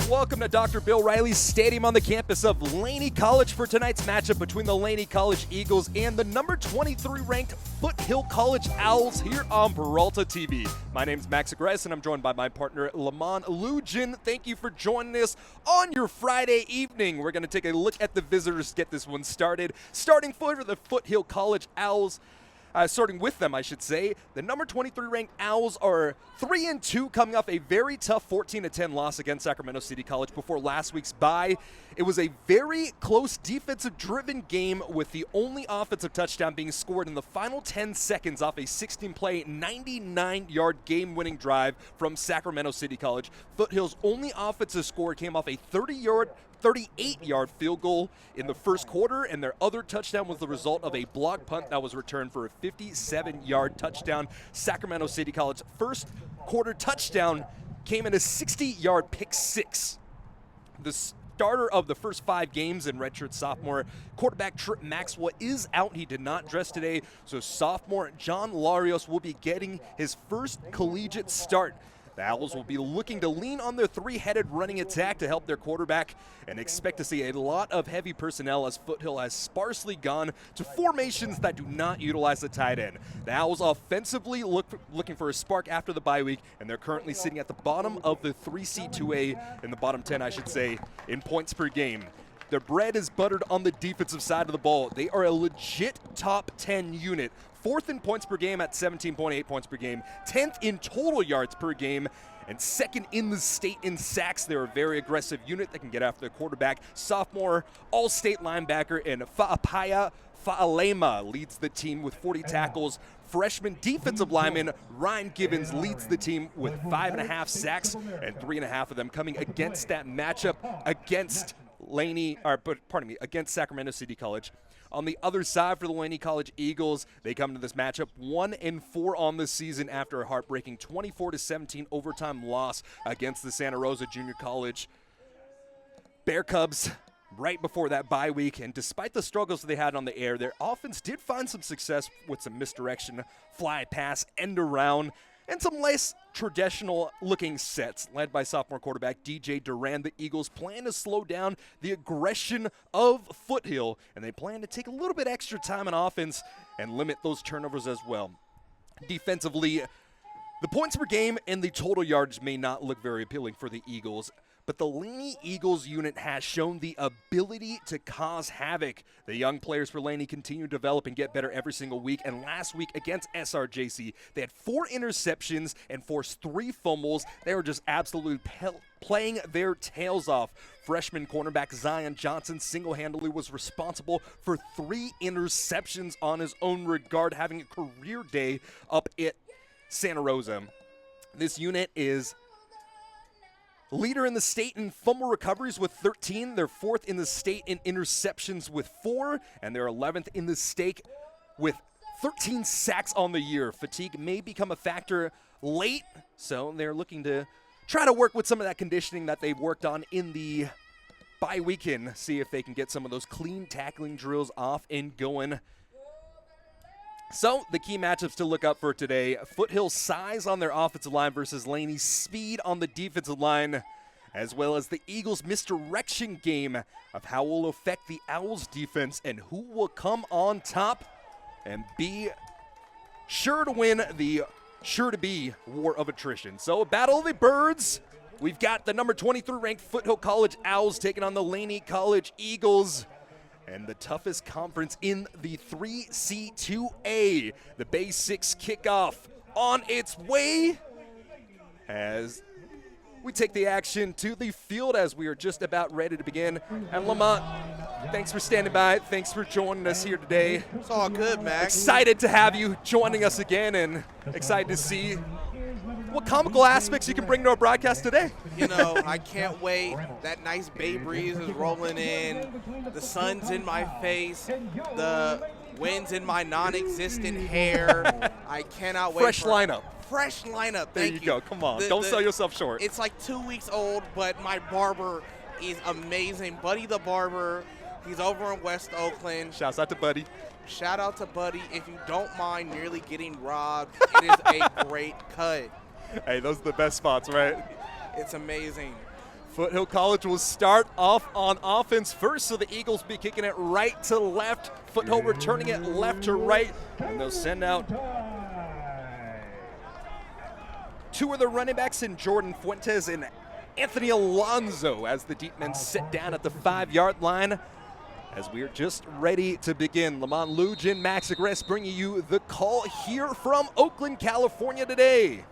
Welcome to Dr. Bill Riley Stadium on the campus of Laney College for tonight's matchup between the Laney College Eagles and the number 23 ranked Foothill College Owls here on Peralta TV. My name is Max Agres and I'm joined by my partner Lamont Lugin. Thank you for joining us on your Friday evening. We're going to take a look at the visitors to get this one started. Starting for the Foothill College Owls. Starting with them, I should say, the number 23 ranked Owls are 3-2, coming off a very tough 14-10 loss against Sacramento City College before last week's bye. It was a very close defensive-driven game with the only offensive touchdown being scored in the final 10 seconds off a 16-play, 99-yard game-winning drive from Sacramento City College. Foothill's only offensive score came off a 38-yard field goal in the first quarter, and their other touchdown was the result of a block punt that was returned for a 57-yard touchdown. Sacramento City College first quarter touchdown came in a 60-yard pick six. The starter of the first 5 games in redshirt sophomore quarterback Trip Maxwell is out. He did not dress today, so sophomore John Larios will be getting his first collegiate start. The Owls will be looking to lean on their 3-headed running attack to help their quarterback and expect to see a lot of heavy personnel as Foothill has sparsely gone to formations that do not utilize the tight end. The Owls offensively looking for a spark after the bye week, and they're currently sitting at the bottom of the 3C2A, in the bottom 10, I should say, in points per game. Their bread is buttered on the defensive side of the ball. They are a legit top 10 unit. 4th in points per game at 17.8 points per game, 10th in total yards per game, and 2nd in the state in sacks. They're a very aggressive unit that can get after the quarterback. Sophomore all-state linebacker and Fa'apaya Fa'alema leads the team with 40 tackles. Freshman defensive lineman Ryan Gibbons leads the team with 5.5 sacks, and 3.5 of them coming against that matchup against against Sacramento City College. On the other side for the Laney College Eagles, they come to this matchup 1-4 on the season after a heartbreaking 24-17 overtime loss against the Santa Rosa Junior College Bear Cubs right before that bye week. And despite the struggles they had on the air, their offense did find some success with some misdirection, fly pass, end around, and some less traditional-looking sets led by sophomore quarterback DJ Duran. The Eagles plan to slow down the aggression of Foothill, and they plan to take a little bit extra time on offense and limit those turnovers as well. Defensively, the points per game and the total yards may not look very appealing for the Eagles, but the Laney Eagles unit has shown the ability to cause havoc. The young players for Laney continue to develop and get better every single week, and last week against SRJC, they had 4 interceptions and forced 3 fumbles. They were just absolutely playing their tails off. Freshman cornerback Zion Johnson single-handedly was responsible for 3 interceptions on his own regard, having a career day up at Santa Rosa. This unit is leader in the state in fumble recoveries with 13. They're 4th in the state in interceptions with 4. And they're 11th in the state with 13 sacks on the year. Fatigue may become a factor late, so they're looking to try to work with some of that conditioning that they've worked on in the bye weekend. See if they can get some of those clean tackling drills off and going. So, the key matchups to look up for today: Foothill's size on their offensive line versus Laney's speed on the defensive line, as well as the Eagles' misdirection game of how it will affect the Owls' defense and who will come on top and be sure to win the sure-to-be war of attrition. So, a battle of the birds. We've got the number 23 ranked Foothill College Owls taking on the Laney College Eagles. And the toughest conference in the 3C2A. The Bay 6 kickoff on its way as we take the action to the field as we are just about ready to begin. And Lamont, thanks for standing by. Thanks for joining us here today. It's all good, Max. Excited to have you joining us again and excited to see what comical aspects you can bring to our broadcast today. You know, I can't wait. That nice bay breeze is rolling in. The sun's in my face. The wind's in my non-existent hair. I cannot wait. Fresh lineup. Fresh lineup. There you go. Come on. Don't sell yourself short. It's like 2 weeks old, but my barber is amazing. Buddy the barber. He's over in West Oakland. Shouts out to Buddy. Shout out to Buddy. If you don't mind nearly getting robbed, it is a great cut. Hey, those are the best spots, right? It's amazing. Foothill College will start off on offense first, so the Eagles be kicking it right to left. Foothill returning it left to right, and they'll send out two of the running backs in Jordan Fuentes and Anthony Alonso as the deep men sit down at the 5-yard line. As we are just ready to begin, Lamont Lugin, Max Agrest bringing you the call here from Oakland, California today.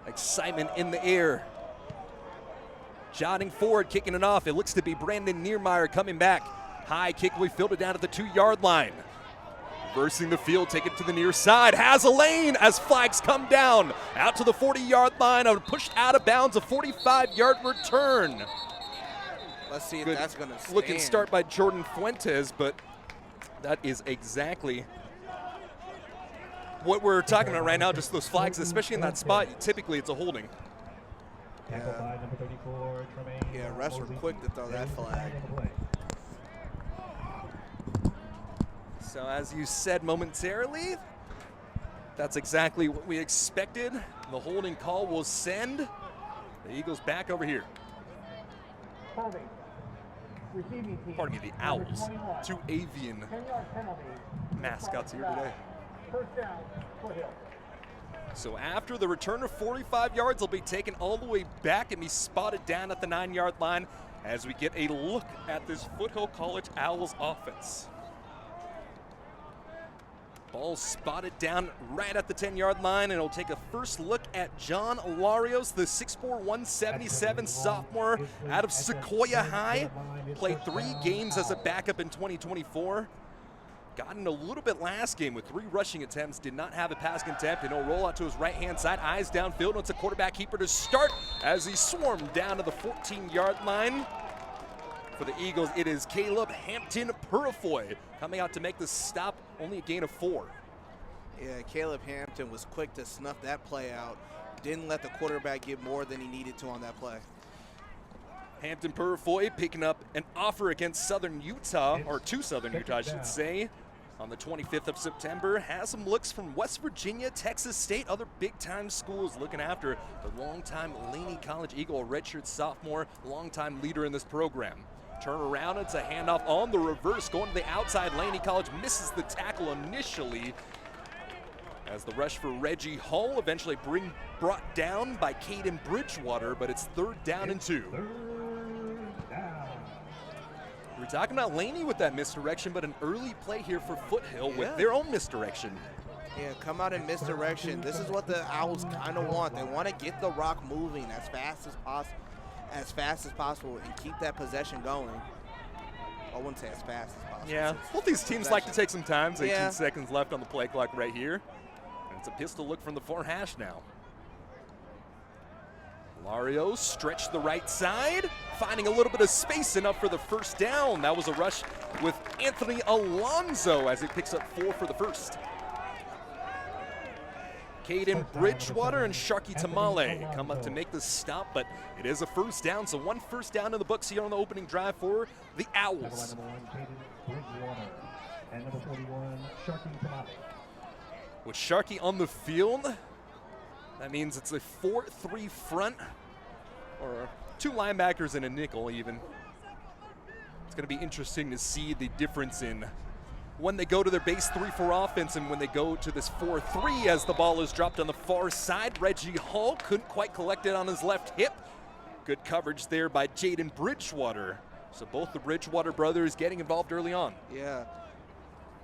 Excitement in the air. Jotting forward, kicking it off. It looks to be Brandon Niermeyer coming back. High kick, we fielded down at the 2-yard line. Reversing the field, take it to the near side. Has a lane as flags come down. Out to the 40-yard line, pushed out of bounds, a 45-yard return. Let's see if that's going to stand. Looking start by Jordan Fuentes, but that is exactly what we're talking about right now, just those flags, especially in that spot. Typically, it's a holding. Yeah, refs were quick to throw that flag. So as you said momentarily, that's exactly what we expected. The holding call will send the Eagles back over here. Pardon me, the Owls. 2 avian mascots here today. So after the return of 45 yards, they'll be taken all the way back and be spotted down at the 9-yard line as we get a look at this Foothill College Owls offense. Ball spotted down right at the 10-yard line, and it'll take a first look at John Larios, the 6'4", 177 sophomore out of Sequoia High. Played 3 games as a backup in 2024. Got in a little bit last game with 3 rushing attempts, did not have a passing attempt, and he'll roll out to his right-hand side, eyes downfield, and it's a quarterback keeper to start as he swarmed down to the 14-yard line. For the Eagles, it is Caleb Hampton Purifoy coming out to make the stop, only a gain of 4. Yeah, Caleb Hampton was quick to snuff that play out. Didn't let the quarterback get more than he needed to on that play. Hampton Purifoy picking up an offer against Southern Utah, or to Southern Utah, I should say, on the 25th of September. Has some looks from West Virginia, Texas State, other big-time schools looking after the longtime Laney College Eagle, a redshirt sophomore, longtime leader in this program. Turn around, it's a handoff on the reverse, going to the outside. Laney College misses the tackle initially as the rush for Reggie Hull eventually brought down by Caden Bridgewater, but it's 3rd down and 2. We're talking about Laney with that misdirection, but an early play here for Foothill with their own misdirection. Yeah, come out in misdirection. This is what the Owls kind of want. They want to get the rock moving as fast as possible, and keep that possession going. I wouldn't say as fast as possible. Yeah, both these teams like to take some time. 18 seconds left on the play clock right here. And it's a pistol look from the far hash now. Larios stretched the right side, finding a little bit of space, enough for the first down. That was a rush with Anthony Alonso as he picks up 4 for the first. Caden Bridgewater and Sharky Tamale come up to make the stop, but it is a first down, so 1 first down in the books here on the opening drive for the Owls. With Sharky on the field, that means it's a 4-3 front, or 2 linebackers and a nickel even. It's going to be interesting to see the difference in when they go to their base 3-4 offense and when they go to this 4-3 as the ball is dropped on the far side. Reggie Hull couldn't quite collect it on his left hip. Good coverage there by Jaden Bridgewater. So both the Bridgewater brothers getting involved early on. Yeah,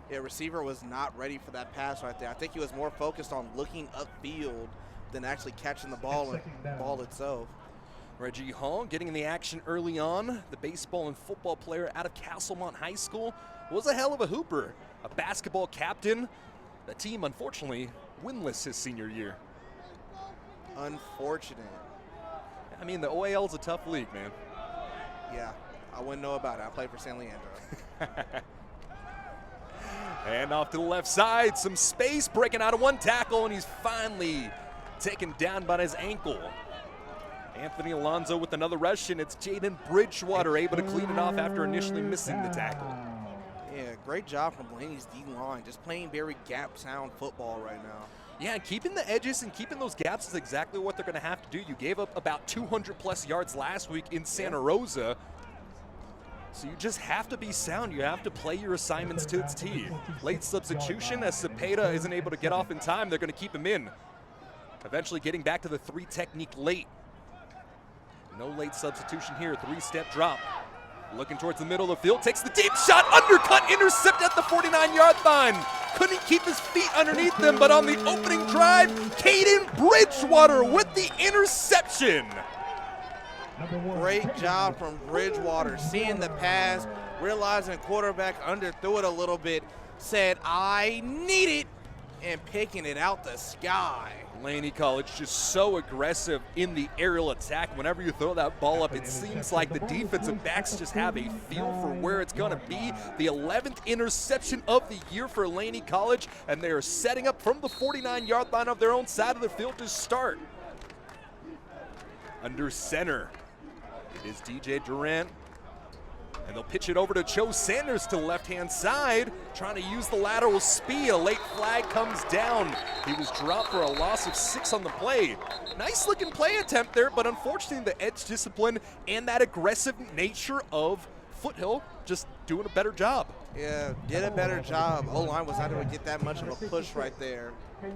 receiver was not ready for that pass right there. I think he was more focused on looking upfield than actually catching the ball itself. Reggie Hull getting in the action early on. The baseball and football player out of Castlemont High School. Was a hell of a hooper, a basketball captain. The team, unfortunately, winless his senior year. Unfortunate. I mean, the OAL is a tough league, man. Yeah, I wouldn't know about it. I played for San Leandro. And off to the left side, some space, breaking out of 1 tackle, and he's finally taken down by his ankle. Anthony Alonso with another rush, and it's Jaden Bridgewater able to clean it off after initially missing the tackle. Yeah, great job from Laney's D-line, just playing very gap-sound football right now. Yeah, keeping the edges and keeping those gaps is exactly what they're going to have to do. You gave up about 200-plus yards last week in Santa Rosa. So you just have to be sound. You have to play your assignments to its T. Late substitution, as Cepeda isn't able to get off in time, they're going to keep him in. Eventually getting back to the 3 technique late. No late substitution here, 3-step drop. Looking towards the middle of the field, takes the deep shot, undercut, intercept at the 49-yard line. Couldn't keep his feet underneath them, but on the opening drive, Caden Bridgewater with the interception. Great job from Bridgewater, seeing the pass, realizing quarterback underthrew it a little bit, said, I need it, and picking it out the sky. Laney College just so aggressive in the aerial attack. Whenever you throw that ball up, it seems like the defensive backs just have a feel for where it's going to be. The 11th interception of the year for Laney College, and they are setting up from the 49-yard line of their own side of the field to start. Under center, it is DJ Durant. And they'll pitch it over to Joe Sanders to the left-hand side, trying to use the lateral speed. A late flag comes down. He was dropped for a loss of 6 on the play. Nice-looking play attempt there, but unfortunately the edge discipline and that aggressive nature of Foothill just doing a better job. Yeah, did a better job. O-line was not able to get that much of a push right there to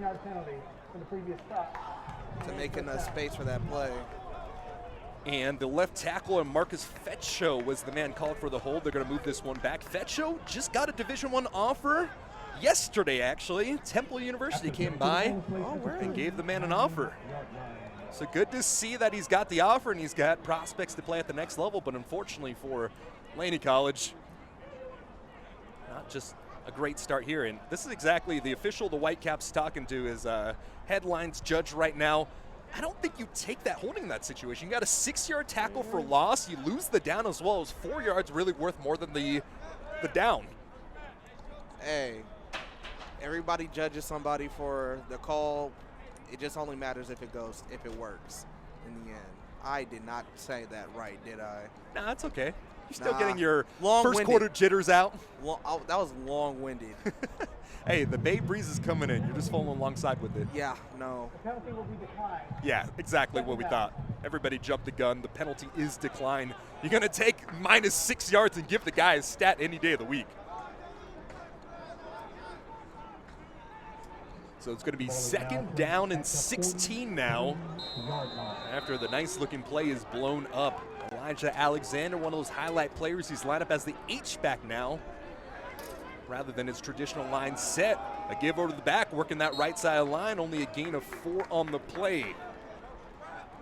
make enough space for that play. And the left tackle, and Marcus Fetcho was the man called for the hold. They're going to move this one back. Fetcho just got a Division I offer yesterday, actually. Temple University came by and gave the man an offer. So good to see that he's got the offer and he's got prospects to play at the next level. But unfortunately for Laney College, not just a great start here. And this is exactly the official the Whitecaps talking to is headlines judge right now. I don't think you take that holding in that situation. You got a 6-yard tackle for loss. You lose the down as well. Is 4 yards really worth more than the down? Hey, everybody judges somebody for the call. It just only matters if it works in the end. I did not say that right, did I? Nah, that's okay. You're still getting your first quarter jitters out. That was long-winded. Hey, the Bay Breeze is coming in. You're just following alongside with it. Yeah, no. The penalty will be declined. Yeah, exactly what we thought. Everybody jumped the gun. The penalty is declined. You're going to take minus 6 yards and give the guy a stat any day of the week. So it's going to be 2nd down and 16 now after the nice-looking play is blown up. Elijah Alexander, one of those highlight players. He's lined up as the H-back now, rather than his traditional line set. A give over to the back, working that right side of the line, only a gain of 4 on the play.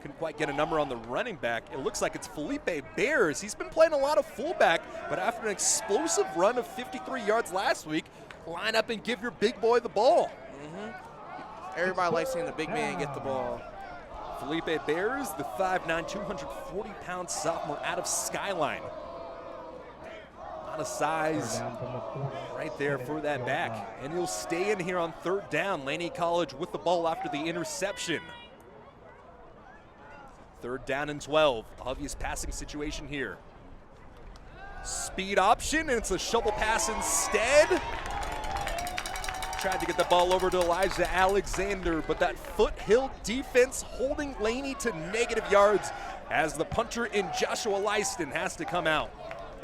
Couldn't quite get a number on the running back. It looks like it's Felipe Bears. He's been playing a lot of fullback, but after an explosive run of 53 yards last week, line up and give your big boy the ball. Everybody likes seeing the big man get the ball. Felipe Bears, the 5'9", 240-pound sophomore out of Skyline. A lot of size right there for that back. And he'll stay in here on 3rd down. Laney College with the ball after the interception. 3rd down and 12. Obvious passing situation here. Speed option, and it's a shovel pass instead. Tried to get the ball over to Elijah Alexander, but that Foothill defense holding Laney to negative yards as the punter in Joshua Lyston has to come out.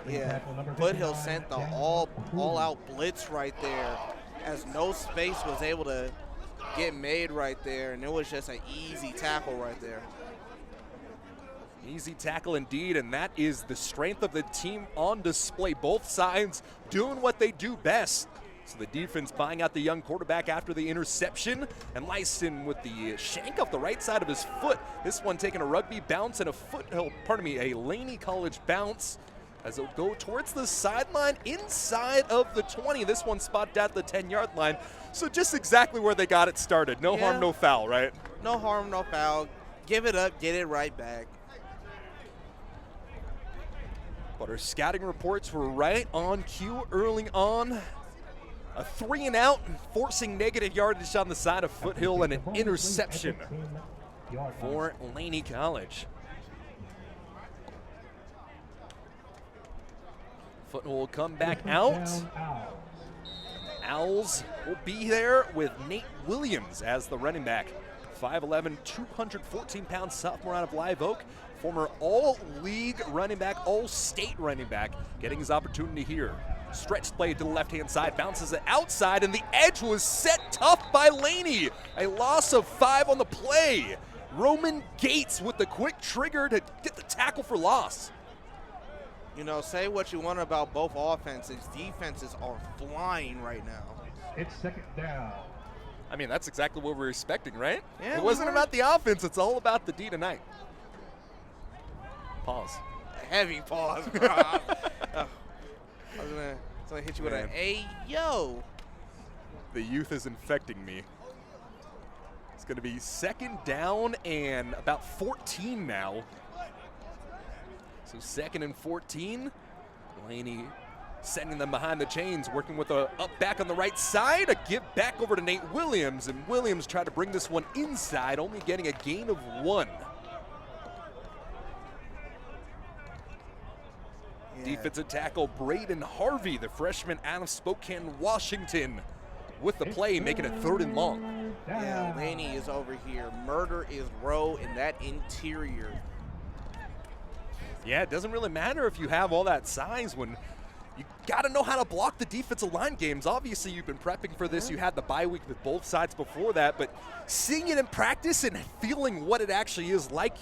Yeah, Foothill sent the all-out blitz right there as no space was able to get made right there, and it was just an easy tackle right there. Easy tackle indeed, and that is the strength of the team on display. Both sides doing what they do best. So the defense buying out the young quarterback after the interception, and Lyston with the shank off the right side of his foot. This one taking a rugby bounce and a Laney College bounce as it'll go towards the sideline inside of the 20. This one spotted at the 10-yard line. So just exactly where they got it started. No harm, no foul, right? No harm, no foul. Give it up, get it right back. But our scouting reports were right on cue early on. A 3-and-out, forcing negative yardage on the side of Foothill, and an interception for Laney College. Foothill will come back out. Owls will be there with Nate Williams as the running back. 5'11", 214-pound sophomore out of Live Oak. Former all-league running back, all-state running back, getting his opportunity here. Stretch play to the left-hand side, bounces it outside, and the edge was set tough by Laney. A loss of 5 on the play. Roman Gates with the quick trigger to get the tackle for loss. You know, say what you want about both offenses. Defenses are flying right now. It's second down. I mean, that's exactly what we're expecting, right? Yeah, it wasn't about the offense. It's all about the D tonight. Pause. A heavy pause, bro. I was gonna hit you with an "Ayo." The youth is infecting me. It's going to be second down and about 14 now. So 2nd and 14. Laney sending them behind the chains, working with a up back on the right side. A give back over to Nate Williams, and Williams tried to bring this one inside, only getting a gain of 1. Yeah. Defensive tackle Braden Harvey, the freshman out of Spokane, Washington, with the play, making it 3rd and long. Yeah, Laney is over here. Murder is row in that interior. Yeah, it doesn't really matter if you have all that size when you got to know how to block the defensive line games. Obviously, you've been prepping for this. You had the bye week with both sides before that, but seeing it in practice and feeling what it actually is like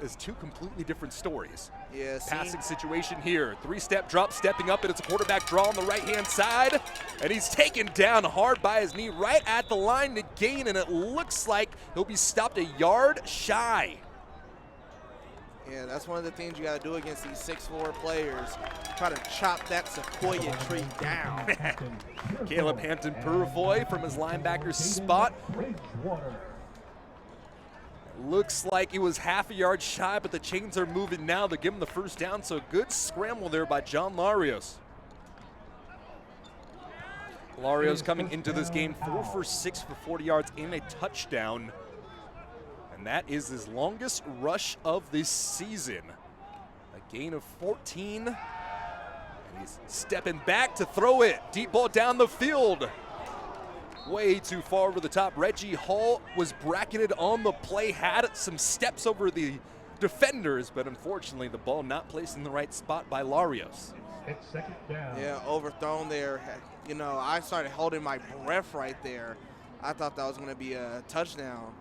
is 2 completely different stories. Yeah, passing situation here. 3-step drop, stepping up, and it's a quarterback draw on the right-hand side. And he's taken down hard by his knee right at the line to gain, and it looks like he'll be stopped a yard shy. Yeah, that's one of the things you got to do against these 6'4" players. Try to chop that sequoia tree down. Caleb Hampton Purifoy from his linebacker spot. Looks like he was half a yard shy, but the chains are moving now to give him the first down, so good scramble there by John Larios. Larios coming into this game 4 for 6 for 40 yards and a touchdown. And that is his longest rush of this season. A gain of 14. And he's stepping back to throw it. Deep ball down the field. Way too far over the top. Reggie Hall was bracketed on the play, had some steps over the defenders, but unfortunately the ball not placed in the right spot by Larios. It's second down. Yeah, overthrown there. You know, I started holding my breath right there. I thought that was going to be a touchdown.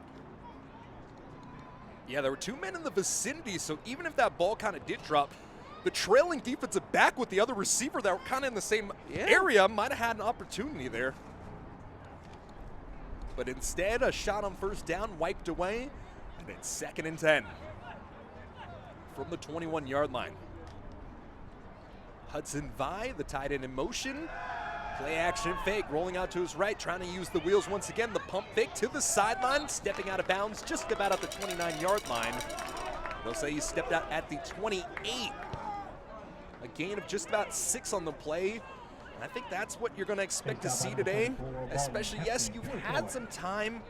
Yeah, there were 2 men in the vicinity, so even if that ball kind of did drop, the trailing defensive back with the other receiver that were kind of in the same area might have had an opportunity there. But instead, a shot on first down wiped away, and it's 2nd and 10 from the 21-yard line. Hudson Vi, the tight end in motion. Play action fake, rolling out to his right, trying to use the wheels once again. The pump fake to the sideline, stepping out of bounds just about at the 29-yard line. They'll say he stepped out at the 28. A gain of just about 6 on the play. I think that's what you're going to expect to see today, especially, yes, you've had some time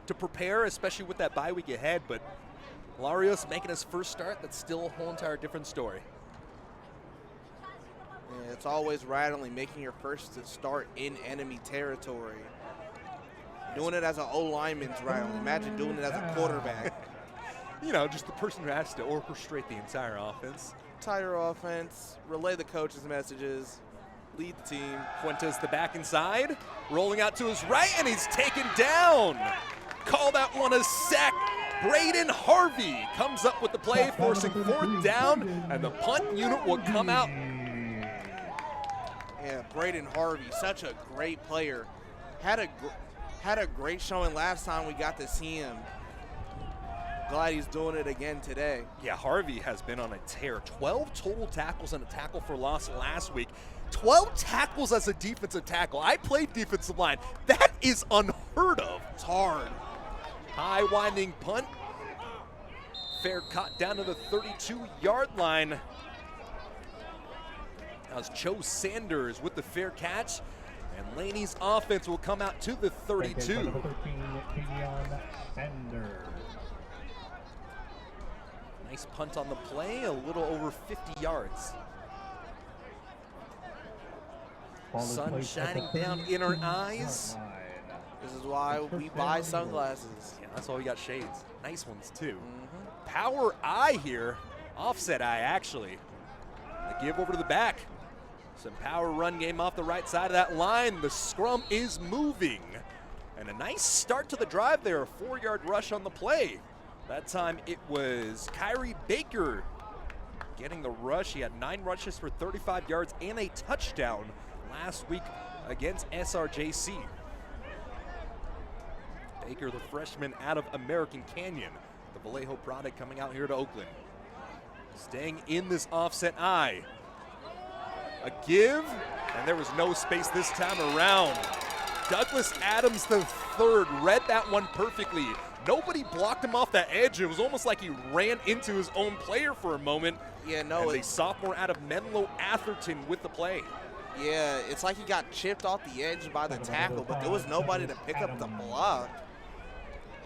to prepare, especially with that bye week ahead, but Larios making his first start, that's still a whole entire different story. Yeah, it's always rattling, making your first start in enemy territory. Doing it as an O-lineman's rattling. Imagine doing it as a quarterback. You know, just the person who has to orchestrate the entire offense. Entire offense, relay the coach's messages. Lead the team. Fuentes the back inside, rolling out to his right, and he's taken down. Call that one a sack. Braden Harvey comes up with the play, forcing 4th down, and the punt unit will come out. Yeah, Braden Harvey, such a great player. Had a great showing last time we got to see him. Glad he's doing it again today. Yeah, Harvey has been on a tear. 12 total tackles and a tackle for loss last week. 12 tackles as a defensive tackle. I played defensive line. That is unheard of. It's hard. High winding punt. Fair caught down to the 32-yard line. That was Joe Sanders with the fair catch. And Laney's offense will come out to the 32. Nice punt on the play, a little over 50 yards. Sun shining down in her eyes. This is why we buy sunglasses. Yeah, that's why we got shades. Nice ones, too. Power eye here. Offset eye, actually. The give over to the back. Some power run game off the right side of that line. The scrum is moving. And a nice start to the drive there. A 4-yard rush on the play. That time it was Kyrie Baker getting the rush. He had 9 rushes for 35 yards and a touchdown last week against SRJC. Baker, the freshman out of American Canyon, the Vallejo product coming out here to Oakland. Staying in this offset eye. A give, and there was no space this time around. Douglas Adams III read that one perfectly. Nobody blocked him off that edge. It was almost like he ran into his own player for a moment. Yeah, no. And a sophomore out of Menlo Atherton with the play. Yeah, it's like he got chipped off the edge by the tackle, but there was nobody to pick up the block.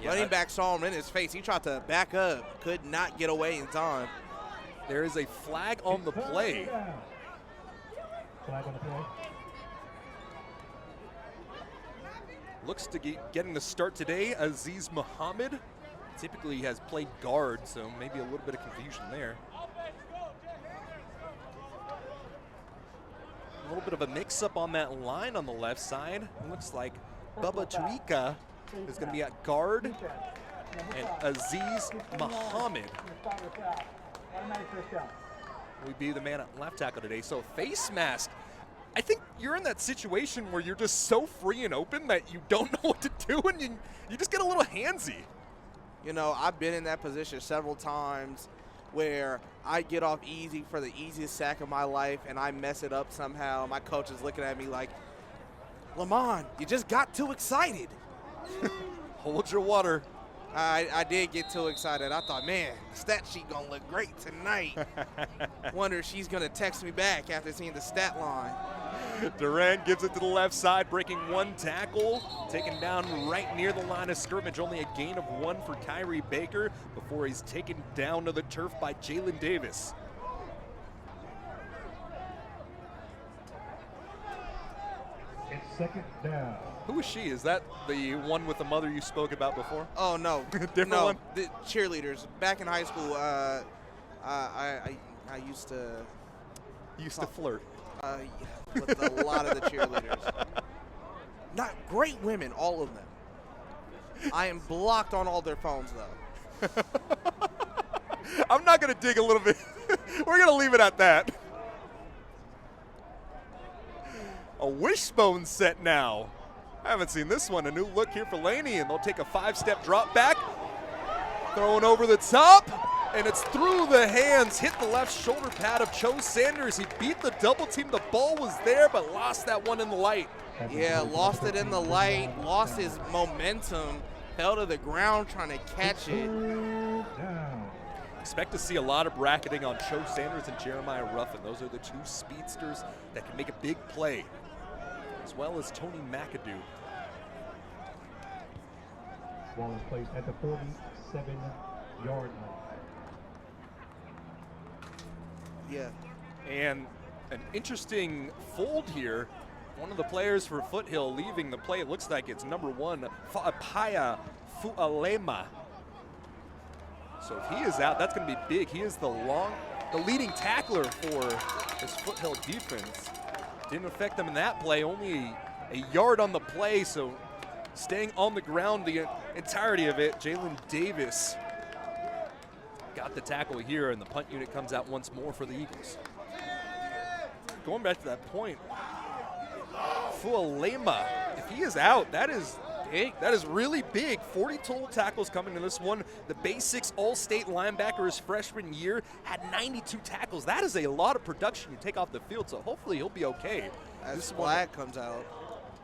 Yeah, running back saw him in his face. He tried to back up, could not get away in time. There is a flag on the play. Flag on the play. Looks to be getting the start today, Aziz Muhammad. Typically has played guard, so maybe a little bit of confusion there. A little bit of a mix-up on that line on the left side. It looks like Bubba Tuika is going to be at guard, and Aziz Muhammad will be the man at left tackle today. So face mask. I think you're in that situation where you're just so free and open that you don't know what to do, and you just get a little handsy. You know, I've been in that position several times where I get off easy for the easiest sack of my life, and I mess it up somehow. My coach is looking at me like, Lamont, you just got too excited. Hold your water. I did get too excited. I thought, man, stat sheet gonna look great tonight. Wonder if she's gonna text me back after seeing the stat line. Durant gives it to the left side, breaking 1 tackle, taken down right near the line of scrimmage. Only a gain of 1 for Kyrie Baker before he's taken down to the turf by Jalen Davis. It's second down. Who is she? Is that the one with the mother you spoke about before? Oh, no. Different no, one? The cheerleaders. Back in high school, I used to... Used to flirt. Yeah, with a lot of the cheerleaders. Not great women, all of them. I am blocked on all their phones, though. I'm not going to dig a little bit. We're going to leave it at that. A wishbone set now. I haven't seen this one. A new look here for Laney, and they'll take a 5-step drop back. Throwing over the top, and it's through the hands, hit the left shoulder pad of Cho Sanders. He beat the double team. The ball was there, but lost that one in the light. Yeah, lost it in the light, lost his momentum, fell to the ground trying to catch it. Expect to see a lot of bracketing on Cho Sanders and Jeremiah Ruffin. Those are the 2 speedsters that can make a big play, as well as Tony McAdoo. Ball is placed at the 47-yard line. Yeah. And an interesting fold here. One of the players for Foothill leaving the play. It looks like it's number 1, Fa'apaya Fu'alema. So if he is out, that's going to be big. He is the leading tackler for this Foothill defense. Didn't affect them in that play. Only a yard on the play, so staying on the ground the entirety of it. Jalen Davis got the tackle here, and the punt unit comes out once more for the Eagles. Going back to that point, Fu'alema, if he is out, that is big. That is really big. 40 total tackles coming in this one. The Basics All-State linebacker his freshman year had 92 tackles. That is a lot of production you take off the field, so hopefully he'll be okay. As this flag comes out.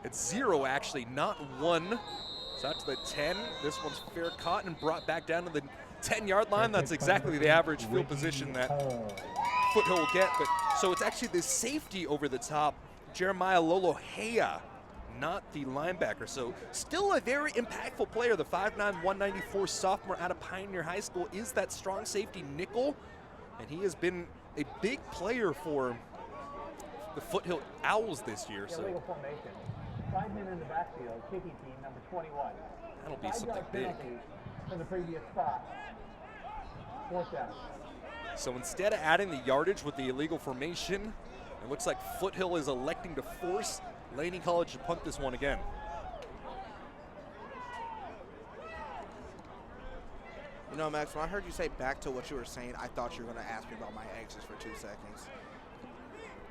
It's 0 actually, not 1. So out to the 10. This one's fair caught and brought back down to the 10-yard line. That's exactly the average field position that Foothill will get. But so it's actually the safety over the top, Jeremiah Lolohea, not the linebacker. So still a very impactful player. The 5'9", 194 sophomore out of Pioneer High School is that strong safety nickel, and he has been a big player for the Foothill Owls this year. So Illegal formation. 5 men in the backfield, kicking team number 21. that'll be something big. From the previous spot. 4th down. So instead of adding the yardage with the illegal formation, it looks like Foothill is electing to force Laney College to punt this one again. You know, Max, when I heard you say back to what you were saying, I thought you were going to ask me about my exes for 2 seconds.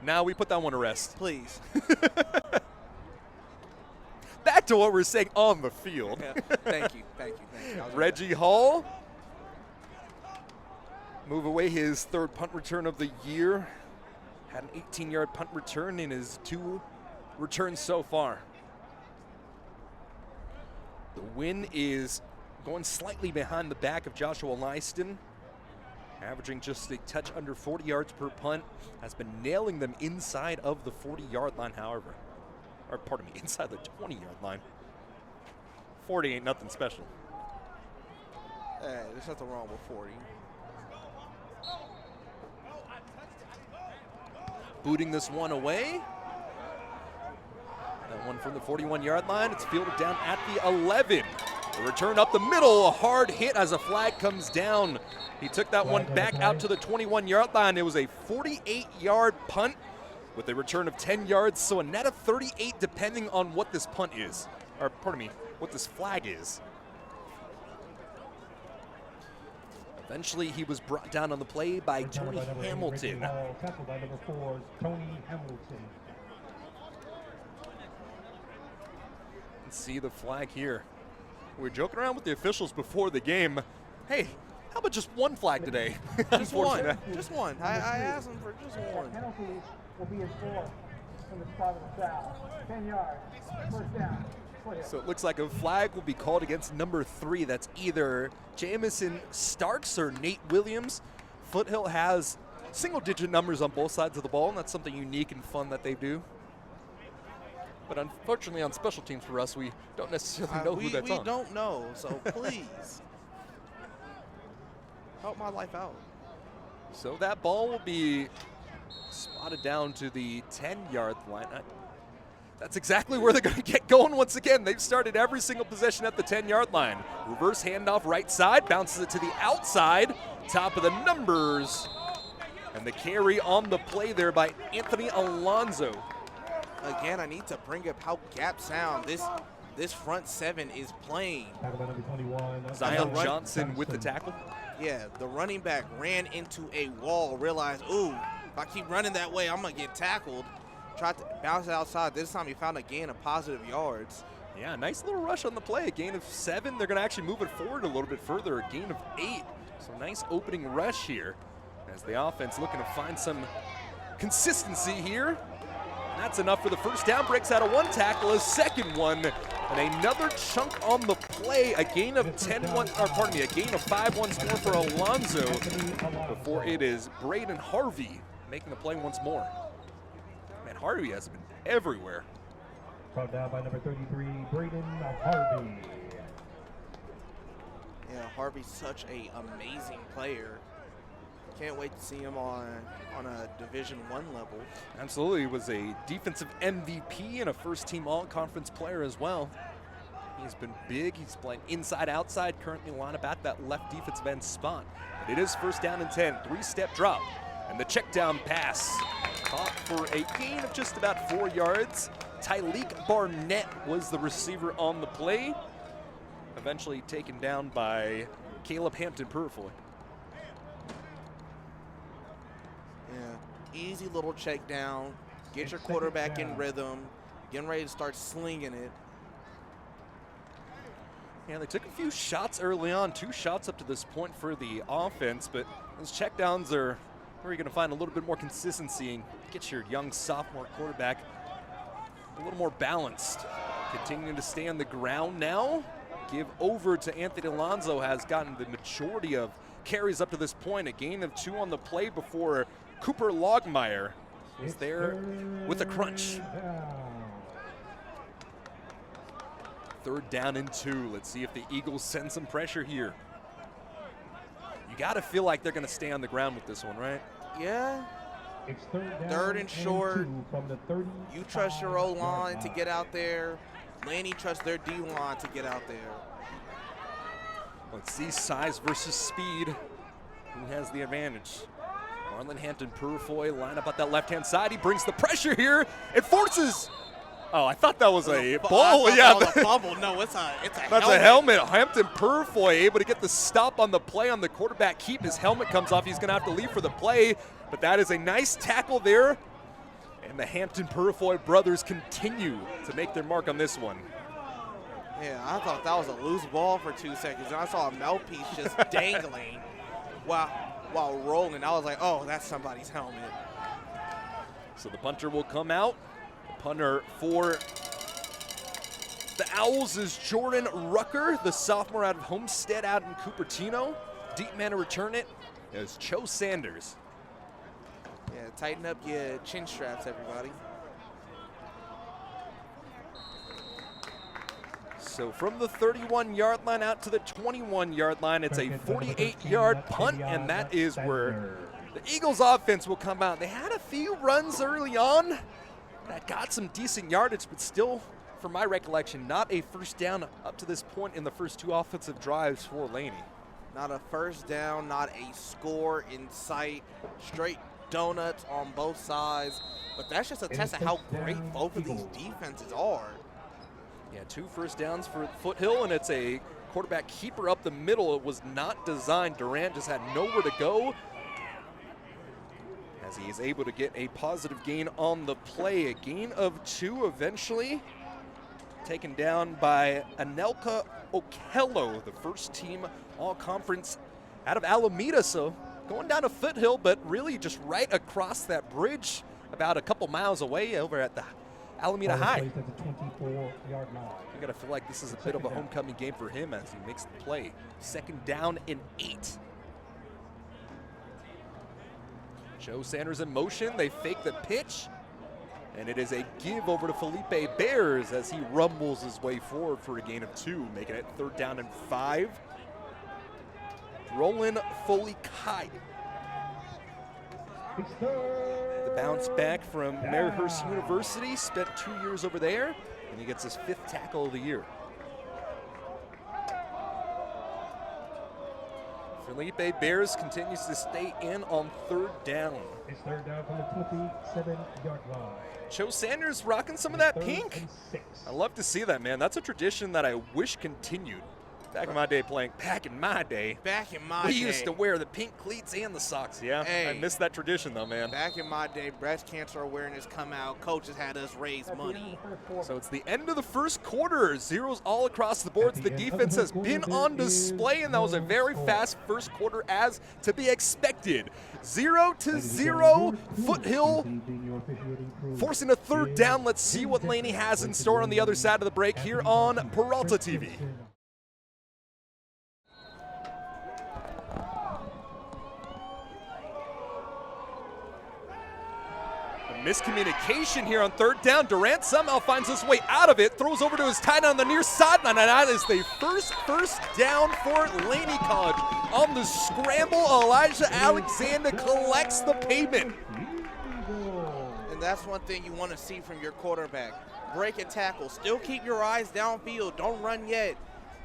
Now we put that one to rest. Please. Back to what we're saying on the field. Yeah. Thank you. Reggie Hall move away his 3rd punt return of the year. Had an 18-yard punt return in his 2 returns so far. The win is going slightly behind the back of Joshua Lyston, averaging just a touch under 40 yards per punt, has been nailing them inside of the 40-yard line, however. Or pardon me, inside the 20-yard line. 40 ain't nothing special. Hey, there's nothing wrong with 40. Booting this one away. That one from the 41-yard line. It's fielded down at the 11. The return up the middle, a hard hit as a flag comes down. He took that one back out to the 21-yard line. It was a 48-yard punt with a return of 10 yards, so a net of 38 depending on what this punt is. Or, pardon me, what this flag is. Eventually, he was brought down on the play by Tony Hamilton. Tackled by number 4, Tony Hamilton. Let's see the flag here. We were joking around with the officials before the game. Hey, how about just one flag today? Just one. Just one. I asked him for just one. Penalty will be enforced from the spot of the foul. 10 yards. 1st down. So it looks like a flag will be called against number 3. That's either Jamison Starks or Nate Williams. Foothill has single-digit numbers on both sides of the ball, and that's something unique and fun that they do. But unfortunately, on special teams for us, we don't necessarily know who that's on. We don't know, so please help my life out. So that ball will be spotted down to the 10-yard line. That's exactly where they're going to get going once again. They've started every single possession at the 10-yard line. Reverse handoff right side, bounces it to the outside, top of the numbers. And the carry on the play there by Anthony Alonzo. Again, I need to bring up how gap sound this front 7 is playing. Zion Johnson with the tackle. Yeah, the running back ran into a wall, realized, ooh, if I keep running that way, I'm going to get tackled. Tried to bounce it outside. This time he found a gain of positive yards. Yeah, nice little rush on the play. A gain of 7. They're going to actually move it forward a little bit further. A gain of 8. So nice opening rush here as the offense looking to find some consistency here. And that's enough for the first down. Breaks out of 1 tackle, a second one, and another chunk on the play. A gain of 10-1, a gain of 5 once more for Alonzo before it is Braden Harvey making the play once more. Man, Harvey has been everywhere. Brought down by number 33, Braden Harvey. Yeah, Harvey's such an amazing player. Can't wait to see him on a Division I level. Absolutely, he was a defensive MVP and a first-team all-conference player as well. He's been big. He's playing inside, outside, currently line up at that left defensive end spot. But it is first down and 10, 3-step drop. And the check down pass caught for a gain of just about 4 yards. Tyleek Barnett was the receiver on the play. Eventually taken down by Caleb Hampton Purfoy. Yeah, easy little check down. Get your quarterback in rhythm. Getting ready to start slinging it. Yeah, they took a few shots early on, 2 shots up to this point for the offense, but those checkdowns are where you're going to find a little bit more consistency and get your young sophomore quarterback a little more balanced. Continuing to stay on the ground now. Give over to Anthony Alonzo, has gotten the majority of carries up to this point. A gain of 2 on the play before Cooper Logmeyer was there with a crunch. Third down and 2. Let's see if the Eagles send some pressure here. You got to feel like they're going to stay on the ground with this one, right? Yeah, It's third Third and short. 2 from the 30. You trust your O-line to get out there. Laney trusts their D-line to get out there. Let's see size versus speed. Who has the advantage? Marlon Hampton-Purifoy line up at that left-hand side. He brings the pressure here. It forces. Oh, I thought that was a ball. Yeah, that was a fumble. No, it's a That's a helmet. Hampton-Purifoy able to get the stop on the play on the quarterback keep. His helmet comes off. He's going to have to leave for the play. But that is a nice tackle there. And the Hampton-Purifoy brothers continue to make their mark on this one. Yeah, I thought that was a loose ball for 2 seconds. And I saw a mouthpiece just dangling while rolling. I was like, oh, that's somebody's helmet. So the punter will come out. The punter for the Owls is Jordan Rucker, the sophomore out of Homestead out in Cupertino. Deep man to return it is Cho Sanders. Yeah, tighten up your chin straps, everybody. So from the 31-yard line out to the 21-yard line, it's a 48-yard punt, and that is where the Eagles offense will come out. They had a few runs early on that got some decent yardage, but still, from my recollection, not a first down up to this point in the first 2 offensive drives for Laney. Not a first down, not a score in sight. Straight donuts on both sides. But that's just a test of how great both of these defenses are. Yeah, 2 first downs for Foothill, and it's a quarterback keeper up the middle. It was not designed. Durant just had nowhere to go as he is able to get a positive gain on the play. A gain of 2 eventually, taken down by Anelka Okello, the first team all-conference out of Alameda. So going down to Foothill, but really just right across that bridge, about a couple miles away over at the Alameda High. You got to feel like this is a bit of a homecoming game for him as he makes the play. 2nd down and 8. Joe Sanders in motion. They fake the pitch. And it is a give over to Felipe Bears as he rumbles his way forward for a gain of 2, making it 3rd down and 5. Roland Foley-Kai. The bounce back from Maryhurst University, spent 2 years over there, and he gets his 5th tackle of the year. Felipe Bears continues to stay in on 3rd down. It's 3rd down from the 27-yard line. Joe Sanders rocking some of that pink. I love to see that, man. That's a tradition that I wish continued. Back in my day we used to wear the pink cleats and the socks. Yeah, hey, I miss that tradition though, man. Back in my day, breast cancer awareness come out. Coaches had us raise money. So it's the end of the first quarter. Zeros all across the boards. The defense has been on display, and that was a very fast first quarter as to be expected. 0-0, Foothill forcing a 3rd down. Let's see what Laney has in store on the other side of the break here on Peralta TV. Miscommunication here on 3rd down. Durant somehow finds his way out of it, throws over to his tight end on the near sideline, and that is the first down for Laney College. On the scramble, Elijah Alexander collects the payment. And that's one thing you want to see from your quarterback. Break a tackle. Still keep your eyes downfield. Don't run yet.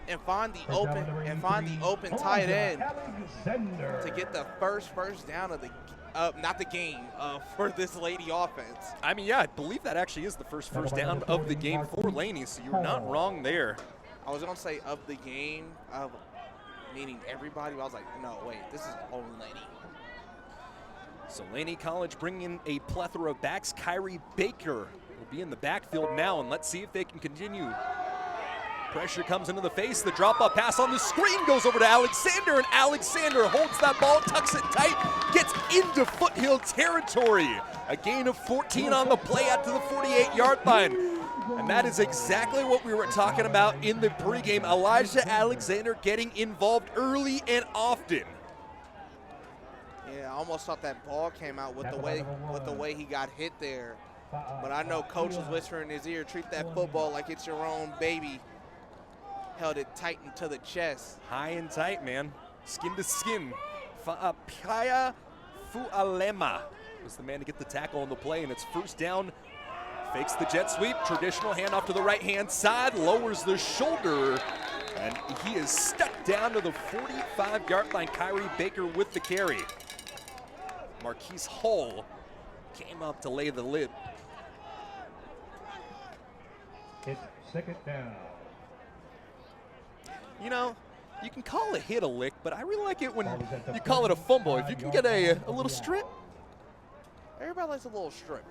And find the open tight end to get the first down of the not the game, for this Laney offense. I mean, yeah, I believe that actually is the first down of the game for Laney, so you're not wrong there. I was going to say of the game, meaning everybody, but I was like, no, wait, this is only Laney. So Laney College bringing in a plethora of backs. Kyrie Baker will be in the backfield now, and let's see if they can continue. Pressure comes into the face. The drop-off pass on the screen goes over to Alexander, and Alexander holds that ball, tucks it tight, gets into Foothill territory. A gain of 14 on the play out to the 48-yard line. And that is exactly what we were talking about in the pregame. Elijah Alexander getting involved early and often. Yeah, I almost thought that ball came out with the way he got hit there. But I know coach was whispering in his ear, treat that football like it's your own baby. Held it tight into the chest. High and tight, man. Skin to skin. Pia Fualema was the man to get the tackle on the play, and it's first down. Fakes the jet sweep, traditional handoff to the right-hand side, lowers the shoulder, and he is stuck down to the 45-yard line. Kyrie Baker with the carry. Marquise Hull came up to lay the lid. It's second down. You know, you can call a hit a lick, but I really like it when you call it a fumble. If you can get a little strip. Everybody likes a little strip.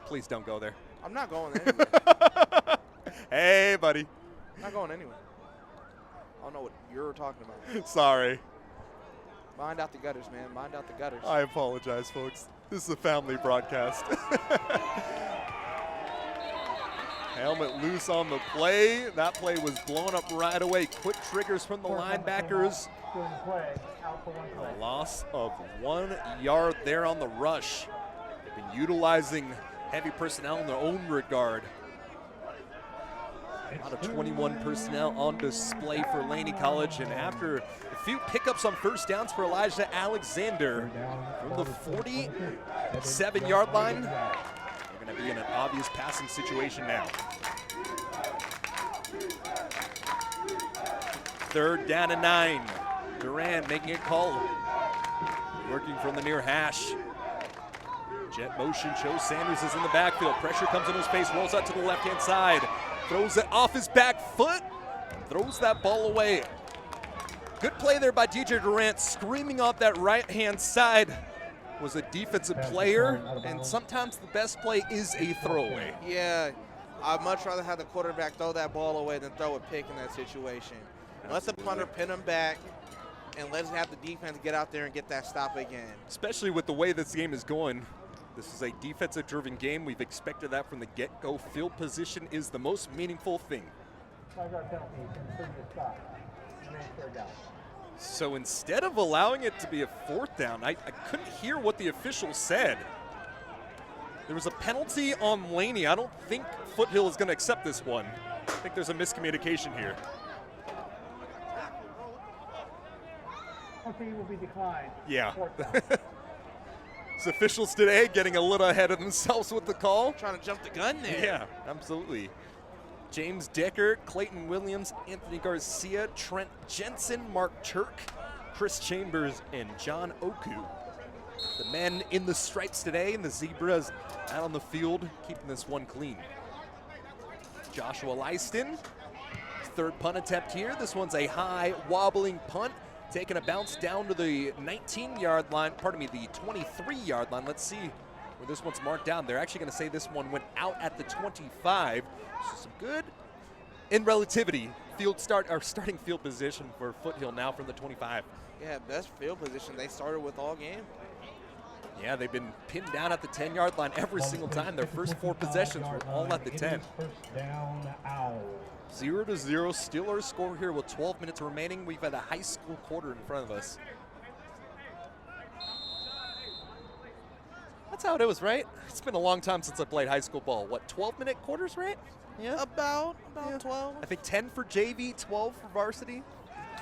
Please don't go there. I'm not going there anyway. Hey, buddy. I'm not going anywhere. I don't know what you're talking about. Sorry. Mind out the gutters, man. Mind out the gutters. I apologize, folks. This is a family broadcast. Helmet loose on the play. That play was blown up right away. Quick triggers from the linebackers. A loss of 1 yard there on the rush. They've been utilizing heavy personnel in their own regard. A lot of 21 personnel on display for Laney College, and after a few pickups on first downs for Elijah Alexander from the 47-yard line, they're going to be in an obvious passing situation now. Third down and 9. Duran making a call, working from the near hash. Jet motion, Joe Sanders is in the backfield. Pressure comes in his face, rolls out to the left-hand side. Throws it off his back foot, and throws that ball away. Good play there by DJ Durant, screaming off that right-hand side. Was a defensive player, and sometimes the best play is a throwaway. Yeah, I'd much rather have the quarterback throw that ball away than throw a pick in that situation. Let the punter pin him back, and let's have the defense get out there and get that stop again. Especially with the way this game is going. This is a defensive-driven game. We've expected that from the get-go. Field position is the most meaningful thing. So instead of allowing it to be a fourth down, I couldn't hear what the official said. There was a penalty on Laney. I don't think Foothill is going to accept this one. I think there's a miscommunication here. Penalty will be declined. Yeah. These officials today getting a little ahead of themselves with the call. Trying to jump the gun there. Yeah, absolutely. James Decker, Clayton Williams, Anthony Garcia, Trent Jensen, Mark Turk, Chris Chambers, and John Oku. The men in the stripes today, and the Zebras out on the field, keeping this one clean. Joshua Lyston, third punt attempt here. This one's a high, wobbling punt, taking a bounce down to the 19-yard line, pardon me, the 23-yard line. Let's see where this one's marked down. They're actually going to say this one went out at the 25. So some good, in relativity, starting field position for Foothill now from the 25. Yeah, best field position they started with all game. Yeah, they've been pinned down at the 10-yard line every single time. Their first 4 possessions were all at the 10. 0-0, still our score here with 12 minutes remaining. We've had a high school quarter in front of us. That's how it was, right? It's been a long time since I played high school ball. What, 12-minute quarters, right? Yeah. About 12. I think 10 for JV, 12 for varsity.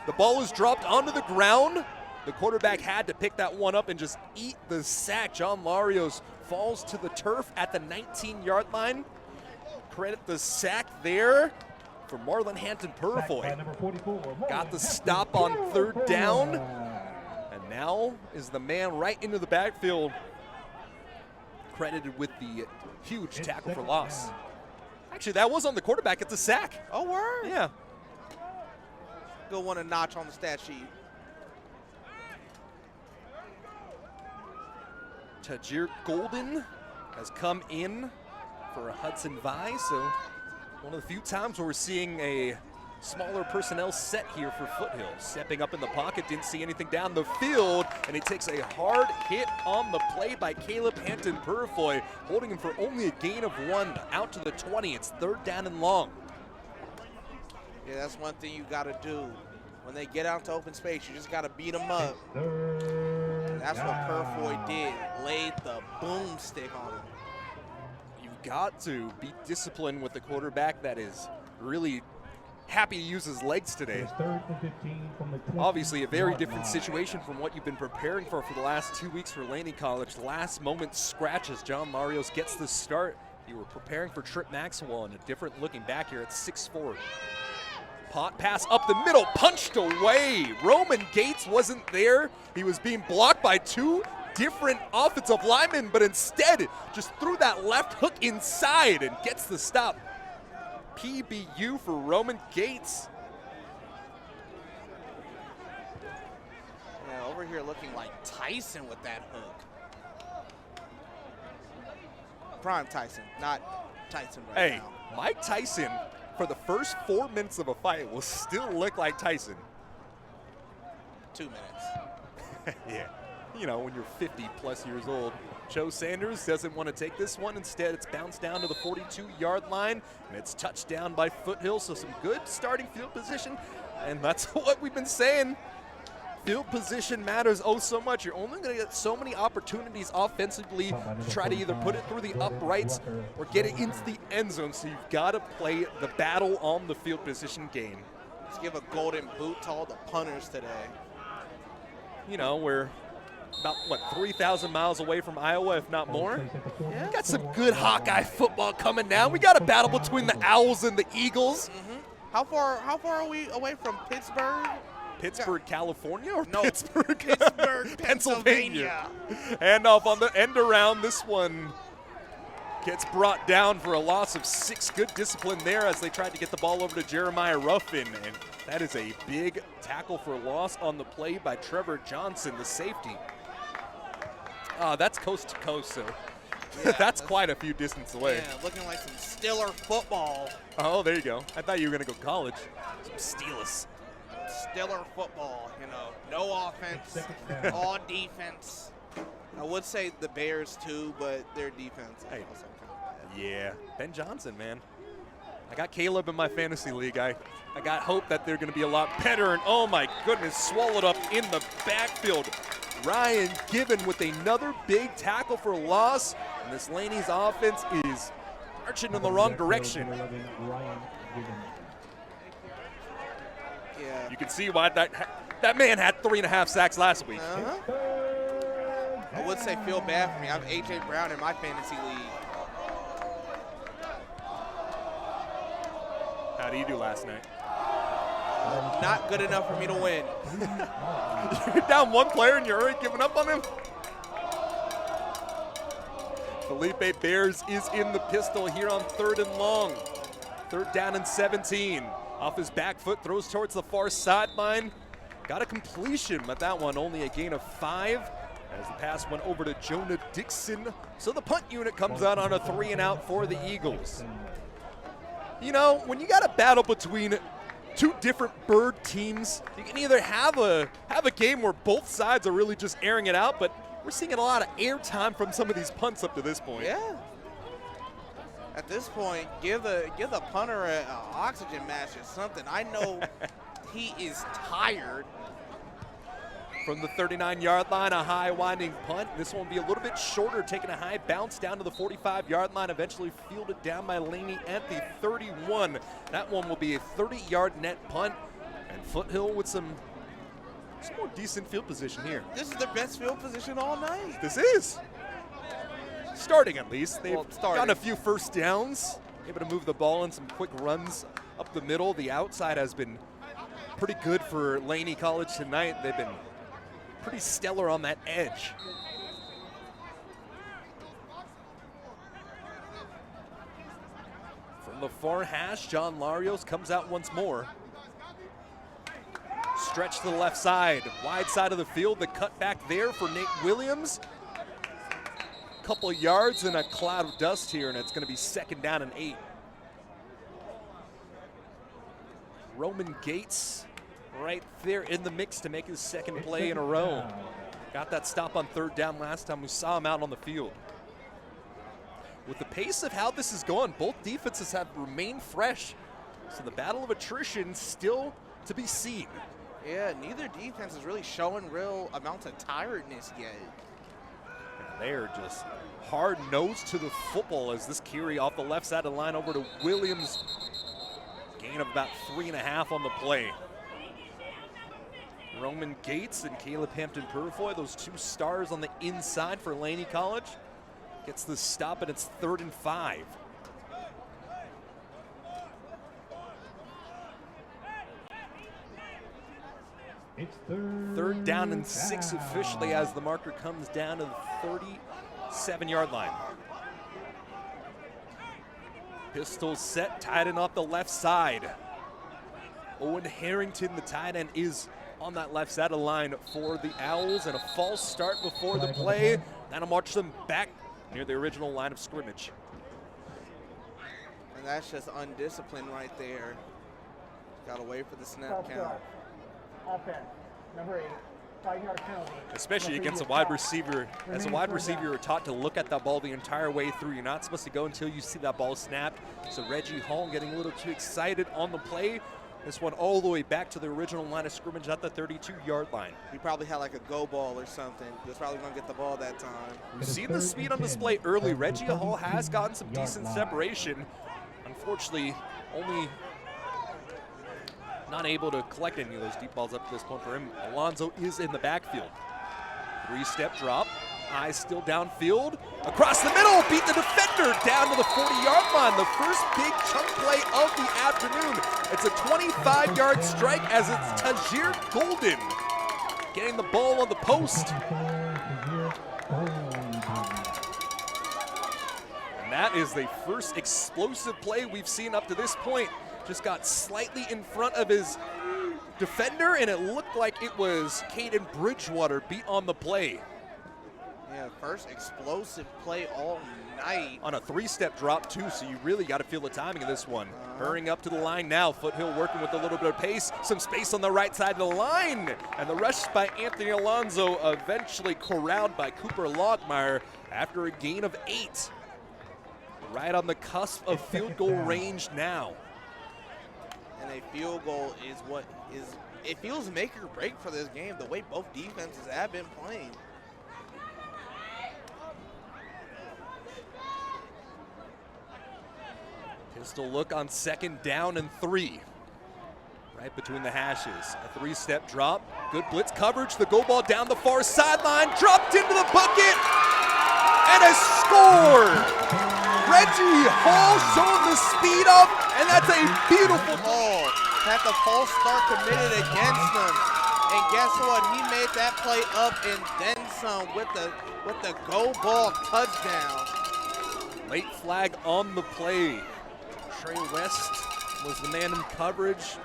The ball was dropped onto the ground. The quarterback had to pick that one up and just eat the sack. John Larios falls to the turf at the 19-yard line. Credit the sack there for Marlon Hampton Purfoy. Got the stop on third down. And now is the man right into the backfield, credited with the huge tackle for loss. Actually, that was on the quarterback. It's a sack. Oh, word? Yeah. Go one a notch on the stat sheet. Tajir Golden has come in for Hudson Vi. So one of the few times where we're seeing a smaller personnel set here for Foothill. Stepping up in the pocket, didn't see anything down the field, and he takes a hard hit on the play by Caleb Hampton Purfoy, holding him for only a gain of 1 out to the 20. It's third down and long. Yeah, that's one thing you got to do. When they get out to open space, you just got to beat them up. That's what Purfoy did, laid the boomstick on him. You've got to be disciplined with the quarterback that is really happy to use his legs today. It's 3rd and 15 from the 20 Obviously a very yard different line. situation from what you've been preparing for the last 2 weeks for Laney College. Last moment scratch as John Larios gets the start. You were preparing for Trip Maxwell and a different looking back here at 6'4". Pot pass up the middle, punched away. Roman Gates wasn't there. He was being blocked by 2 different offensive linemen, but instead just threw that left hook inside and gets the stop. PBU for Roman Gates. Yeah, over here looking like Tyson with that hook. Prime Tyson, not Tyson right Hey, now. Mike Tyson, for the first 4 minutes of a fight, will still look like Tyson. 2 minutes. Yeah, you know, when you're 50 plus years old. Joe Sanders doesn't want to take this one. Instead, it's bounced down to the 42-yard line, and it's touchdown by Foothill, so some good starting field position. And that's what we've been saying. Field position matters oh so much. You're only going to get so many opportunities offensively to try to either put it through the uprights or get it into the end zone. So you've got to play the battle on the field position game. Let's give a golden boot to all the punters today. You know, we're about, what, 3,000 miles away from Iowa, if not more. Yeah. Got some good Hawkeye football coming now. We got a battle between the Owls and the Eagles. How far are we away from Pittsburgh? Pittsburgh, California, or No, Pittsburgh, Pittsburgh, Pennsylvania. Hand off on the end around. This one gets brought down for a loss of 6. Good discipline there as they tried to get the ball over to Jeremiah Ruffin. And that is a big tackle for loss on the play by Trevor Johnson, the safety. That's coast to coast, so Yeah, that's quite a few distance away. Yeah, looking like some Stiller football. Oh, there you go. I thought you were going to go college. Some Steelers. Stiller football, you know, no offense, all defense. I would say the Bears too, but their defense is Hey. also kind of bad. Yeah, Ben Johnson, man. I got Caleb in my fantasy league. I got hope that they're going to be a lot better, and oh my goodness, swallowed up in the backfield. Ryan Gibbon with another big tackle for loss, and this Laney's offense is marching in the wrong direction. Yeah. You can see why that man had 3.5 sacks last week. I would say feel bad for me. I have A.J. Brown in my fantasy league. How did he do last night? Not good enough for me to win. You're down 1 player and you're already giving up on him? Felipe Bears is in the pistol here on 3rd and long. 3rd down and 17. Off his back foot, throws towards the far sideline. Got a completion, but that one only a gain of 5 as the pass went over to Jonah Dixon. So the punt unit comes out on a 3 and out for the Eagles. You know, when you got a battle between 2 different bird teams, you can either have a game where both sides are really just airing it out, but we're seeing a lot of air time from some of these punts up to this point. Yeah. At this point, give the punter a oxygen mask or something. I know he is tired. From the 39-yard line, a high winding punt. This one will be a little bit shorter, taking a high bounce down to the 45-yard line, eventually fielded down by Laney at the 31. That one will be a 30-yard net punt, and Foothill with some more decent field position here. This is their best field position all night. This is. Starting at least. They've starting. gotten a few first downs, able to move the ball in some quick runs up the middle. The outside has been pretty good for Laney College tonight. They've been pretty stellar on that edge. From the far hash, John Larios comes out once more. Stretch to the left side, wide side of the field. The cut back there for Nate Williams. Couple of yards and a cloud of dust here, and it's going to be 2nd down and 8. Roman Gates right there in the mix to make his 2nd play in a row. Got that stop on 3rd down last time we saw him out on the field. With the pace of how this is going, both defenses have remained fresh. So the battle of attrition still to be seen. Yeah, neither defense is really showing real amounts of tiredness yet. And they're just hard-nosed to the football as this carry off the left side of the line over to Williams. Gain of about 3.5 on the play. Roman Gates and Caleb Hampton-Purfoy, those two stars on the inside for Laney College. Gets the stop, and it's 3rd and 5. It's 3rd down and 6 officially as the marker comes down to the 37-yard line. Pistols set, tight end off the left side. Owen Harrington, the tight end, is on that left side of the line for the Owls, and a false start before the play. That'll march them back near the original line of scrimmage. And that's just undisciplined right there. Got to wait for the snap count. Offense, number 8, 5-yard penalty. Especially against a wide receiver. As a wide receiver, you're taught to look at that ball the entire way through. You're not supposed to go until you see that ball snapped. So Reggie Hall getting a little too excited on the play. This one all the way back to the original line of scrimmage at the 32-yard line. He probably had like a go ball or something. He was probably going to get the ball that time. We've seen the speed on display early. Reggie Hall has gotten some decent separation. Unfortunately, only not able to collect any of those deep balls up to this point for him. Alonzo is in the backfield. 3-step drop. Eyes still downfield. Across the middle, beat the defender down to the 40-yard line. The first big chunk play of the afternoon. It's a 25-yard strike as it's Tajir Golden getting the ball on the post. And that is the first explosive play we've seen up to this point. Just got slightly in front of his defender, and it looked like it was Caden Bridgewater beat on the play. Yeah, first explosive play all night. On a 3-step drop, too, so you really got to feel the timing of this one. Hurrying up to the line now. Foothill working with a little bit of pace. Some space on the right side of the line. And the rush by Anthony Alonzo eventually corralled by Cooper Logmeyer after a gain of 8. Right on the cusp of field goal range now. And a field goal is what is, it feels make or break for this game, the way both defenses have been playing. Pistol look on 2nd down and 3. Right between the hashes. A 3-step drop. Good blitz coverage. The go ball down the far sideline. Dropped into the bucket. And a score. Reggie Hall showing the speed up. And that's a beautiful ball. Had the false start committed against him. And guess what? He made that play up and then some with the go ball touchdown. Late flag on the play. Trey West was the man in coverage,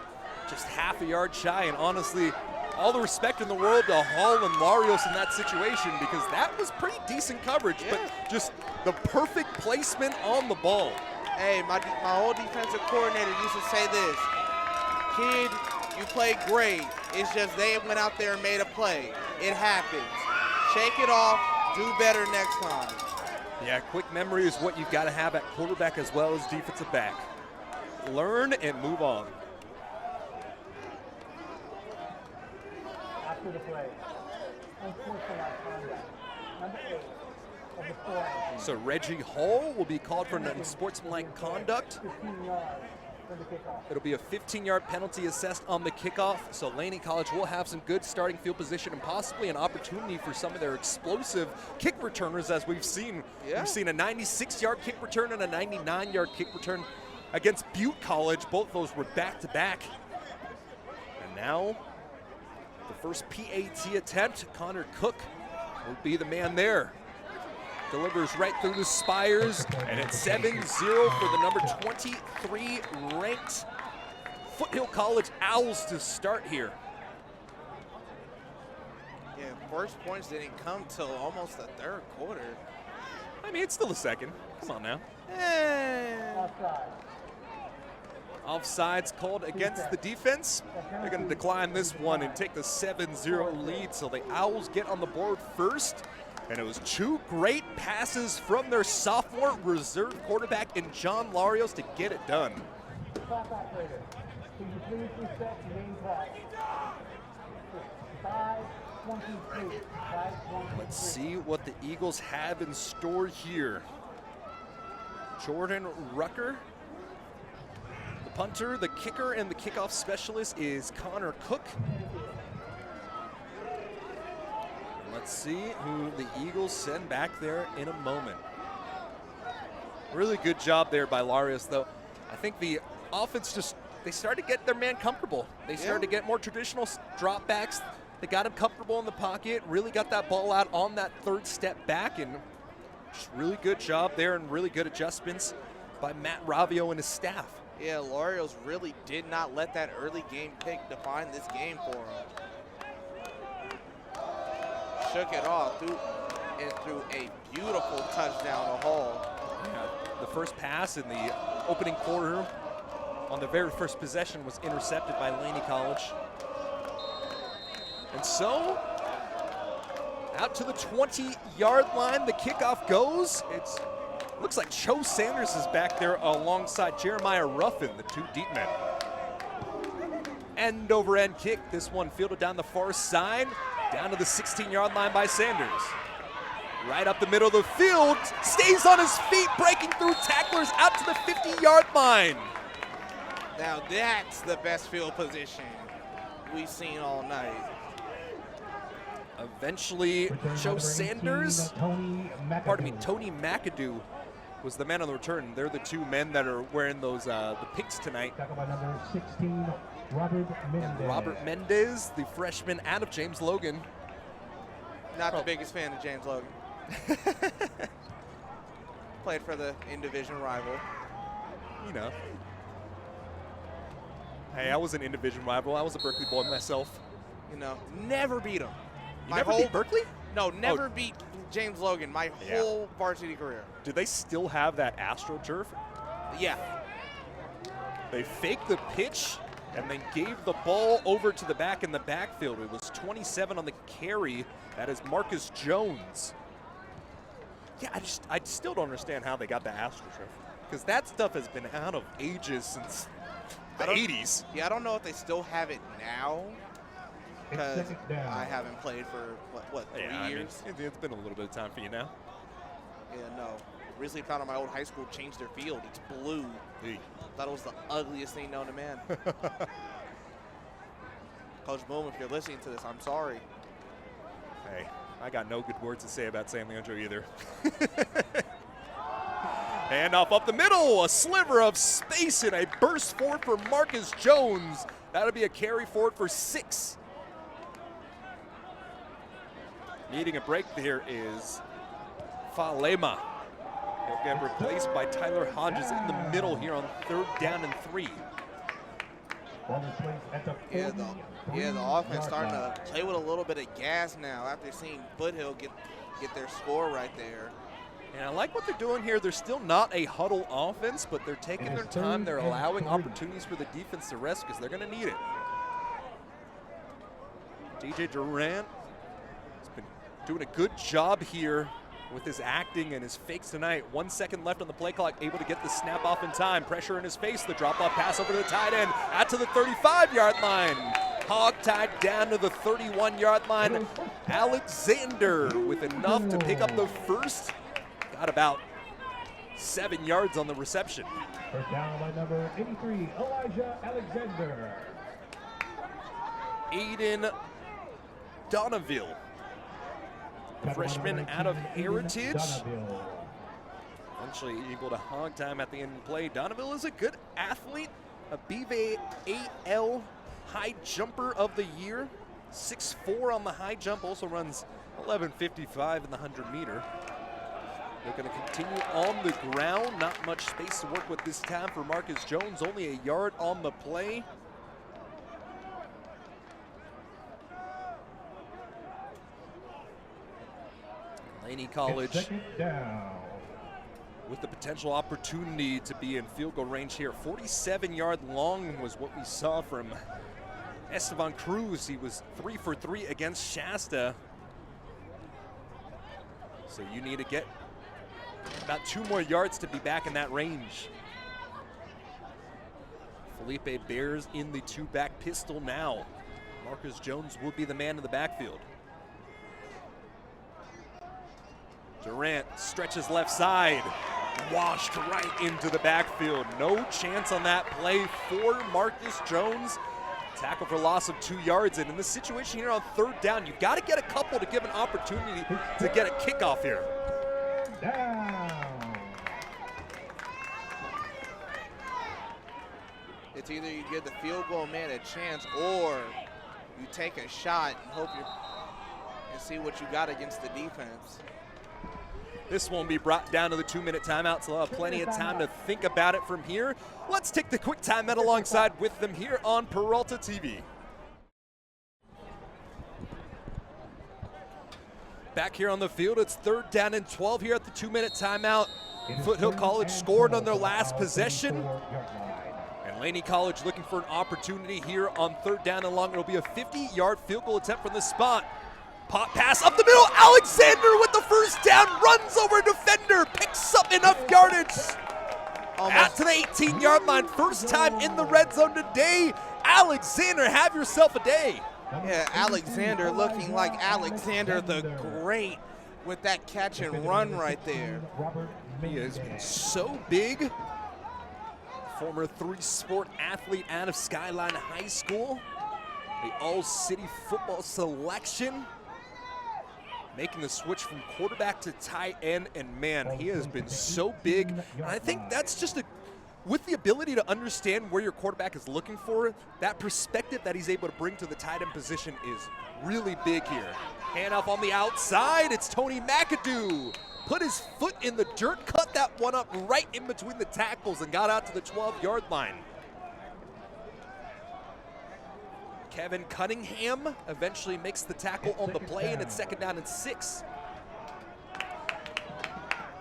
just half a yard shy, and honestly, all the respect in the world to Hall and Larios in that situation, because that was pretty decent coverage, but just the perfect placement on the ball. Hey, my old defensive coordinator used to say this: kid, you played great. It's just they went out there and made a play. It happens. Shake it off, do better next time. Yeah, quick memory is what you've got to have at quarterback as well as defensive back. Learn and move on. After the play, unsportsmanlike conduct. Number 8 of the 4. So Reggie Hall will be called for unsportsmanlike conduct. 15 yards from the kickoff. It'll be a 15-yard penalty assessed on the kickoff. So Laney College will have some good starting field position and possibly an opportunity for some of their explosive kick returners, as we've seen. Yeah. We've seen a 96-yard kick return and a 99-yard kick return against Butte College. Both of those were back-to-back. And now, the first PAT attempt, Connor Cook will be the man there. Delivers right through the spires, and it's 7-0 for the number 23 ranked Foothill College Owls to start here. Yeah, first points didn't come till almost the 3rd quarter. I mean, it's still the 2nd. Come on now. Offside. Offsides called against the defense. They're going to decline this one and take the 7-0 lead, so the Owls get on the board first. And it was 2 great passes from their sophomore reserve quarterback in John Larios to get it done. Clock operator, can you please reset the main clock? 5:23. 5:23. Let's see what the Eagles have in store here. Jordan Rucker, the punter, the kicker, and the kickoff specialist is Connor Cook. Let's see who the Eagles send back there in a moment. Really good job there by Larios, though. I think the offense just, they started to get their man comfortable. They started to get more traditional drop backs. They got him comfortable in the pocket, really got that ball out on that third step back, and just really good job there and really good adjustments by Matt Ravio and his staff. Yeah, Larios really did not let that early game pick define this game for him. Shook it off through a beautiful touchdown to Hall. Yeah, the first pass in the opening quarter on the very first possession was intercepted by Laney College. And so, out to the 20-yard line, the kickoff goes. Looks like Cho Sanders is back there alongside Jeremiah Ruffin, the two deep men. End-over-end kick, this one fielded down the far side, down to the 16-yard line by Sanders. Right up the middle of the field, stays on his feet, breaking through tacklers out to the 50-yard line. Now that's the best field position we've seen all night. Eventually, Cho Sanders, Tony McAdoo was the man on the return. They're the two men that are wearing those the picks tonight. Tackle by number 16, Robert Mendez. Robert Mendez, the freshman out of James Logan. Not the biggest fan of James Logan. Played for the in-division rival. You know. Hey, I was an in-division rival. I was a Berkeley boy myself. You know, never beat him. You never beat Berkeley? No, never beat James Logan my whole varsity career. Do they still have that AstroTurf? Yeah. They faked the pitch and then gave the ball over to the back in the backfield. It was 27 on the carry. That is Marcus Jones. Yeah, I still don't understand how they got the AstroTurf, because that stuff has been out of ages since the 80s. Yeah, I don't know if they still have it now, because I haven't played for, what 3 years? I mean, it's been a little bit of time for you now. Yeah, no. Recently found out my old high school changed their field. It's blue. Hey. Thought it was the ugliest thing known to man. Coach Boom, if you're listening to this, I'm sorry. Hey, I got no good words to say about San Leandro either. Handoff up the middle, a sliver of space and a burst forward for Marcus Jones. That'll be a carry forward for 6. Needing a break there is Falema. He'll get replaced by Tyler Hodges in the middle here on 3rd down and 3. Yeah, the offense starting to play with a little bit of gas now after seeing Foothill get their score right there. And I like what they're doing here. They're still not a huddle offense, but they're taking their time. They're allowing opportunities for the defense to rest because they're going to need it. DJ Durant has been doing a good job here with his acting and his fakes tonight. 1 second left on the play clock, able to get the snap off in time. Pressure in his face, the drop-off pass over to the tight end, out to the 35-yard line. Hog-tied down to the 31-yard line. Alexander with enough to pick up the first. Got about 7 yards on the reception. First down by number 83, Elijah Alexander. Aiden Donneville, freshman out of Heritage. Eventually able to hog time at the end of the play. Donneville is a good athlete, a BVAL high jumper of the year. 6'4" on the high jump, also runs 11:55 in the 100-meter. They're going to continue on the ground. Not much space to work with this time for Marcus Jones. Only a yard on the play. Laney College with the potential opportunity to be in field goal range here. 47-yard long was what we saw from Esteban Cruz. He was 3 for 3 against Shasta. So you need to get about 2 more yards to be back in that range. Felipe Bears in the 2-back pistol now. Marcus Jones will be the man in the backfield. Durant stretches left side. washed right into the backfield. No chance on that play for Marcus Jones. Tackle for loss of 2 yards. And in this situation here on 3rd down, you've got to get a couple to give an opportunity to get a kickoff here. Down. It's either you give the field goal man a chance or you take a shot and hope and see what you got against the defense. This won't be brought down to the 2-minute timeout, so they'll have plenty of time to think about it from here. Let's take the quick timeout alongside with them here on Peralta TV. Back here on the field, it's 3rd down and 12 here at the 2-minute timeout. Foothill College scored on their last possession. And Laney College looking for an opportunity here on 3rd down and long. It'll be a 50-yard field goal attempt from the spot. Pop pass up the middle. Alexander with the first down, runs over a defender, picks up enough yardage. Out to the 18-yard line. First time in the red zone today. Alexander, have yourself a day. Yeah, Alexander looking like Alexander the Great with that catch and run right there. He is so big. Former 3-sport athlete out of Skyline High School. The All-City football selection. Making the switch from quarterback to tight end, and man, he has been so big. And I think that's just with the ability to understand where your quarterback is looking for, that perspective that he's able to bring to the tight end position is really big here. Handoff on the outside, it's Tony McAdoo. Put his foot in the dirt, cut that one up right in between the tackles and got out to the 12-yard line. Kevin Cunningham eventually makes the tackle on the play, and it's 2nd down and 6.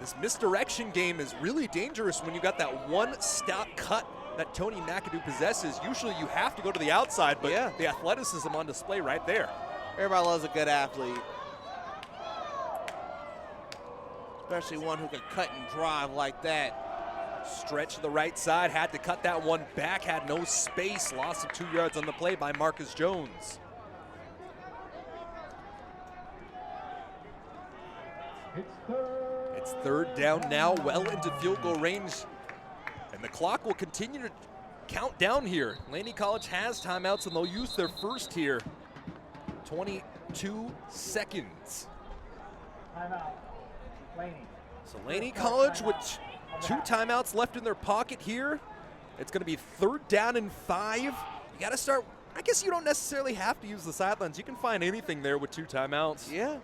This misdirection game is really dangerous when you got that one-stop cut that Tony McAdoo possesses. Usually you have to go to the outside, but yeah, the athleticism on display right there. Everybody loves a good athlete, especially one who can cut and drive like that. Stretch to the right side, had to cut that one back, had no space. Loss of 2 yards on the play by Marcus Jones. It's 3rd down now, well into field goal range. And the clock will continue to count down here. Laney College has timeouts, and they'll use their first here. 22 seconds. Timeout. Laney. So Laney College with 2 timeouts left in their pocket here. It's going to be 3rd down and 5. You got to start. I guess you don't necessarily have to use the sidelines. You can find anything there with 2 timeouts. Yeah,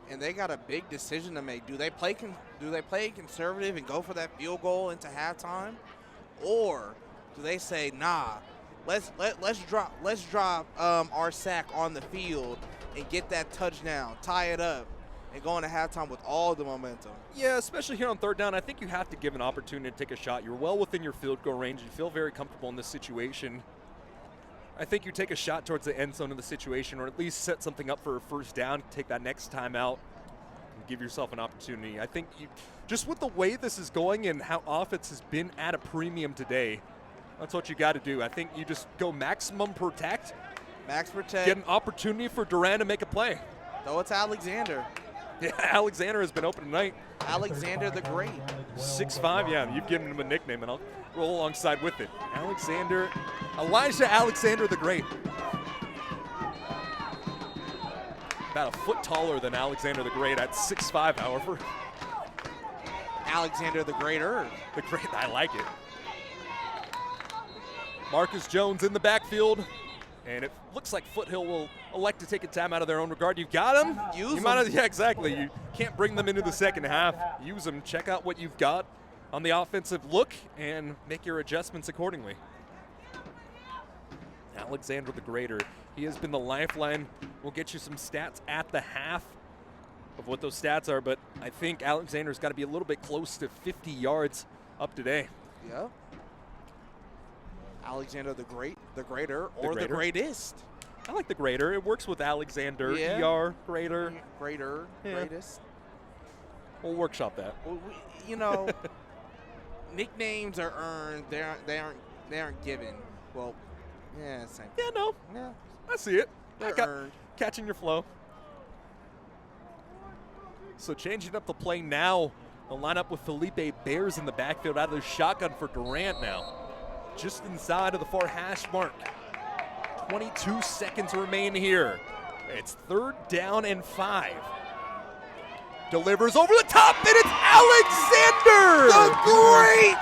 and they got a big decision to make. Do they play conservative and go for that field goal into halftime, or do they say, nah, let's drop our sack on the field and get that touchdown, tie it up, and go into halftime with all the momentum? Yeah, especially here on 3rd down, I think you have to give an opportunity to take a shot. You're well within your field goal range. You feel very comfortable in this situation. I think you take a shot towards the end zone of the situation, or at least set something up for a first down, take that next time out, and give yourself an opportunity. I think just with the way this is going and how offense has been at a premium today, that's what you got to do. I think you just go maximum protect. Max protect. Get an opportunity for Duran to make a play. Though it's Alexander. Yeah, Alexander has been open tonight. Alexander the Great. 6'5", yeah, you've given him a nickname, and I'll roll alongside with it. Elijah Alexander the Great. About a foot taller than Alexander the Great at 6'5", however. Alexander the Greater. The Great, I like it. Marcus Jones in the backfield. And it looks like Foothill will elect to take a time out of their own regard. You've got them. Use them. Yeah, exactly. You can't bring them into the second half. Use them. Check out what you've got on the offensive look and make your adjustments accordingly. Alexander the Greater. He has been the lifeline. We'll get you some stats at the half of what those stats are, but I think Alexander's got to be a little bit close to 50 yards up today. Yeah. Alexander the Great, the Greater, or the Greatest. I like the Greater. It works with Alexander. Yeah. ER, Greater. Greater, yeah. Greatest. We'll workshop that. Well, nicknames are earned. They aren't given. Well, yeah, same. Yeah, no. Yeah. I see it. They're earned. Catching your flow. So changing up the play now They'll line up with Felipe Bears in the backfield out of the shotgun for Durant now. Just inside of the far hash mark. 22 seconds remain here. It's 3rd down and 5. Delivers over the top, and it's Alexander! The great!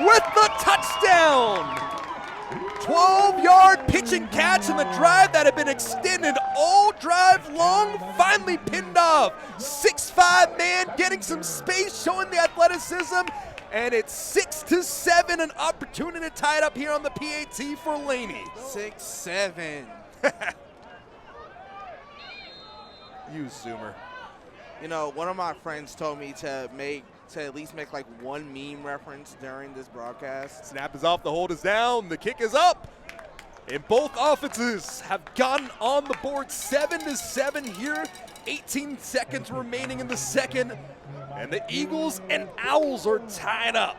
With the touchdown! 12-yard pitch and catch in the drive that had been extended all drive long, finally pinned off. 6'5" man getting some space, showing the athleticism, and it's 6-7, an opportunity to tie it up here on the PAT for Laney. 6-7. You Zoomer. You know, one of my friends told me to at least make like one meme reference during this broadcast. Snap is off, the hold is down, the kick is up. And both offenses have gotten on the board 7-7 here. 18 seconds remaining in the second. And the Eagles and Owls are tied up.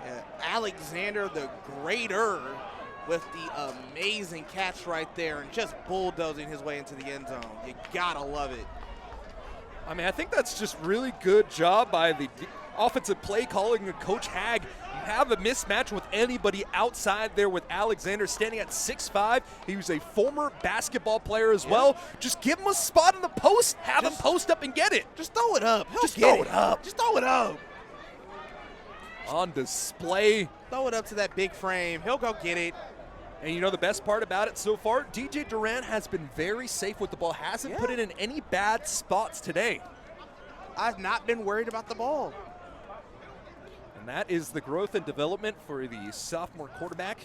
Yeah, Alexander the Greater with the amazing catch right there and just bulldozing his way into the end zone. You gotta love it. I mean, I think that's just really good job by the offensive play calling of Coach Hag. You have a mismatch with anybody outside there with Alexander standing at 6'5". He was a former basketball player as well. Just give him a spot in the post, have him post up and get it. Just throw it up. Just throw it up. Just throw it up. On display. Throw it up to that big frame. He'll go get it. And you know the best part about it so far? DJ Durant has been very safe with the ball. Hasn't put it in any bad spots today. I've not been worried about the ball. And that is the growth and development for the sophomore quarterback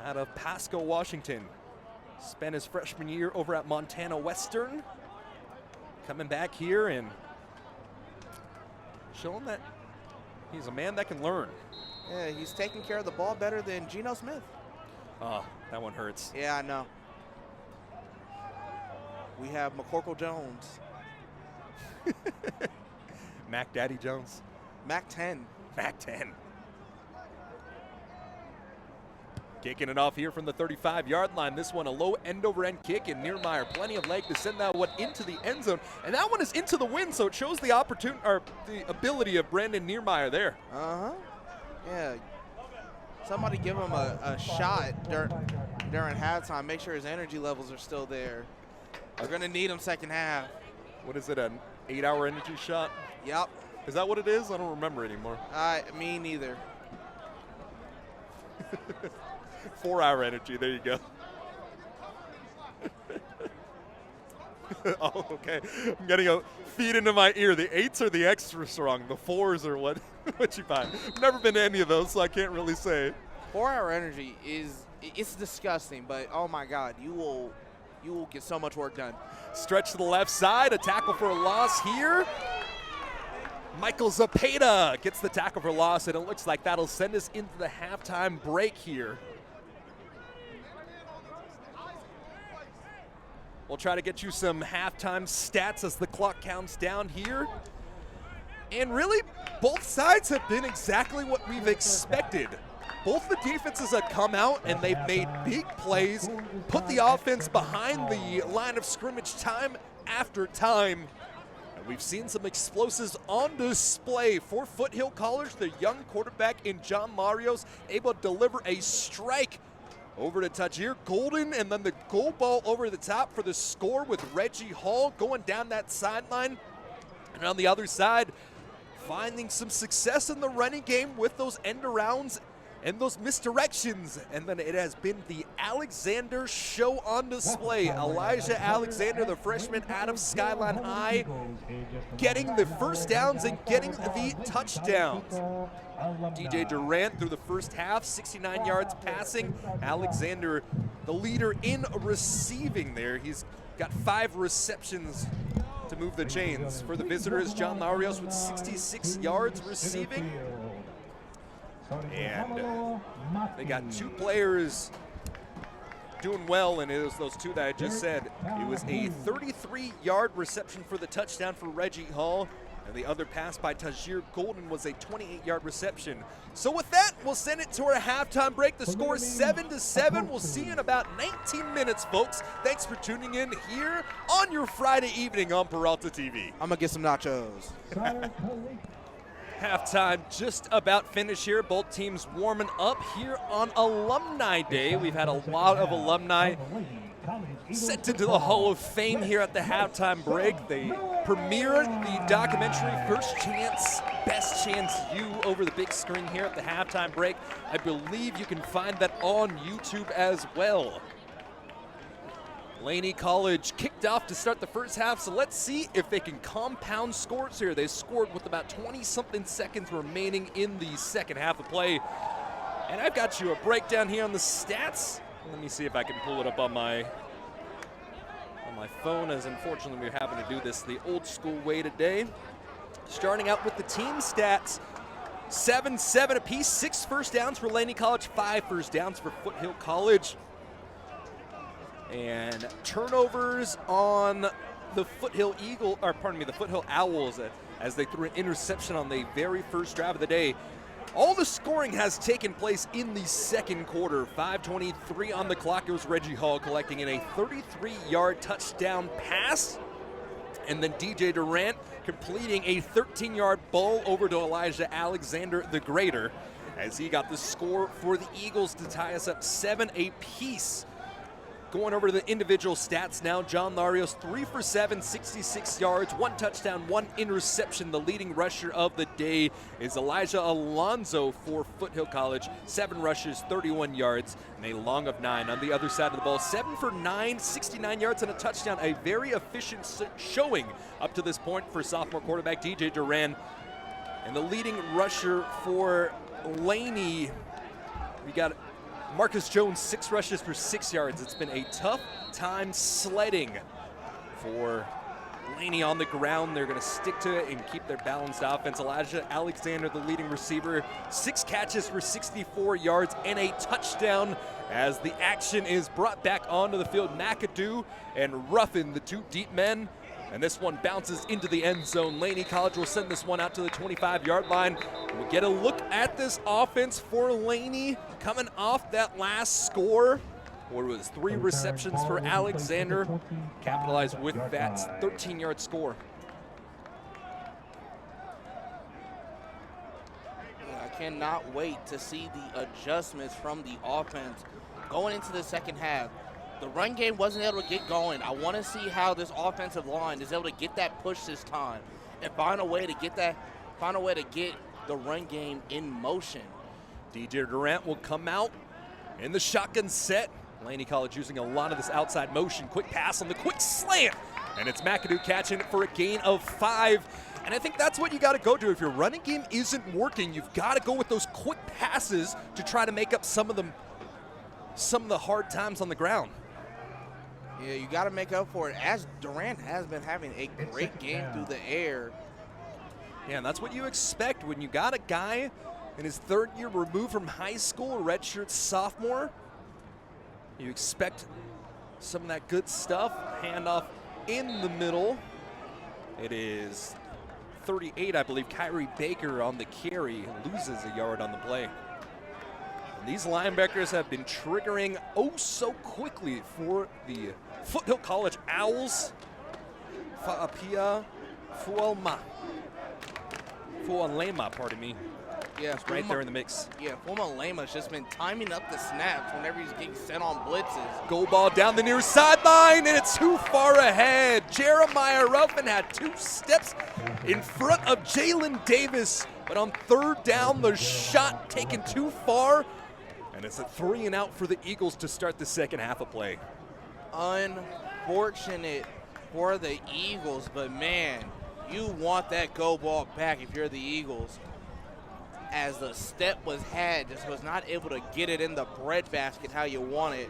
out of Pasco, Washington. Spent his freshman year over at Montana Western. Coming back here and showing that he's a man that can learn. Yeah, he's taking care of the ball better than Geno Smith. Oh, that one hurts. Yeah, I know. We have McCorkle Jones. Mac Daddy Jones. Mac 10. Mac 10. Kicking it off here from the 35-yard line. This one a low end-over-end kick, and Niermeyer plenty of leg to send that one into the end zone. And that one is into the wind, so it shows the opportunity or the ability of Brandon Niermeyer there. Uh-huh. Yeah. Somebody give him a shot during halftime. Make sure his energy levels are still there. They're going to need him second half. What is it, an 8-hour energy shot? Yep. Is that what it is? I don't remember anymore. Me neither. 4-hour energy, there you go. Oh, okay. I'm getting a feed into my ear. The 8s are the extra strong. The 4s are what you find. I've never been to any of those, so I can't really say. 4-hour energy it's disgusting, but oh my God, you will get so much work done. Stretch to the left side, a tackle for a loss here. Michael Zapata gets the tackle for loss, and it looks like that'll send us into the halftime break here. We'll try to get you some halftime stats as the clock counts down here. And really, both sides have been exactly what we've expected. Both the defenses have come out and they've made big plays, put the offense behind the line of scrimmage time after time. And we've seen some explosives on display for Foothill College. The young quarterback in John Marios able to deliver a strike over to touch here. Golden, and then the goal ball over the top for the score with Reggie Hall going down that sideline. And on the other side, finding some success in the running game with those end arounds and those misdirections. And then it has been the Alexander show on display. Elijah Alexander, the freshman out of Skyline High, getting the first downs and getting the touchdowns. DJ Durant through the first half, 69 yards passing. Alexander, the leader in receiving there. He's got 5 receptions to move the chains. For the visitors, John Larios with 66 yards receiving. And they got 2 players doing well, and it was those 2 that I just said. It was a 33-yard reception for the touchdown for Reggie Hall. And the other pass by Tajir Golden was a 28-yard reception. So with that, we'll send it to our halftime break. The score is 7-7. We'll see you in about 19 minutes, folks. Thanks for tuning in here on your Friday evening on Peralta TV. I'm going to get some nachos. Halftime just about finished here. Both teams warming up here on Alumni Day. We've had a lot of alumni sent into the Hall of Fame here at the halftime break. They premiered the documentary First Chance, Best Chance U over the big screen here at the halftime break. I believe you can find that on YouTube as well. Laney College kicked off to start the first half, so let's see if they can compound scores here. They scored with about 20-something seconds remaining in the second half of play. And I've got you a breakdown here on the stats. Let me see if I can pull it up on my phone, as unfortunately we're having to do this the old school way today. Starting out with the team stats, 7-7 apiece, 6 first downs for Laney College, 5 first downs for Foothill College. And turnovers on the Foothill the Foothill Owls as they threw an interception on the very first drive of the day. All the scoring has taken place in the second quarter. 5:23 on the clock. It was Reggie Hall collecting in a 33-yard touchdown pass. And then DJ Durant completing a 13-yard ball over to Elijah Alexander the Greater as he got the score for the Eagles to tie us up 7 apiece. Going over to the individual stats now, John Larios, 3 for 7, 66 yards, 1 touchdown, 1 interception. The leading rusher of the day is Elijah Alonzo for Foothill College, 7 rushes, 31 yards, and a long of 9. On the other side of the ball, 7 for 9, 69 yards and a touchdown. A very efficient showing up to this point for sophomore quarterback DJ Duran. And the leading rusher for Laney, we got Marcus Jones, 6 rushes for 6 yards. It's been a tough time sledding for Laney on the ground. They're going to stick to it and keep their balanced offense. Elijah Alexander, the leading receiver, 6 catches for 64 yards and a touchdown as the action is brought back onto the field. McAdoo and Ruffin, the 2 deep men. And this one bounces into the end zone. Laney College will send this one out to the 25-yard line. We'll get a look at this offense for Laney coming off that last score, where it was 3 receptions for Alexander. Capitalized with that 13-yard score. I cannot wait to see the adjustments from the offense going into the second half. The run game wasn't able to get going. I want to see how this offensive line is able to get that push this time and find a way to get the run game in motion. DJ Durant will come out in the shotgun set. Laney College using a lot of this outside motion. Quick pass on the quick slant. And it's McAdoo catching it for a gain of 5. And I think that's what you got to go to. If your running game isn't working, you've got to go with those quick passes to try to make up some of the hard times on the ground. Yeah, you got to make up for it, as Durant has been having a great game through the air. Yeah, and that's what you expect when you got a guy in his 3rd year removed from high school, a redshirt sophomore. You expect some of that good stuff. Handoff in the middle. It is 38, I believe. Kyrie Baker on the carry, loses a yard on the play. And these linebackers have been triggering oh so quickly for the Foothill College Owls. Fa'apia Fualema, pardon me. Yeah, right there in the mix. Yeah, Fualema's just been timing up the snaps whenever he's getting sent on blitzes. Go ball down the near sideline, and it's too far ahead. Jeremiah Ruffin had 2 steps in front of Jalen Davis, but on 3rd down, the shot taken too far. And it's a 3 and out for the Eagles to start the second half of play. Unfortunate for the Eagles, but man, you want that go ball back if you're the Eagles. As the step was had, just was not able to get it in the breadbasket how you want it.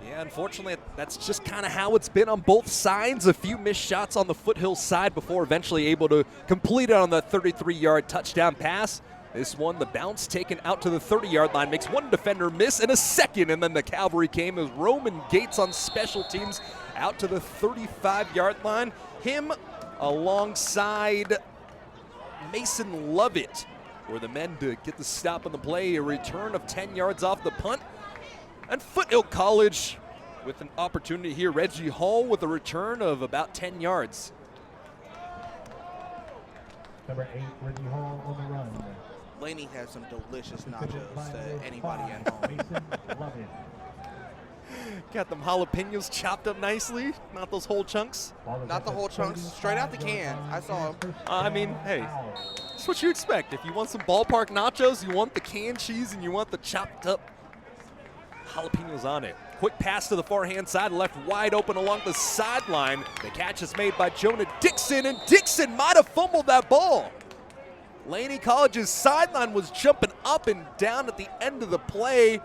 Yeah, unfortunately, that's just kind of how it's been on both sides. A few missed shots on the Foothill side before eventually able to complete it on the 33-yard touchdown pass. This one, the bounce taken out to the 30-yard line, makes one defender miss and a second, and then the cavalry came as Roman Gates on special teams out to the 35-yard line. Him alongside Mason Lovett were the men to get the stop on the play. A return of 10 yards off the punt. And Foothill College with an opportunity here. Reggie Hall with a return of about 10 yards. Number 8, Reggie Hall on the run. Laney has some delicious nachos to anybody at home. Mason Lovett. Got them jalapenos chopped up nicely, not those whole chunks. Not the whole chunks, straight out the can. I saw them. I mean, hey, that's what you expect. If you want some ballpark nachos, you want the canned cheese, and you want the chopped up jalapenos on it. Quick pass to the far hand side, left wide open along the sideline. The catch is made by Jonah Dixon, and Dixon might have fumbled that ball. Laney College's sideline was jumping up and down at the end of the play.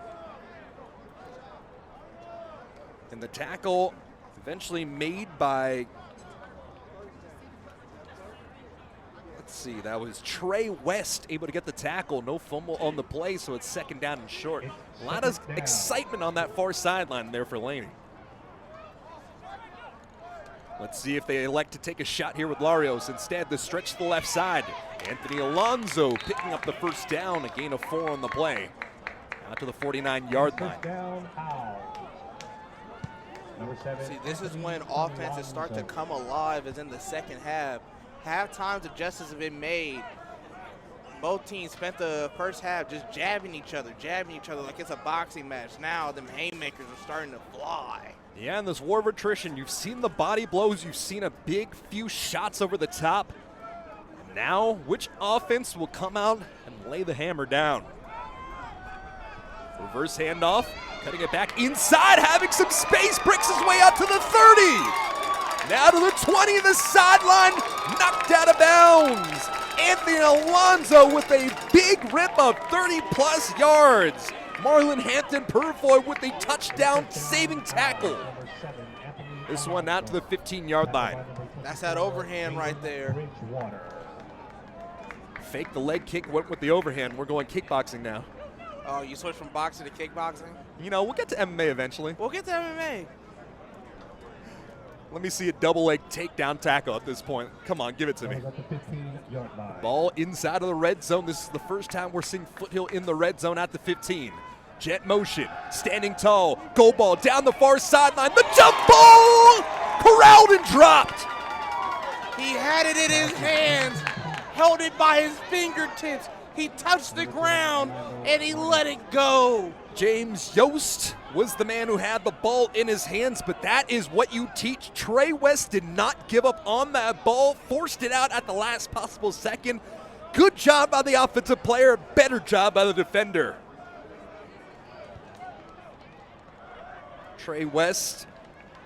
And the tackle eventually made by, let's see, that was Trey West able to get the tackle. No fumble on the play, so it's second down and short. A lot of excitement on that far sideline there for Laney. Let's see if they elect to take a shot here with Larios. Instead, the stretch to the left side. Anthony Alonso picking up the first down, a gain of 4 on the play. Out to the 49-yard line. See, this is when offenses start to come alive, is in the second half. Half-time adjustments have been made. Both teams spent the first half just jabbing each other like it's a boxing match. Now them haymakers are starting to fly. Yeah, in this war of attrition, you've seen the body blows, you've seen a big few shots over the top. Now, which offense will come out and lay the hammer down? Reverse handoff, cutting it back inside, having some space, breaks his way out to the 30. Now to the 20, the sideline, knocked out of bounds. Anthony Alonso with a big rip of 30-plus yards. Marlon Hampton Purfoy with a touchdown saving tackle. This one out to the 15-yard line. That's that overhand right there. Fake the leg kick, went with the overhand. We're going kickboxing now. Oh, you switched from boxing to kickboxing? You know, we'll get to MMA eventually. We'll get to MMA. Let me see a double leg takedown tackle at this point. Come on, give it to me. Ball inside of the red zone. This is the first time we're seeing Foothill in the red zone at the 15. Jet motion, standing tall, goal ball down the far sideline. The jump ball, corralled and dropped. He had it in his hands, held it by his fingertips. He touched the ground, and he let it go. James Yost was the man who had the ball in his hands, but that is what you teach. Trey West did not give up on that ball, forced it out at the last possible second. Good job by the offensive player, better job by the defender. Trey West,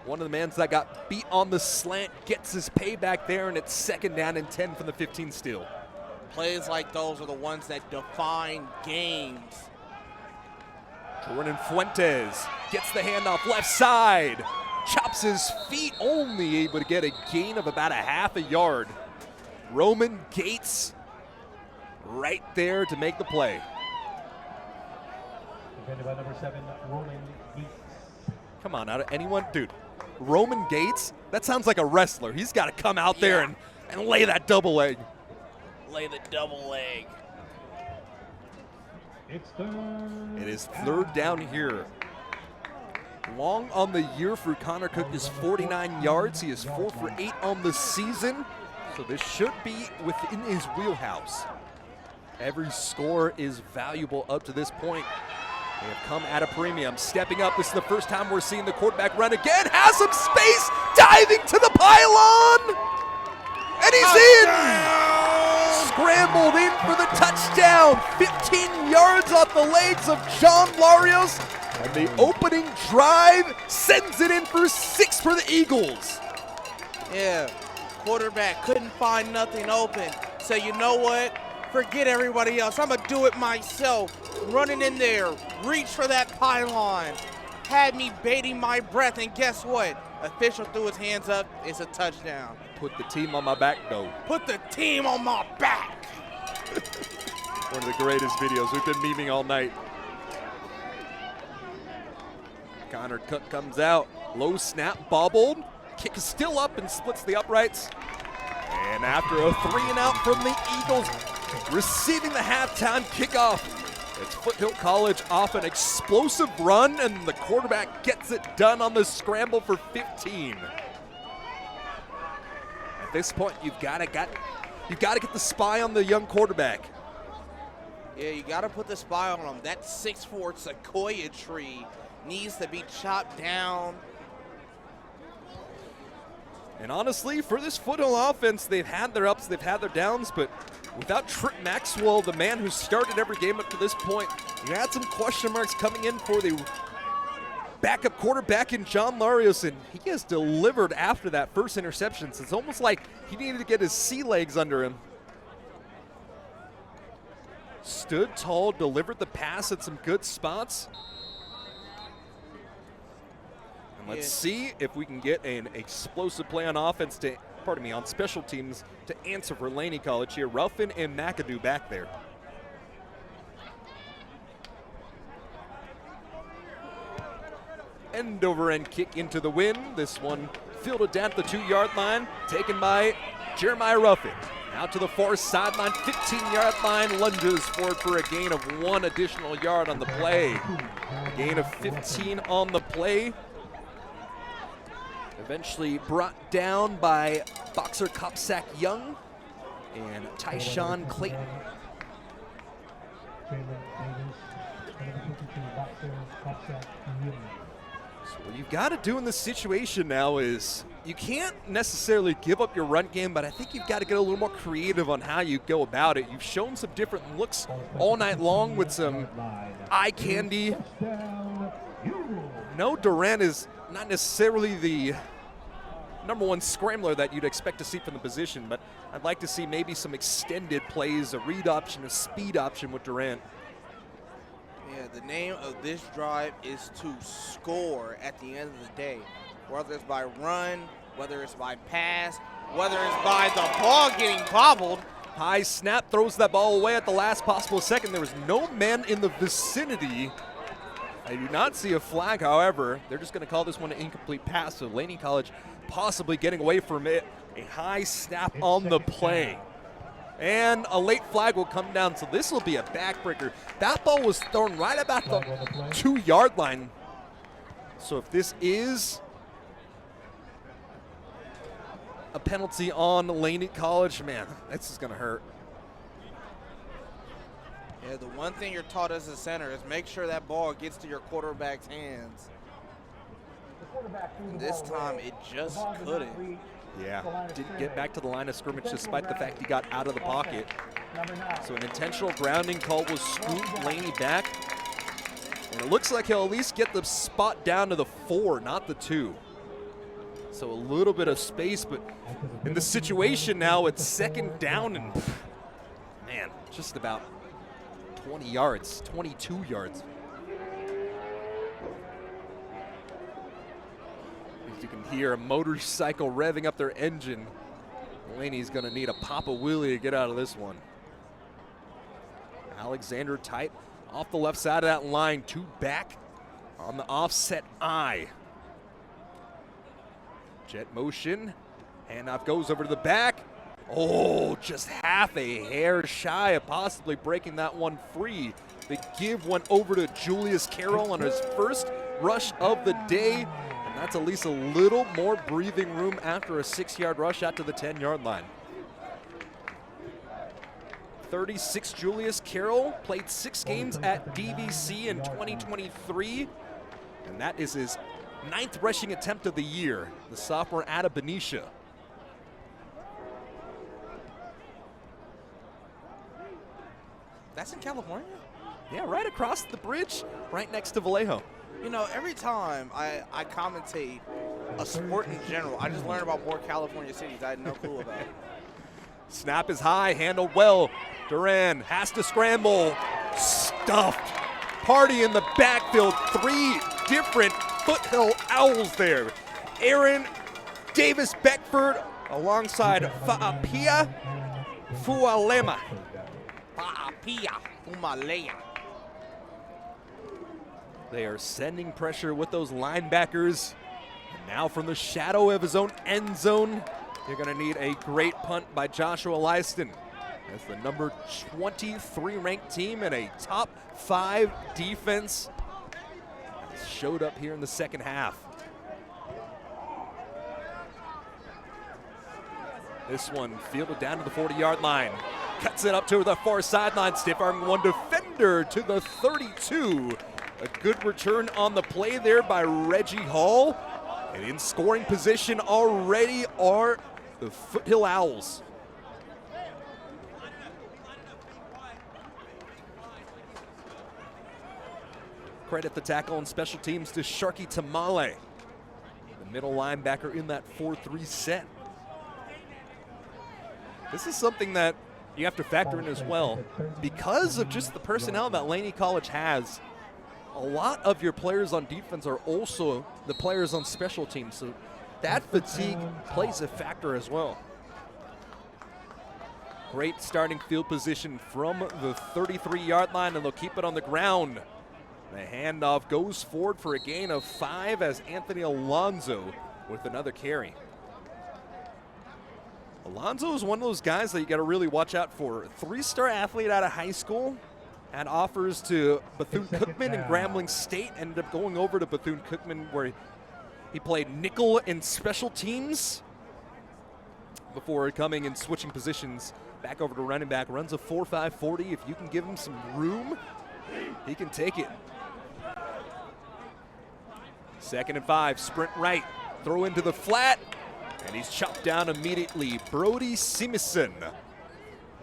one of the men that got beat on the slant, gets his payback there, and it's second down and 10 from the 15 still. Plays like those are the ones that define games. Jordan Fuentes gets the handoff left side, chops his feet, only able to get a gain of about a half a yard. Roman Gates right there to make the play. Defended by number 7, Roman Gates. Come on, out of anyone, dude. Roman Gates, that sounds like a wrestler. He's got to come out there and lay that double leg. Lay the double leg. It's third. It is third down here. Long on the year for Connor Cook is 49 yards. He is 4 for 8 on the season. So this should be within his wheelhouse. Every score is valuable up to this point. They have come at a premium. Stepping up, this is the first time we're seeing the quarterback run again. Has some space, diving to the pylon. And he's in! Scrambled in for the touchdown. 15 yards off the legs of John Larios. And the opening drive sends it in for 6 for the Eagles. Yeah, quarterback couldn't find nothing open. So you know what? Forget everybody else. I'm going to do it myself. Running in there, reach for that pylon. Had me baiting my breath, and guess what? Official threw his hands up. It's a touchdown. Put the team on my back, though. Put the team on my back. One of the greatest videos. We've been memeing all night. Connor Cook comes out. Low snap, bobbled. Kick is still up and splits the uprights. And after a 3-and-out from the Eagles, receiving the halftime kickoff, it's Foothill College off an explosive run, and the quarterback gets it done on the scramble for 15. At this point, you've got to get the spy on the young quarterback. Yeah, you got to put the spy on him. That 6'4" sequoia tree needs to be chopped down. And honestly, for this Foothill offense, they've had their ups, they've had their downs, but without Trip Maxwell, the man who started every game up to this point, you had some question marks coming in for the backup quarterback in John Larios, and he has delivered after that first interception. So it's almost like he needed to get his sea legs under him. Stood tall, delivered the pass at some good spots. And let's see if we can get an explosive play on offense to, on special teams to answer for Laney College here. Ruffin and McAdoo back there. End over end kick into the wind. This one fielded down at the 2-yard line, taken by Jeremiah Ruffin. Out to the far sideline, 15-yard line, lunges forward for a gain of 1 additional yard on the play. A gain of 15 on the play. Eventually brought down by Boxer Copsack Young and Tyshawn Clayton. So what you've got to do in this situation now is you can't necessarily give up your run game, but I think you've got to get a little more creative on how you go about it. You've shown some different looks all night long with some eye candy. No, Durant is not necessarily the #1 scrambler that you'd expect to see from the position, but I'd like to see maybe some extended plays, a read option, a speed option with Durant. Yeah, the name of this drive is to score at the end of the day. Whether it's by run, whether it's by pass, whether it's by the ball getting bobbled. High snap, throws that ball away at the last possible second. There was no man in the vicinity. I do not see a flag, however. They're just going to call this one an incomplete pass, so Laney College possibly getting away from it. A high snap on the play. And a late flag will come down, so this will be a backbreaker. That ball was thrown right about the 2-yard line. So if this is a penalty on Laney College, man, this is going to hurt. Yeah, the one thing you're taught as a center is make sure that ball gets to your quarterback's hands. And this time it just couldn't. Yeah, didn't get back to the line of scrimmage despite the fact he got out of the pocket. So an intentional grounding call will scoop Laney back. And it looks like he'll at least get the spot down to the 4, not the 2. So a little bit of space, but in the situation now, it's 2nd down and, man, just about 20 yards, 22 yards. You can hear a motorcycle revving up their engine. Laney's going to need a Papa Willie to get out of this one. Alexander tight off the left side of that line, 2 back on the offset eye. Jet motion, handoff goes over to the back. Oh, just half a hair shy of possibly breaking that one free. The give went over to Julius Carroll on his first rush of the day. And that's at least a little more breathing room after a 6-yard rush out to the 10-yard line. 36 Julius Carroll played 6 games at DVC in 2023. And that is his 9th rushing attempt of the year, the sophomore out of Benicia. That's in California? Yeah, right across the bridge, right next to Vallejo. You know, every time I commentate a sport in general, I just learn about more California cities I had no clue about. Snap is high, handled well. Duran has to scramble. Stuffed. Party in the backfield. 3 different Foothill Owls there. Aaron Davis Beckford alongside Fa'apia Fualema. Fa'apia Fumalea. They are sending pressure with those linebackers. And now from the shadow of his own end zone, You're going to need a great punt by Joshua Lyston. As the number 23 ranked team and a top 5 defense showed up here in the second half. This one fielded down to the 40-yard line. Cuts it up to the far sideline. Stiff arming one defender to the 32. A good return on the play there by Reggie Hall. And in scoring position already are the Foothill Owls. Credit the tackle on special teams to Sharky Tamale, the middle linebacker in that 4-3 set. This is something that you have to factor in as well. Because of just the personnel that Laney College has, a lot of your players on defense are also the players on special teams. So that fatigue plays a factor as well. Great starting field position from the 33-yard line, and they'll keep it on the ground. The handoff goes forward for a gain of 5 as Anthony Alonzo with another carry. Alonzo is one of those guys that you got to really watch out for. 3-star athlete out of high school, had offers to Bethune-Cookman and Grambling State, ended up going over to Bethune-Cookman where he played nickel in special teams before coming and switching positions back over to running back. Runs a 4.5 40. If you can give him some room, he can take it. 2nd and 5, sprint right, throw into the flat, and he's chopped down immediately. Brody Simison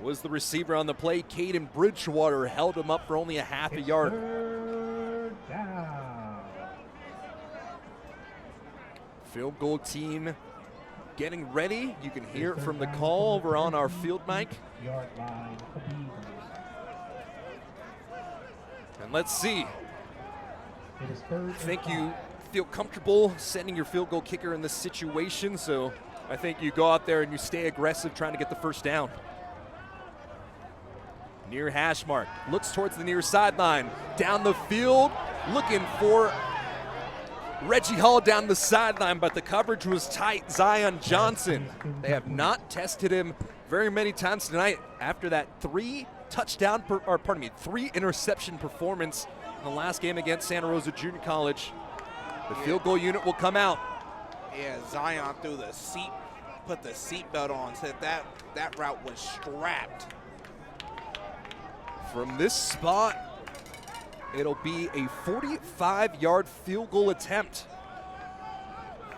was the receiver on the play. Caden Bridgewater held him up for only a half a yard. Field goal team getting ready. You can hear it from the call over on our field mic. And let's see. I think you feel comfortable sending your field goal kicker in this situation, so I think you go out there and you stay aggressive trying to get the first down. Near hash mark, looks towards the near sideline, down the field, looking for Reggie Hall down the sideline, but the coverage was tight. Zion Johnson, they have not tested him very many times tonight after that 3 interception performance in the last game against Santa Rosa Junior College. The field goal unit will come out. Yeah, Zion threw the seat, put the seatbelt on, said that route was strapped. From this spot, it'll be a 45-yard field goal attempt.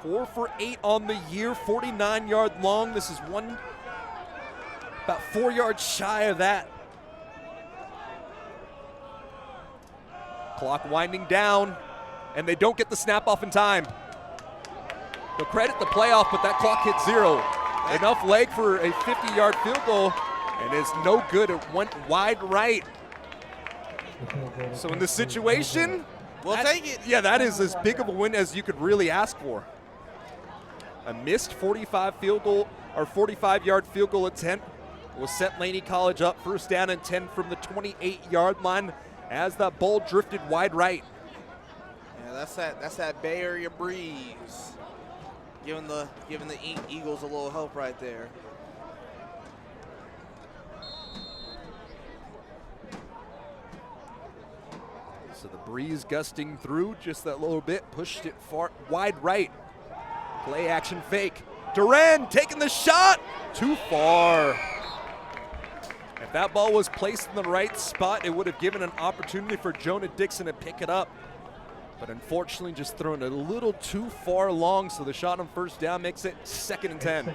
4 for 8 on the year, 49-yard long. This is about 4 yards shy of that. Clock winding down, and they don't get the snap off in time. They'll credit the playoff, but that clock hit 0. Enough leg for a 50-yard field goal, and it's no good. It went wide right. So in this situation, we'll take it. Yeah, that is as big of a win as you could really ask for. A missed 45-yard field goal attempt will set Laney College up 1st down and 10 from the 28-yard line as that ball drifted wide right. Yeah, that's that Bay Area breeze, giving the Eagles a little help right there. So the breeze gusting through just that little bit, pushed it wide right. Play action fake. Duran taking the shot, too far. If that ball was placed in the right spot, it would have given an opportunity for Jonah Dixon to pick it up. But unfortunately, just thrown a little too far long, so the shot on 1st down makes it 2nd and 10.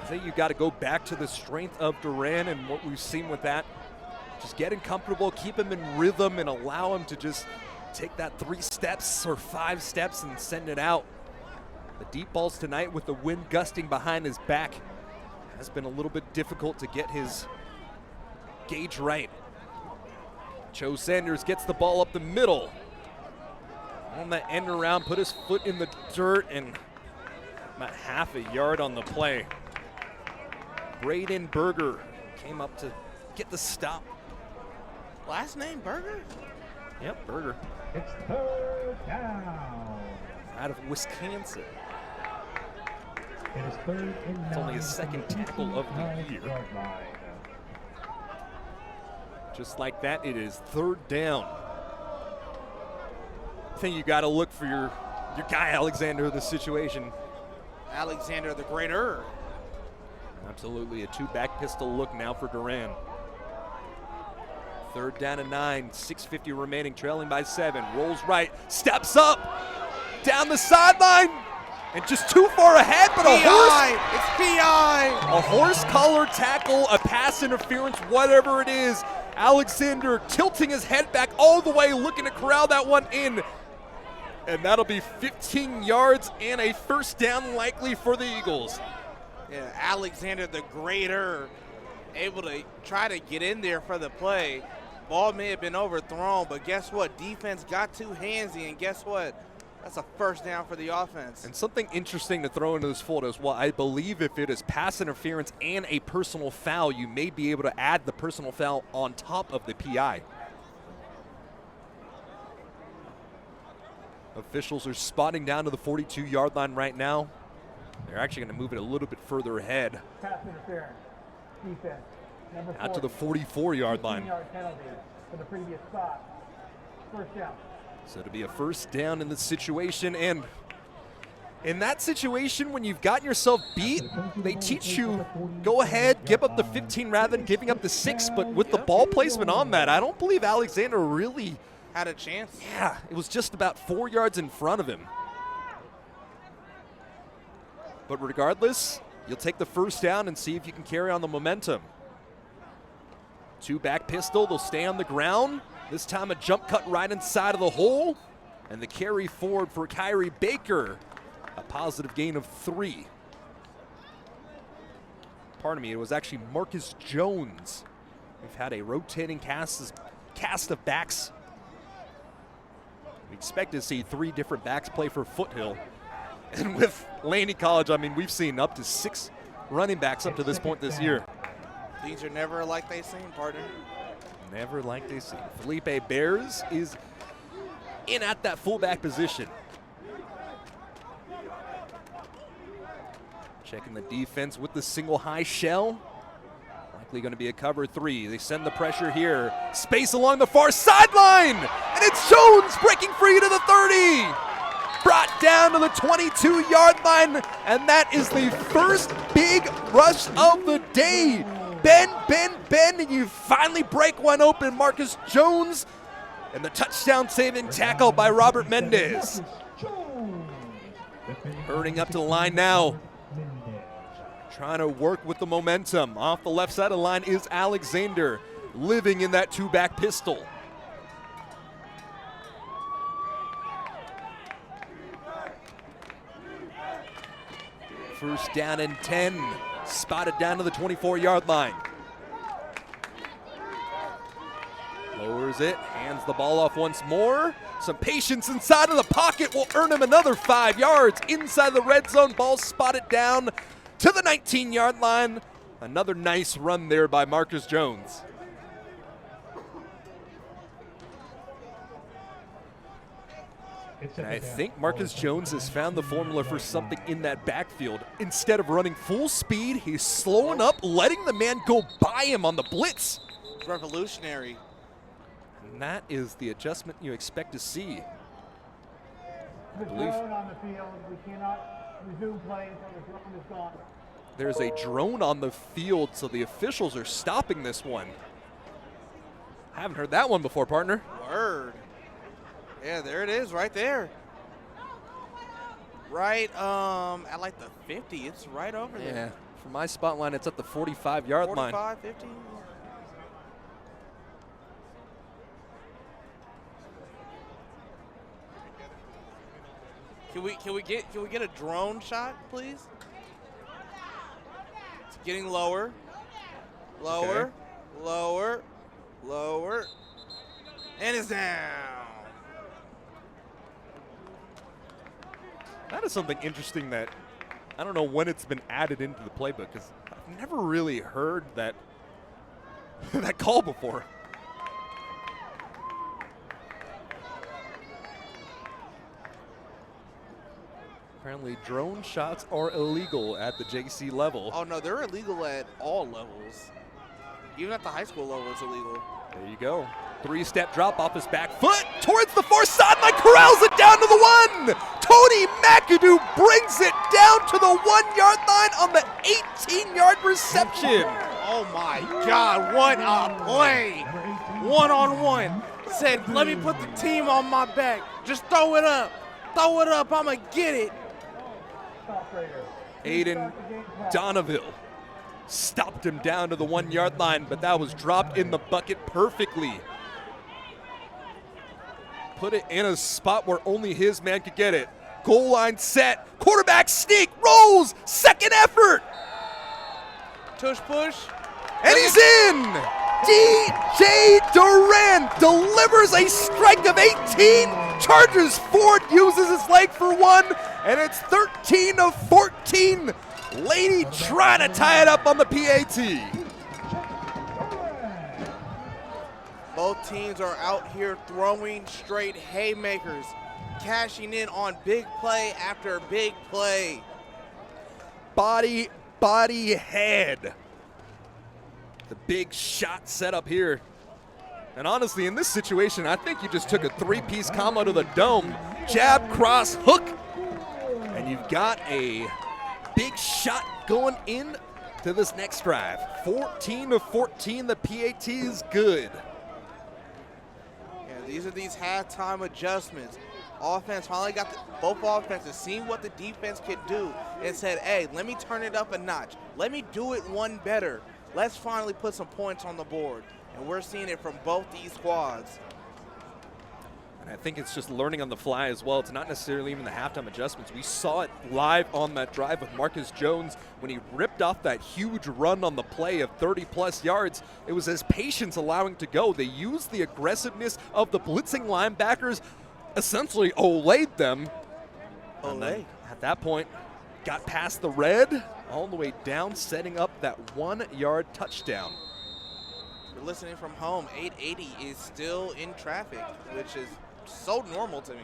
I think you got to go back to the strength of Duran and what we've seen with that. Just getting comfortable, keep him in rhythm, and allow him to just take that 3 steps or 5 steps and send it out. The deep balls tonight with the wind gusting behind his back has been a little bit difficult to get his gauge right. Joe Sanders gets the ball up the middle. On the end around, put his foot in the dirt, and about half a yard on the play. Braden Berger came up to get the stop. Last name Berger? Yep, Berger. It's third down. Out of Wisconsin. It is third and 9. It's only his second tackle of the year. Yard line. Just like that, it is third down. I think you got to look for your guy Alexander in this situation. Alexander the Greater. Absolutely, a two-back pistol look now for Duran. Third down and 9, 6:50 remaining, trailing by 7. Rolls right, steps up, down the sideline, and just too far ahead, but It's PI. a horse collar tackle, a pass interference, whatever it is. Alexander tilting his head back all the way, looking to corral that one in. And that'll be 15 yards and a first down likely for the Eagles. Yeah, Alexander the Greater able to try to get in there for the play. Ball may have been overthrown, but guess what? Defense got too handsy, and guess what? That's a first down for the offense. And something interesting to throw into this fold as well, I believe if it is pass interference and a personal foul, you may be able to add the personal foul on top of the PI. Officials are spotting down to the 42-yard line right now. They're actually going to move it a little bit further ahead. Pass interference. Defense. Number 40. Out to the 44-yard line. 15-yard penalty for the previous spot. First down. So it'll be a first down in this situation. And in that situation, when you've gotten yourself beat, they teach you, go ahead, give up the 15 rather than giving up the 6. But with the ball placement on that, I don't believe Alexander really had a chance. Yeah, it was just about 4 yards in front of him. But regardless, you'll take the first down and see if you can carry on the momentum. Two-back pistol, they'll stay on the ground. This time a jump cut right inside of the hole. And the carry forward for Kyrie Baker. A positive gain of 3. Pardon me, it was actually Marcus Jones. We've had a rotating cast of backs. We expect to see 3 different backs play for Foothill. And with Laney College, I mean, we've seen up to 6 running backs up to this point this year. Things are never like they seem, partner. Never like they seem. Felipe Bears is in at that fullback position. Checking the defense with the single high shell. Likely going to be a cover 3. They send the pressure here. Space along the far sideline. And it's Jones breaking free to the 30. Brought down to the 22-yard line. And that is the first big rush of the day. Bend, and you finally break one open. Marcus Jones. And the touchdown saving tackle by Robert Mendez. Hurrying up to the line now. Trying to work with the momentum. Off the left side of the line is Alexander, living in that two-back pistol. First down and 10, spotted down to the 24-yard line. Lowers it, hands the ball off once more. Some patience inside of the pocket will earn him another 5 yards. Inside the red zone, ball spotted down to the 19-yard line. Another nice run there by Marcus Jones. And I think Marcus Jones has found the formula for something in that backfield. Instead of running full speed, he's slowing up, letting the man go by him on the blitz. It's revolutionary. And that is the adjustment you expect to see. The drone on the field. We cannot resume play until the drone is gone. There's a drone on the field, so the officials are stopping this one. I haven't heard that one before, partner. Word. Yeah, there it is right there. Right at like the 50. It's right over there. Yeah, from my spot line, it's at the 45-yard line. 45, 50. Can we get a drone shot, please? It's getting lower. Lower. Okay. Lower. Lower. And it's down. That is something interesting that I don't know when it's been added into the playbook, because I've never really heard that that call before. Apparently drone shots are illegal at the JC level. Oh, no, they're illegal at all levels. Even at the high school level, it's illegal. There you go. 3-step drop off his back foot towards the far sideline, corrals it down to the 1. Tony McAdoo brings it down to the 1-yard line on the 18-yard reception. Oh my God, what a play. One-on-one. Said, let me put the team on my back. Just throw it up. Throw it up, I'ma get it. Aiden Donaville stopped him down to the 1-yard line, but that was dropped in the bucket perfectly. Put it in a spot where only his man could get it. Goal line set, quarterback sneak, rolls, second effort. Tush push. And he's in! DJ Duran delivers a strike of 18, charges forward, uses his leg for 1, and it's 13-14. Laney trying to tie it up on the PAT. Both teams are out here throwing straight haymakers, cashing in on big play after big play. Body, head. The big shot set up here. And honestly, in this situation, I think you just took a 3-piece combo to the dome. Jab, cross, hook. And you've got a big shot going in to this next drive. 14-14, the PAT is good. Yeah, these are these halftime adjustments. Offense finally got both offenses seeing what the defense could do and said, hey, let me turn it up a notch. Let me do it one better. Let's finally put some points on the board. And we're seeing it from both these squads. And I think it's just learning on the fly as well. It's not necessarily even the halftime adjustments. We saw it live on that drive with Marcus Jones when he ripped off that huge run on the play of 30-plus yards. It was his patience allowing to go. They used the aggressiveness of the blitzing linebackers, essentially olayed them. Olay. At that point, got past the red, all the way down, setting up that 1-yard touchdown. You're listening from home, 880 is still in traffic, which is so normal to me.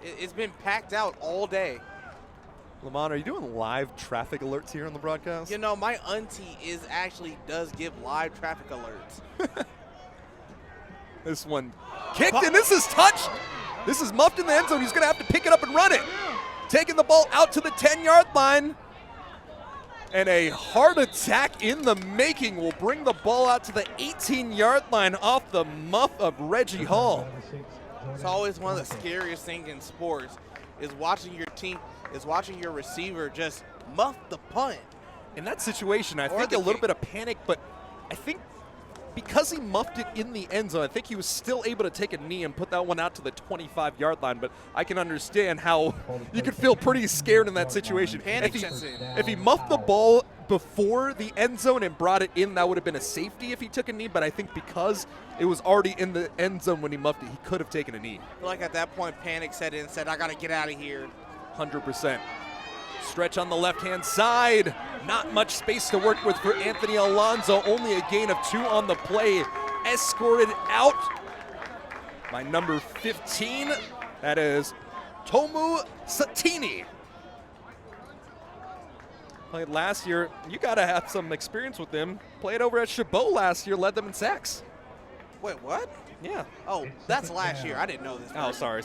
It's been packed out all day. Lamont, are you doing live traffic alerts here on the broadcast? You know, my auntie does give live traffic alerts. This one kicked, and this is touched. This is muffed in the end zone. He's going to have to pick it up and run it. Taking the ball out to the 10-yard line. And a heart attack in the making will bring the ball out to the 18-yard line off the muff of Reggie Hall. It's always one of the scariest things in sports is watching your receiver just muff the punt. In that situation, I think a little bit of panic, but I think because he muffed it in the end zone, I think he was still able to take a knee and put that one out to the 25-yard line. But I can understand how you could feel pretty scared in that situation. If he muffed the ball before the end zone and brought it in, that would have been a safety if he took a knee. But I think because it was already in the end zone when he muffed it, he could have taken a knee. I feel like at that point, panic set in and said, I got to get out of here. 100%. Stretch on the left-hand side. Not much space to work with for Anthony Alonso. Only a gain of 2 on the play. Escorted out by number 15. That is Tomu Satini. Played last year. You got to have some experience with him. Played over at Chabot last year. Led them in sacks. Wait, what? Yeah. Oh, that's last year. I didn't know this. Oh, sorry.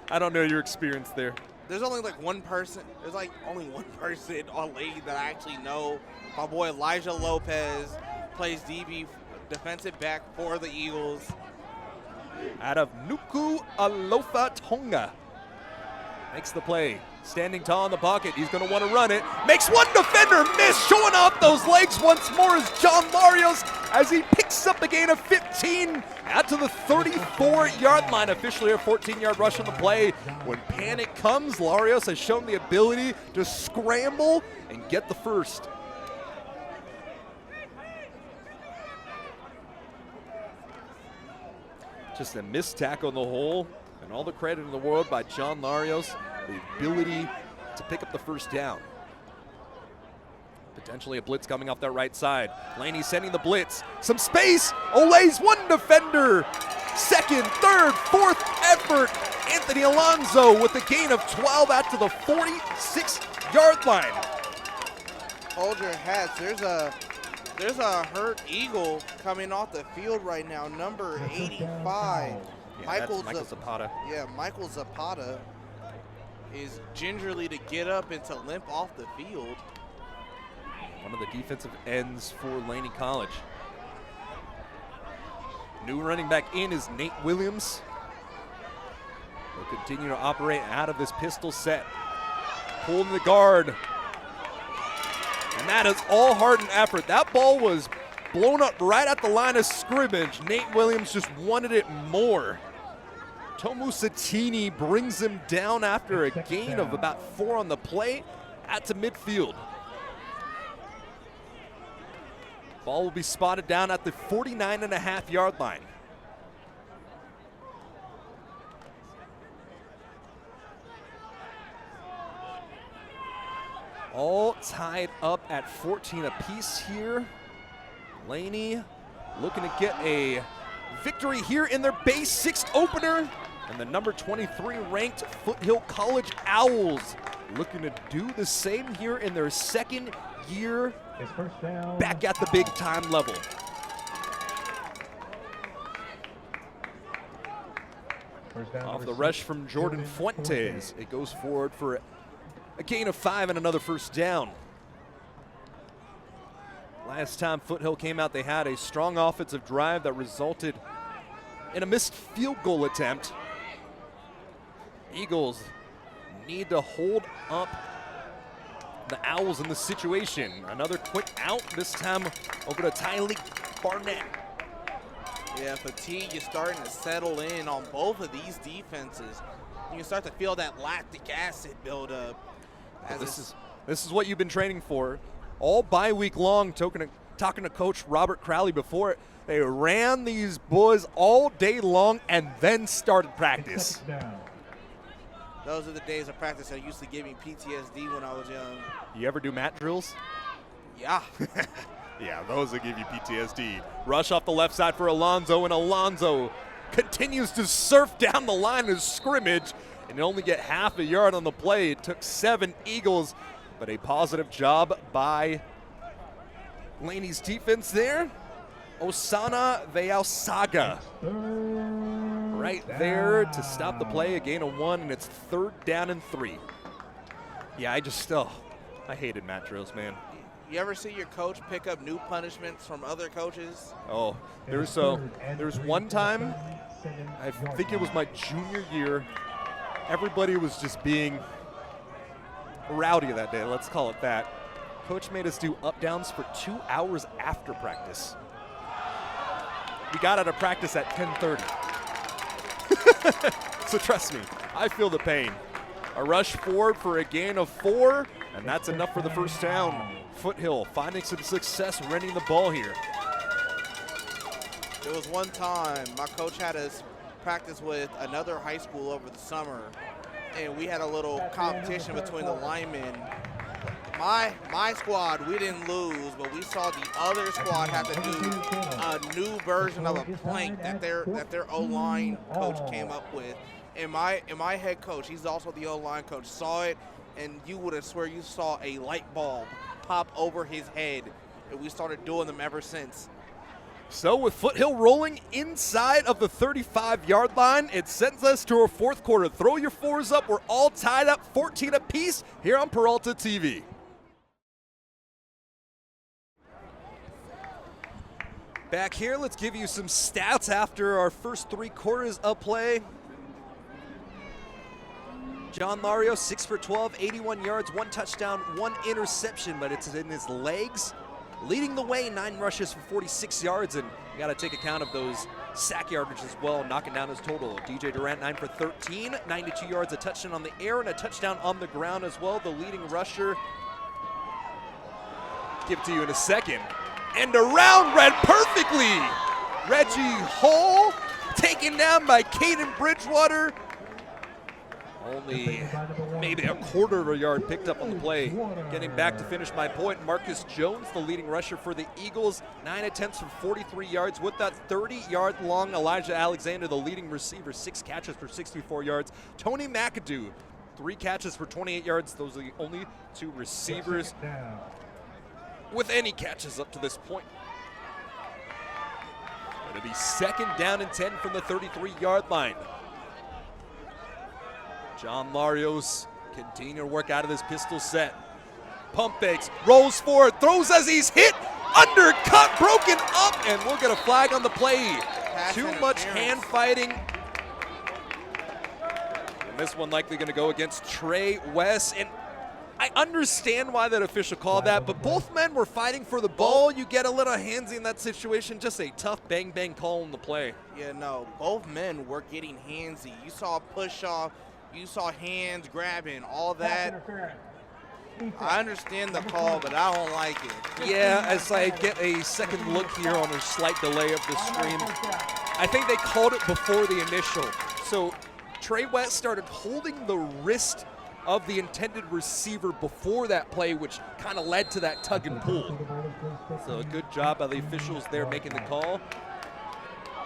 I don't know your experience there. There's only like one person. There's like only one person on Lady that I actually know. My boy Elijah Lopez plays DB, defensive back for the Eagles. Out of Nuku Alofa Tonga. Makes the play. Standing tall in the pocket. He's going to want to run it. Makes one defender miss. Showing off those legs once more is John Larios as he picks up a gain of 15 out to the 34-yard line. Officially a 14-yard rush on the play. When panic comes, Larios has shown the ability to scramble and get the first. Just a missed tackle in the hole, and all the credit in the world by John Larios. The ability to pick up the first down. Potentially a blitz coming off that right side. Laney sending the blitz. Some space. Ole's one defender. second, third, fourth effort. Anthony Alonso with a gain of 12 out to the 46-yard line. Hold your hats. There's a hurt Eagle coming off the field right now, number 85. Yeah, Michael Zapata. Yeah, Michael Zapata is gingerly to get up and to limp off the field. One of the defensive ends for Laney College. New running back in is Nate Williams. They'll continue to operate out of this pistol set. Pulling the guard. And that is all heart and effort. That ball was blown up right at the line of scrimmage. Nate Williams just wanted it more. Tomu Satini brings him down after a gain of about 4 on the play out to midfield. Ball will be spotted down at the 49.5-yard line. All tied up at 14 apiece here. Laney looking to get a victory here in their base 6 opener. And the number 23 ranked Foothill College Owls looking to do the same here in their second year back at the big time level. Off the rush from Jordan Fuentes, it goes forward for a gain of 5 and another first down. Last time Foothill came out, they had a strong offensive drive that resulted in a missed field goal attempt. Eagles need to hold up the Owls in the situation. Another quick out, this time over to Tylee Barnett. Yeah, fatigue is starting to settle in on both of these defenses. You can start to feel that lactic acid build up. This is what you've been training for. All bye week long, talking to Coach Robert Crowley before it. They ran these boys all day long and then started practice. Those are the days of practice that used to give me PTSD when I was young. You ever do mat drills? Yeah. Yeah, those that give you PTSD. Rush off the left side for Alonso, and Alonso continues to surf down the line of scrimmage and only get half a yard on the play. It took 7 Eagles, but a positive job by Laney's defense there. Osana Veausaga right there to stop the play, a gain of 1, and it's 3rd down and 3. Yeah, I hated mat drills, man. You ever see your coach pick up new punishments from other coaches? Oh, there's one time, I think it was my junior year, everybody was just being rowdy that day, let's call it that. Coach made us do up downs for 2 hours after practice. We got out of practice at 10:30. So trust me, I feel the pain. A rush forward for a gain of 4, and that's enough for the first down. Foothill finding some success running the ball here. There was one time my coach had us practice with another high school over the summer, and we had a little competition between the linemen. My squad, we didn't lose, but we saw the other squad have to do a new version of a plank that their O-line coach came up with. And my head coach, he's also the O-line coach, saw it, and you would have swear you saw a light bulb pop over his head. And we started doing them ever since. So with Foothill rolling inside of the 35-yard line, it sends us to our 4th quarter. Throw your 4s up. We're all tied up 14 apiece here on Peralta TV. Back here, let's give you some stats after our first 3 quarters of play. John Mario, 6 for 12, 81 yards, 1 touchdown, 1 interception, but it's in his legs. Leading the way, 9 rushes for 46 yards, and you got to take account of those sack yardage as well, knocking down his total. DJ Durant, 9 for 13, 92 yards, a touchdown on the air, and a touchdown on the ground as well. The leading rusher, give it to you in a second. And around read perfectly. Reggie Hull taken down by Caden Bridgewater. Only maybe a quarter of a yard picked up on the play. Getting back to finish my point, Marcus Jones, the leading rusher for the Eagles, 9 attempts for 43 yards. With that 30-yard long, Elijah Alexander, the leading receiver, 6 catches for 64 yards. Tony McAdoo, 3 catches for 28 yards. Those are the only 2 receivers with any catches up to this point. It'll be second down and 10 from the 33-yard line. John Larios continue to work out of this pistol set. Pump fakes, rolls forward, throws as he's hit, undercut, broken up, and we'll get a flag on the play. Too much hand fighting. And this one likely going to go against Trey West. And I understand why that official called that, but both men were fighting for the ball. You get a little handsy in that situation. Just a tough bang-bang call on the play. Yeah, no, both men were getting handsy. You saw a push-off. You saw hands grabbing, all that. I understand the call, but I don't like it. Yeah, as I get a second look here on a slight delay of the stream, I think they called it before the initial. So Trey West started holding the wrist of the intended receiver before that play, which kind of led to that tug and pull. So a good job by the officials there making the call.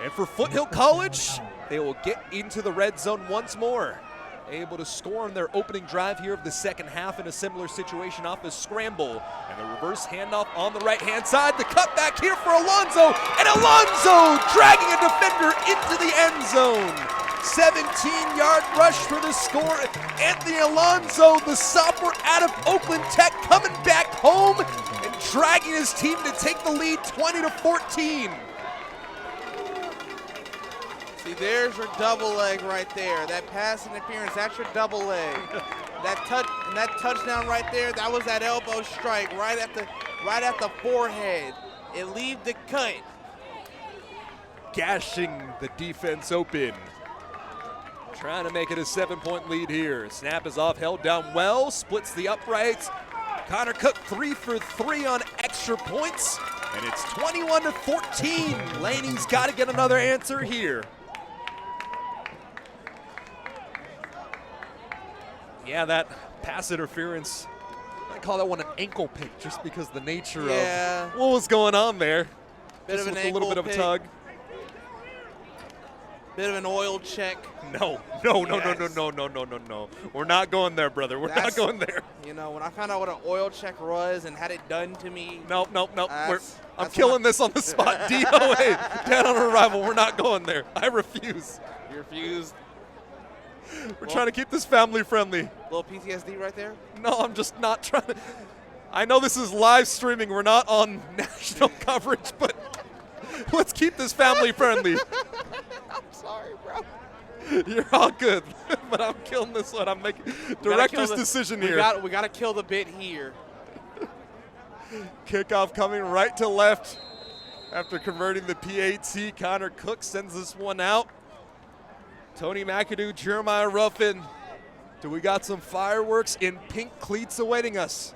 And for Foothill College, they will get into the red zone once more. Able to score on their opening drive here of the second half in a similar situation off a scramble. And the reverse handoff on the right-hand side. The cutback here for Alonzo. And Alonzo dragging a defender into the end zone. 17-yard rush for the score. Anthony Alonzo, the sophomore out of Oakland Tech, coming back home and dragging his team to take the lead 20-14. See, there's your double leg right there. That pass interference, that's your double leg. That touchdown right there, that was that elbow strike right at the forehead. It leave the cut. Gashing the defense open. Trying to make it a 7-point lead here. Snap is off, held down well, splits the uprights. Connor Cook 3 for 3 on extra points, and it's 21-14. Laney's got to get another answer here. Yeah, that pass interference, I call that one an ankle pick just because the nature of what was going on there. Bit just of an with a little bit of a pick. tug. Bit of an oil check. No. We're not going there, brother. We're not going there. You know, when I found out what an oil check was and had it done to me. Nope. I'm killing this on the spot. DOA, dead on arrival. We're not going there. I refuse. You refused? We're trying to keep this family friendly. Little PTSD right there? No, I'm just not trying to. I know this is live streaming. We're not on national coverage, but let's keep this family friendly. I'm sorry, bro. You're all good, but I'm killing this one. I'm making director's decision here. We got to kill the bit here. Kickoff coming right to left after converting the PAT. Connor Cook sends this one out. Tony McAdoo, Jeremiah Ruffin. Do we got some fireworks in pink cleats awaiting us?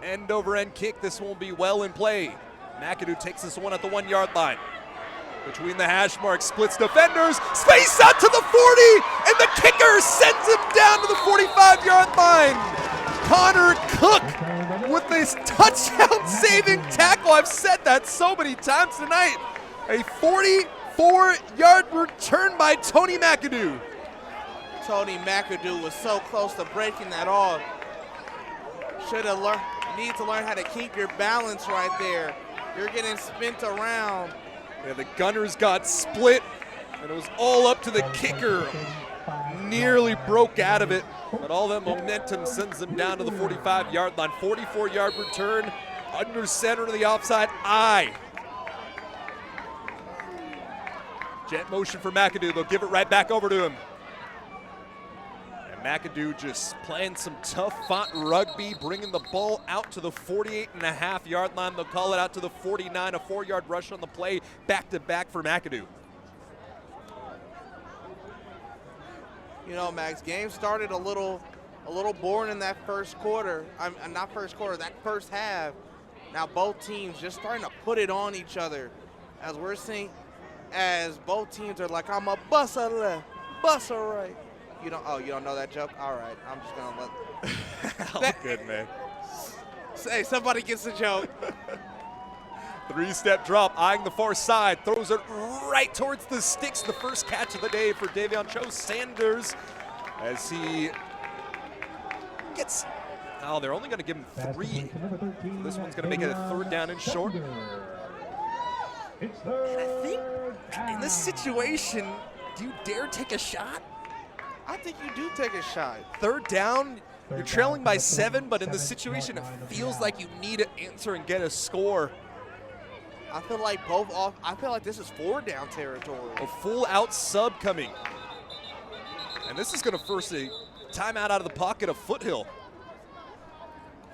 End over end kick. This one will be well in play. McAdoo takes this one at the 1-yard line. Between the hash marks, splits defenders, space out to the 40, and the kicker sends him down to the 45-yard line. Connor Cook with this touchdown-saving tackle. I've said that so many times tonight. A 44-yard return by Tony McAdoo. Tony McAdoo was so close to breaking that off. Should have learned. Need to learn how to keep your balance right there. You're getting spent around. Yeah, the gunners got split, and it was all up to the kicker. Nearly broke out of it, but all that momentum sends them down to the 45-yard line. 44-yard return, under center to the offside eye. Jet motion for McAdoo. They'll give it right back over to him. And McAdoo just playing some tough fought rugby, bringing the ball out to the 48.5-yard line. They'll call it out to the 49, a 4-yard rush on the play, back-to-back for McAdoo. You know, Max, game started a little boring in that first quarter. Not first quarter, that first half. Now both teams just starting to put it on each other. As we're seeing as both teams are like, I'm a bus a left, bus a right. You don't know that joke? All right, I'm just gonna let. All good, man. Hey, somebody gets the joke. Three-step drop, eyeing the far side, throws it right towards the sticks. The first catch of the day for Davion Cho Sanders as he gets. Oh, they're only going to give him 3. This one's going to make it a 3rd down and short. And I think in this situation, do you dare take a shot? I think you do take a shot. 3rd down, you're trailing by 7, but in this situation, it feels like you need to answer and get a score. I feel like this is 4-down territory. A full-out sub coming. And this is going to force a timeout out of the pocket of Foothill.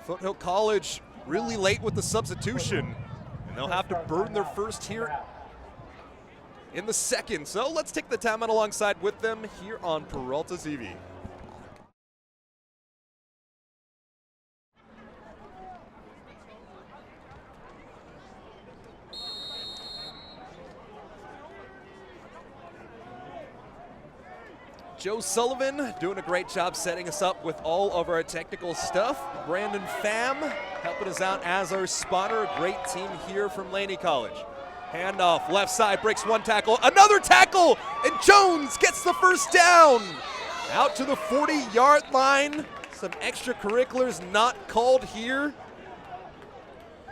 Foothill College really late with the substitution. And they'll have to burn their first here in the second. So let's take the timeout alongside with them here on Peralta TV. Joe Sullivan doing a great job setting us up with all of our technical stuff. Brandon Pham helping us out as our spotter. Great team here from Laney College. Handoff, left side, breaks one tackle, another tackle, and Jones gets the first down. Out to the 40-yard line. Some extracurriculars not called here.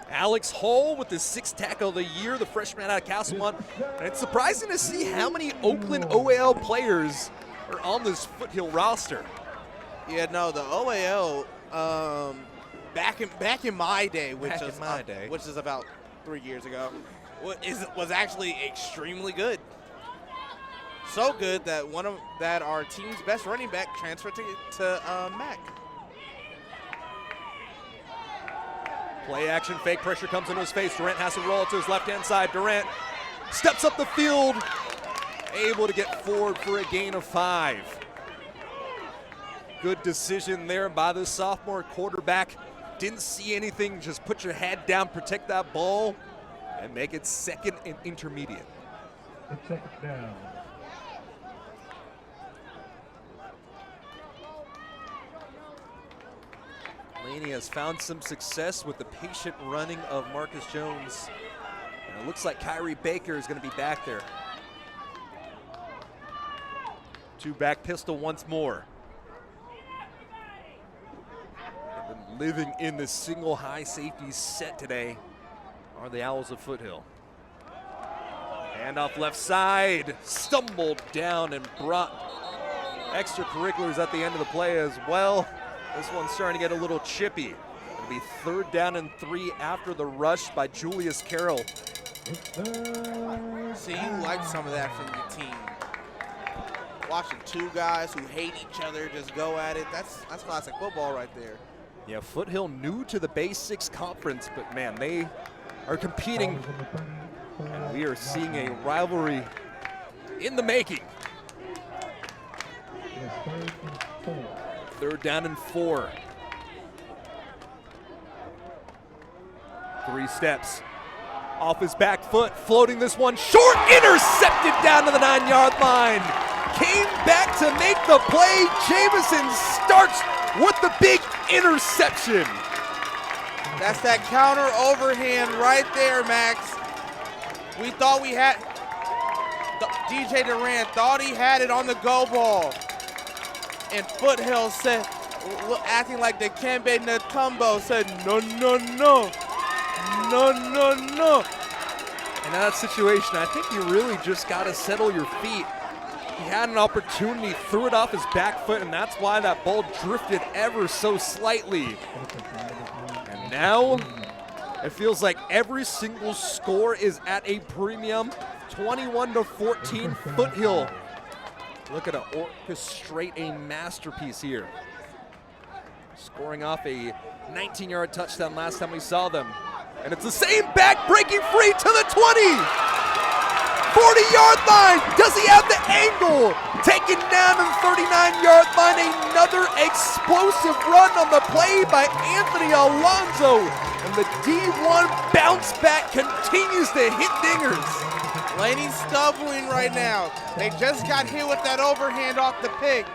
Alex Hall with his 6th tackle of the year, the freshman out of Castlemont. And it's surprising to see how many Oakland OAL players are on this Foothill roster. Yeah, no, the OAL back in my day, which is about 3 years ago, was actually extremely good. So good that our team's best running back transferred to MAC. Play action, fake pressure comes into his face. Durant has to roll to his left-hand side. Durant steps up the field, able to get forward for a gain of 5. Good decision there by the sophomore quarterback. Didn't see anything, just put your head down, protect that ball, and make it 2nd and intermediate. It's 2nd down. Laney has found some success with the patient running of Marcus Jones. And it looks like Kyrie Baker is going to be back there. 2-back pistol once more. They've been living in this single high safety set today are the Owls of Foothill. Handoff left side, stumbled down and brought extracurriculars at the end of the play as well. This one's starting to get a little chippy. It'll be 3rd down and 3 after the rush by Julius Carroll. See, you like some of that from your team. Watching 2 guys who hate each other just go at it. That's classic football right there. Yeah, Foothill new to the Basics Conference, but man, they are competing. And we are seeing a rivalry in the making. 3rd down and 4. 3 steps. Off his back foot, floating this one short, intercepted down to the 9-yard line. Came back to make the play. Jamison starts with the big interception. That's that counter overhand right there, Max. We thought we had, DJ Durant thought he had it on the go ball. And Foothill said, acting like the Kembe Natumbo said, no, no, no, no, no, no. In that situation, I think you really just got to settle your feet. He had an opportunity, threw it off his back foot, and that's why that ball drifted ever so slightly. And now it feels like every single score is at a premium. 21-14 Foothill. Look at to orchestrate a masterpiece here. Scoring off a 19-yard touchdown last time we saw them. And it's the same back breaking free to the 20. 40-yard line. Does he have the angle? Taken down to the 39-yard line. Another explosive run on the play by Anthony Alonso. And the D1 bounce back continues to hit dingers. Laney's stumbling right now. They just got hit with that overhand off the pick.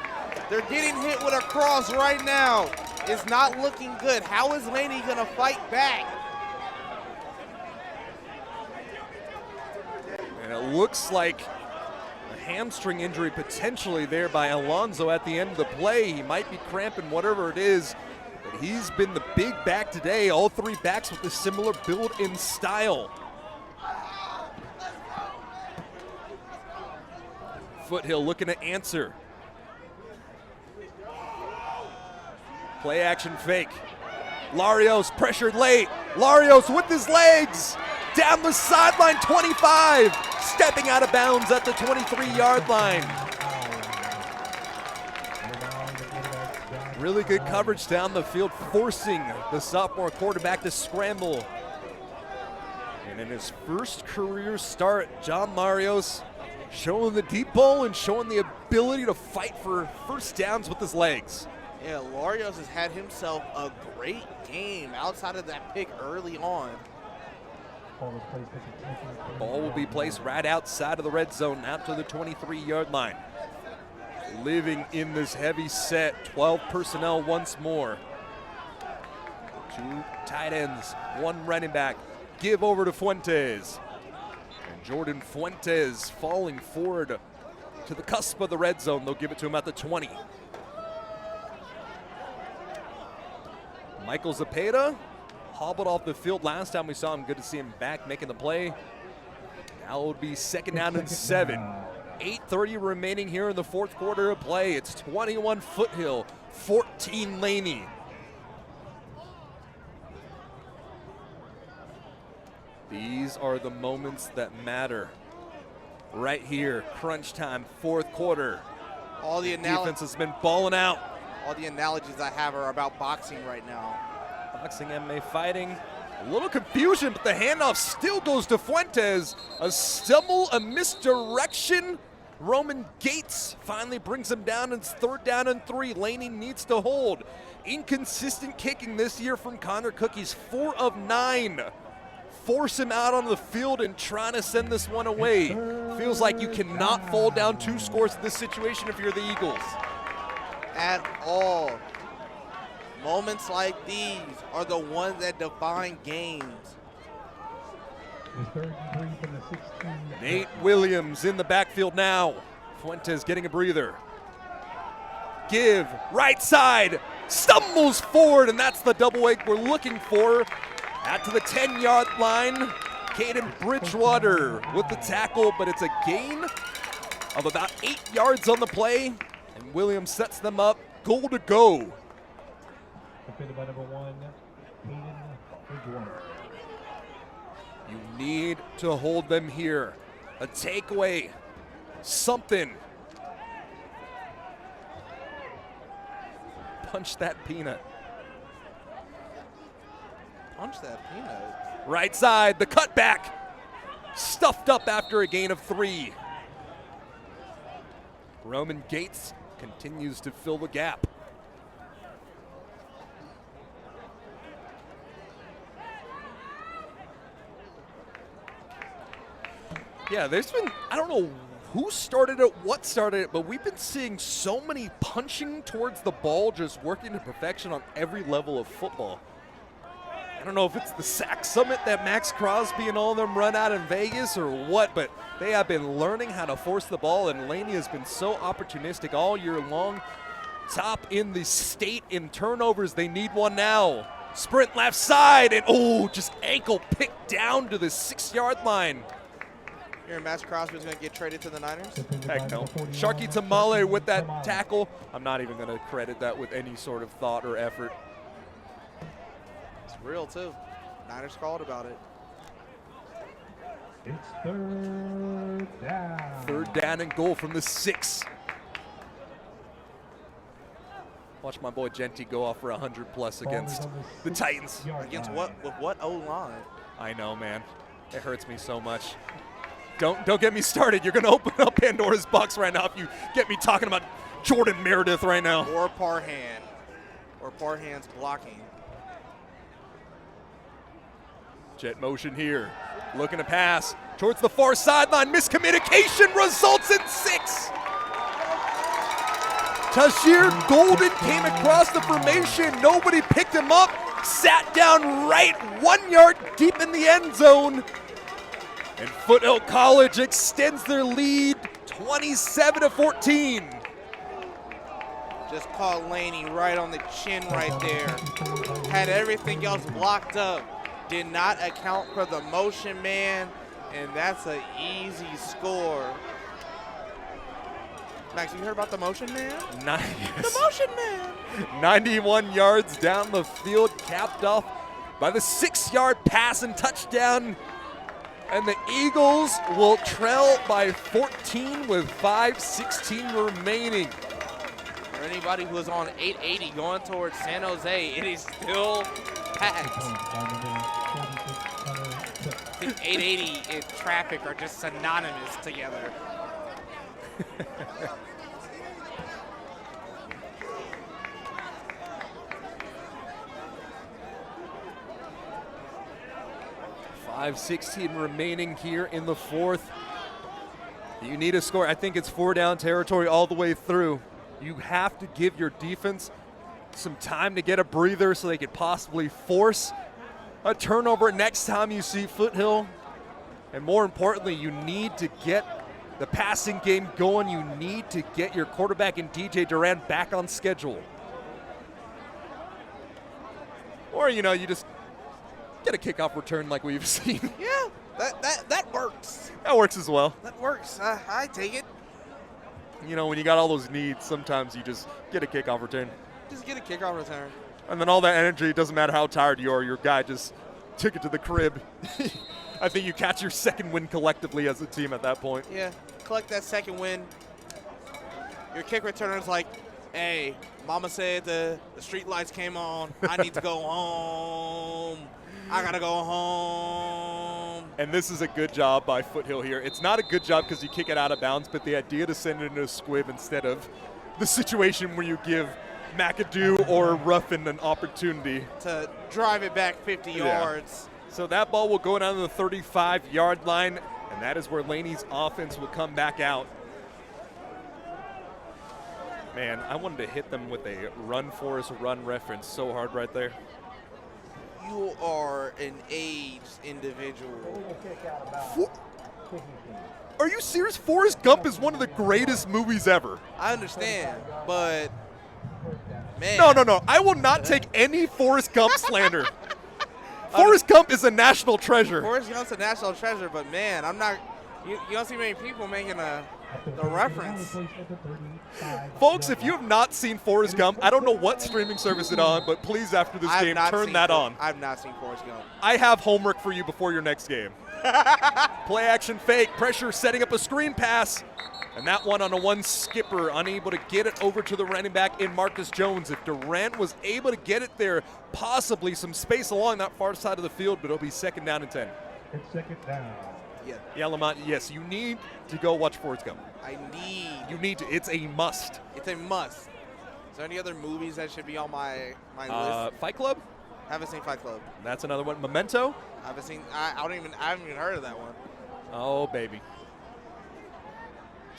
They're getting hit with a cross right now. It's not looking good. How is Laney going to fight back? And it looks like a hamstring injury potentially there by Alonso at the end of the play. He might be cramping whatever it is, but he's been the big back today. All three backs with a similar build and style. Foothill looking to answer. Play action fake. Larios pressured late. Larios with his legs. Down the sideline, 25. Stepping out of bounds at the 23-yard line. Really good coverage down the field, forcing the sophomore quarterback to scramble. And in his first career start, John Larios showing the deep ball and showing the ability to fight for first downs with his legs. Yeah, Larios has had himself a great game outside of that pick early on. Ball will be placed right outside of the red zone, out to the 23-yard line. Living in this heavy set, 12 personnel once more. Two tight ends, one running back. Give over to Fuentes. And Jordan Fuentes falling forward to the cusp of the red zone. They'll give it to him at the 20. Michael Zepeda hobbled off the field last time we saw him. Good to see him back making the play. Now it will be second down and 7. 8:30 remaining here in the fourth quarter of play. It's 21 Foothill, 14 Laney. These are the moments that matter. Right here, crunch time, fourth quarter. All the defense has been balling out. All the analogies I have are about boxing right now. Boxing, MMA fighting. A little confusion, but the handoff still goes to Fuentes. A stumble, a misdirection. Roman Gates finally brings him down. It's third down and 3. Laney needs to hold. Inconsistent kicking this year from Connor Cook. He's 4 of 9. Force him out on the field and trying to send this one away. Feels like you cannot fall down 2 scores in this situation if you're the Eagles. At all. Moments like these are the ones that define games. Nate Williams in the backfield now. Fuentes getting a breather. Give, right side, stumbles forward, and that's the double egg we're looking for. Out to the 10-yard line. Caden Bridgewater with the tackle, but it's a gain of about 8 yards on the play. And Williams sets them up, goal to go. Defended by number 1, Caden Bridgewater. You need to hold them here. A takeaway, something. Punch that peanut. Punch that peanut. Right side, the cutback. Stuffed up after a gain of 3. Roman Gates continues to fill the gap. Yeah, there's been, I don't know who started it, what started it, but we've been seeing so many punching towards the ball, just working to perfection on every level of football. I don't know if it's the sack summit that Max Crosby and all of them run out in Vegas or what, but they have been learning how to force the ball, and Laney has been so opportunistic all year long. Top in the state in turnovers. They need one now. Sprint left side, and oh, just ankle picked down to the 6-yard line. Here, Max Crosby is going to get traded to the Niners? Heck no. Sharky Tamale with that tackle. I'm not even going to credit that with any sort of thought or effort. It's real, too. Niners called about it. It's third down. Third down and goal from the 6. Watch my boy Genti go off for 100+ against the Titans. Against what? With what O-line? I know, man. It hurts me so much. Don't get me started. You're going to open up Pandora's box right now if you get me talking about Jordan Meredith right now. Or Parham. Or Parham's blocking. Jet motion here. Looking to pass. towards the far sideline. Miscommunication results in 6. Tashir Golden came across the formation. Nobody picked him up. Sat down right 1 yard deep in the end zone. And Foothill College extends their lead 27-14. Just caught Laney right on the chin right there. Had everything else blocked up. Did not account for the motion man, and that's an easy score. Max, you heard about the motion man? Yes. The motion man! 91 yards down the field, capped off by the 6-yard pass and touchdown. And the Eagles will trail by 14 with 5:16 remaining. For anybody who is on 880 going towards San Jose, it is still packed. I think 880 and traffic are just synonymous together. .516 remaining here in the fourth. You need a score. I think it's 4 down territory all the way through. You have to give your defense some time to get a breather so they could possibly force a turnover next time you see Foothill. And more importantly, you need to get the passing game going. You need to get your quarterback and DJ Durant back on schedule. Or, you just get a kickoff return like we've seen. Yeah, that works. That works as well. That works. I take it. When you got all those needs, sometimes you just get a kickoff return. Just get a kickoff return. And then all that energy, doesn't matter how tired you are, your guy just took it to the crib. I think you catch your second win collectively as a team at that point. Yeah, collect that second win. Your kick returner's like, hey, mama said the street lights came on. I need to go home. I got to go home. And this is a good job by Foothill here. It's not a good job because you kick it out of bounds, but the idea to send it into a squib instead of the situation where you give McAdoo or Ruffin an opportunity to drive it back 50 yards. So that ball will go down to the 35-yard line, and that is where Laney's offense will come back out. Man, I wanted to hit them with a run for us, run reference so hard right there. You are an aged individual. Are you serious? Forrest Gump is one of the greatest movies ever. I understand, but man. No. I will not take any Forrest Gump slander. Forrest Gump is a national treasure. Forrest Gump's a national treasure, but man, I'm not. You don't see many people making the reference. Folks, if you have not seen Forrest Gump, I don't know what streaming service it's on, but please, after this game, turn that on. I've not seen Forrest Gump. I have homework for you before your next game. Play action fake, pressure setting up a screen pass, and that one on a one skipper, unable to get it over to the running back in Marcus Jones. If Durant was able to get it there, possibly some space along that far side of the field, but it'll be 2nd down and 10. It's 2nd down. Yeah, Lamont, yes, you need to go watch Forrest Gump. You need to. It's a must. It's a must. Is there any other movies that should be on my list? Fight Club? Haven't seen Fight Club. That's another one. Memento? I haven't seen. I haven't even heard of that one. Oh, baby.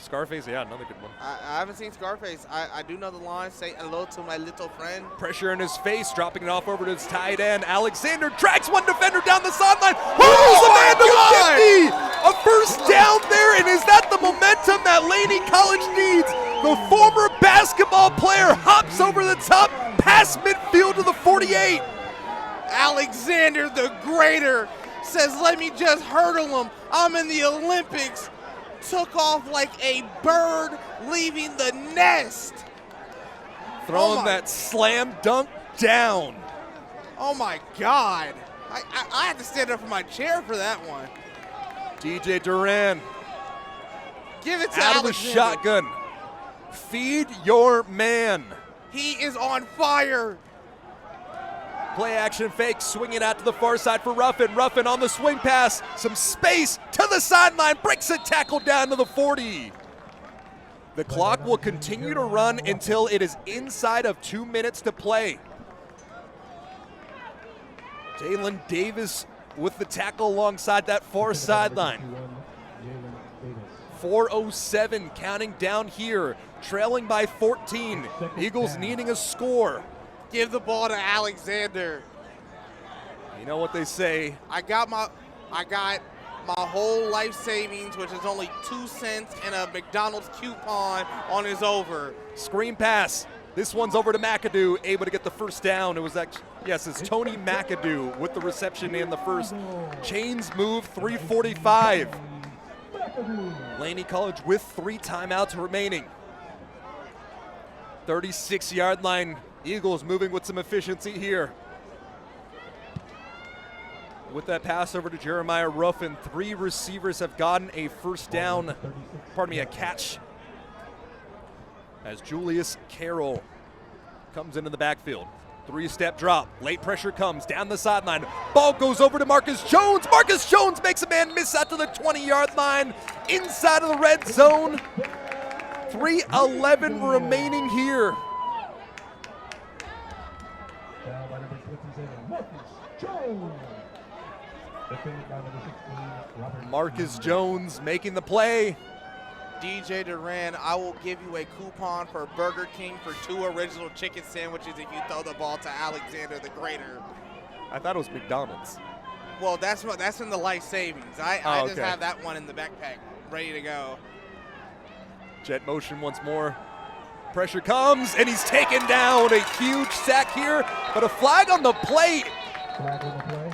Scarface, yeah, another good one. I haven't seen Scarface. I do know the line, say hello to my little friend. Pressure in his face, dropping it off over to his tight end. Alexander drags one defender down the sideline. Hurdles a man to the 50. A first down there, and is that the momentum that Laney College needs? The former basketball player hops over the top, past midfield to the 48. Alexander the Greater says, let me just hurdle him. I'm in the Olympics. Took off like a bird leaving the nest. Throwing that slam dunk down. Oh my God. I had to stand up from my chair for that one. DJ Durant. Give it to out Alexander. Of the shotgun. Feed your man. He is on fire. Play action fake, swing it out to the far side for Ruffin. Ruffin on the swing pass, some space to the sideline, breaks a tackle down to the 40. The clock will continue to run until it is inside of 2 minutes to play. Dalen Davis with the tackle alongside that far sideline. 4:07 counting down here, trailing by 14. Eagles needing a score. Give the ball to Alexander. You know what they say. I got my whole life savings, which is only 2 cents, and a McDonald's coupon on his over. Screen pass. This one's over to McAdoo, able to get the first down. It was actually, yes, it's Tony McAdoo with the reception and the first. Chains move, 3:45. Laney College with 3 timeouts remaining. 36-yard line. Eagles moving with some efficiency here. With that pass over to Jeremiah Ruffin, 3 receivers have gotten a first down, a catch, as Julius Carroll comes into the backfield. 3-step drop, late pressure comes down the sideline. Ball goes over to Marcus Jones. Marcus Jones makes a man miss out to the 20-yard line, inside of the red zone. 3:11 remaining here. Marcus Jones making the play. DJ Duran, I will give you a coupon for Burger King for 2 original chicken sandwiches if you throw the ball to Alexander the Greater. I thought it was McDonald's. Well, that's in the life savings. I just have that one in the backpack, ready to go. Jet motion once more. Pressure comes, and he's taken down. A huge sack here, but a flag on the play. Flag on the play.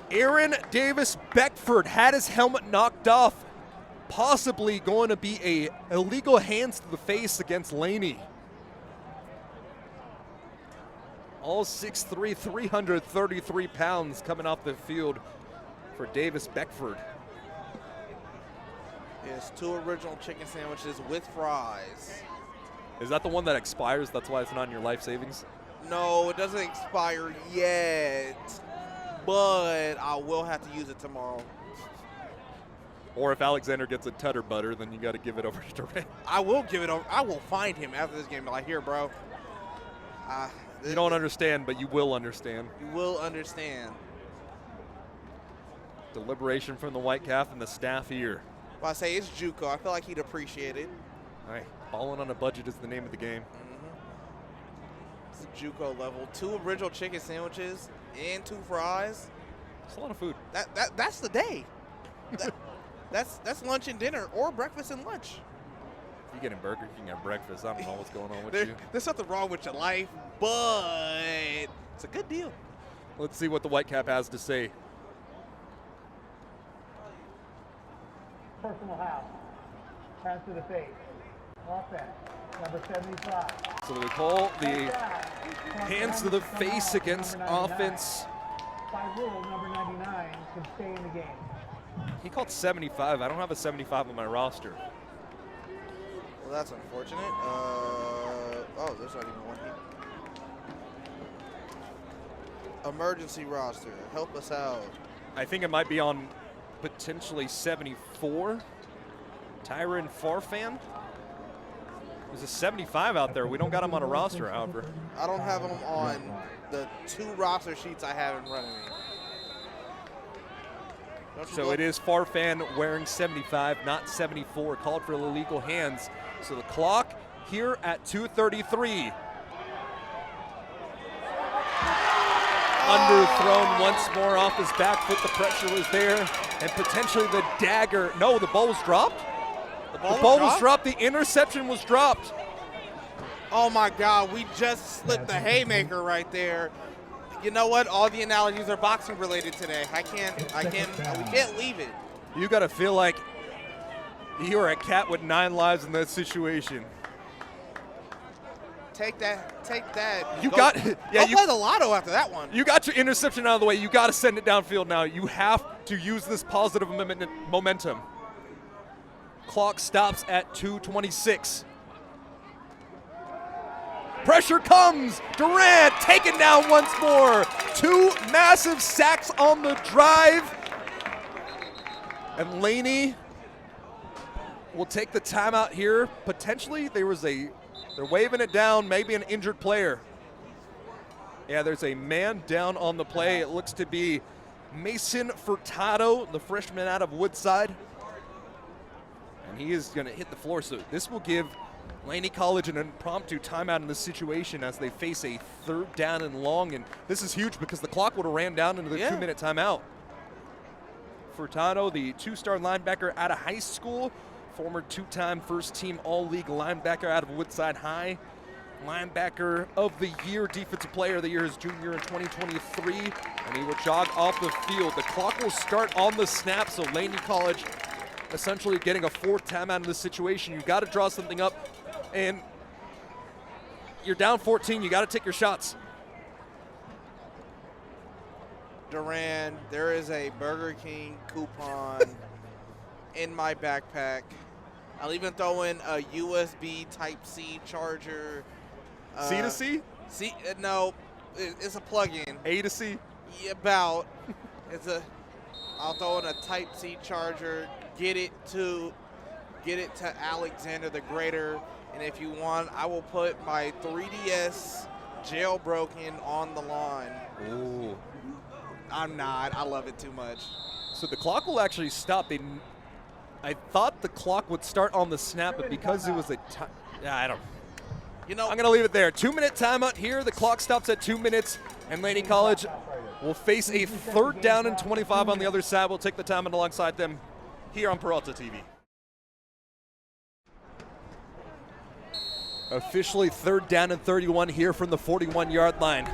Aaron Davis Beckford had his helmet knocked off. Possibly going to be a illegal hands to the face against Laney. All 6'3", 333 pounds coming off the field for Davis Beckford. Yes, 2 original chicken sandwiches with fries. Is that the one that expires? That's why it's not in your life savings? No, it doesn't expire yet, but I will have to use it tomorrow. Or if Alexander gets a Tutter Butter, then you got to give it over to Durant. I will give it over. I will find him after this game. Like, here, bro. You don't understand, but you will understand. You will understand. Deliberation from the Whitecalf and the staff here. Well, I say it's JUCO. I feel like he'd appreciate it. All right, balling on a budget is the name of the game. It's a JUCO level. 2 original chicken sandwiches and 2 fries. It's a lot of food. That's the day. That's lunch and dinner, or breakfast and lunch. If you get in Burger King at breakfast, I don't know what's going on with you. There's something wrong with your life, but it's a good deal. Let's see what the Whitecap has to say. Personal house. Pass to the face. Offense. Number 75. So we call the hands to the face against offense. By rule, number 99 can stay in the game. He called 75. I don't have a 75 on my roster. Well, that's unfortunate. Oh, there's not even one here. Emergency roster. Help us out. I think it might be on potentially 74. Tyron Farfan. There's a 75 out there. We don't got him on a roster, however. I don't have him on the 2 roster sheets I have in front of me. So it is Farfan wearing 75, not 74. Called for illegal hands. So the clock here at 2:33. Underthrown once more off his back foot. The pressure was there. And potentially the dagger. No, the ball was dropped. The ball was dropped. The interception was dropped. Oh, my God. We just slipped the haymaker right there. You know what? All the analogies are boxing related today. We can't leave it. You got to feel like you are a cat with 9 lives in that situation. Take that. You play the lotto after that one. You got your interception out of the way. You got to send it downfield now. You have to use this positive momentum. Clock stops at 2:26. Pressure comes. Durant taken down once more. 2 massive sacks on the drive. And Laney will take the timeout here. Potentially they're waving it down, maybe an injured player. Yeah, there's a man down on the play. It looks to be Mason Furtado, the freshman out of Woodside. And he is going to hit the floor, so this will give Laney College an impromptu timeout in this situation as they face a 3rd down and long. And this is huge because the clock would have ran down into the 2-minute timeout. Furtado, the 2-star linebacker out of high school, former 2-time first-team All-League linebacker out of Woodside High. Linebacker of the year, defensive player of the year, his junior in 2023, and he will jog off the field. The clock will start on the snap, so Laney College essentially getting a 4th timeout in this situation. You got to draw something up, and you're down 14. You got to take your shots. Duran, there is a Burger King coupon in my backpack. I'll even throw in a USB Type-C charger. C to C? No, it's a plug-in. A to C? Yeah, about. I'll throw in a Type-C charger. Get it to Alexander the Greater, and if you want, I will put my 3DS jailbroken on the line. Ooh. I'm not. I love it too much. So the clock will actually stop. I thought the clock would start on the snap, but because it was I don't. I'm going to leave it there. 2-minute timeout here. The clock stops at 2 minutes, and Laney College will face a 3rd down and 25 on the other side. We'll take the timeout alongside them here on Peralta TV. Officially 3rd down and 31 here from the 41-yard line.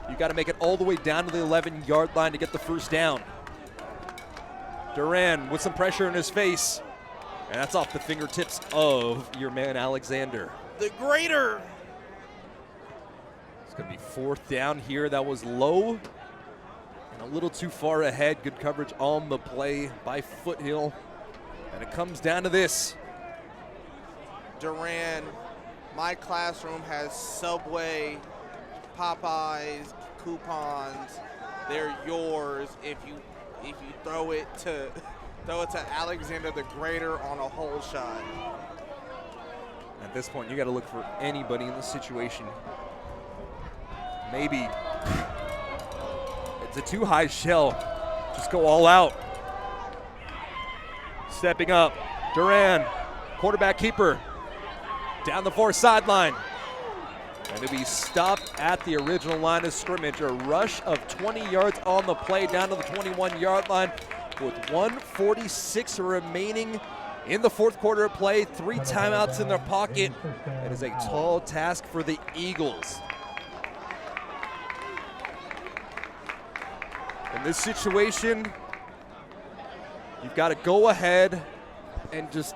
You got to make it all the way down to the 11-yard line to get the 1st down. Duran with some pressure in his face, and that's off the fingertips of your man Alexander. The Greater. It's going to be 4th down here. That was low and a little too far ahead. Good coverage on the play by Foothill, and it comes down to this. Duran, my classroom has Subway, Popeyes, coupons. They're yours if you throw it to Alexander the Greater on a hole shot. At this point, you got to look for anybody in this situation. Maybe it's a too high shell. Just go all out. Stepping up, Duran, quarterback keeper, down the far sideline. And to be stopped at the original line of scrimmage. A rush of 20 yards on the play down to the 21-yard line with 1:46 remaining in the 4th quarter of play. 3 timeouts in their pocket. It is a tall task for the Eagles. In this situation, you've got to go ahead and just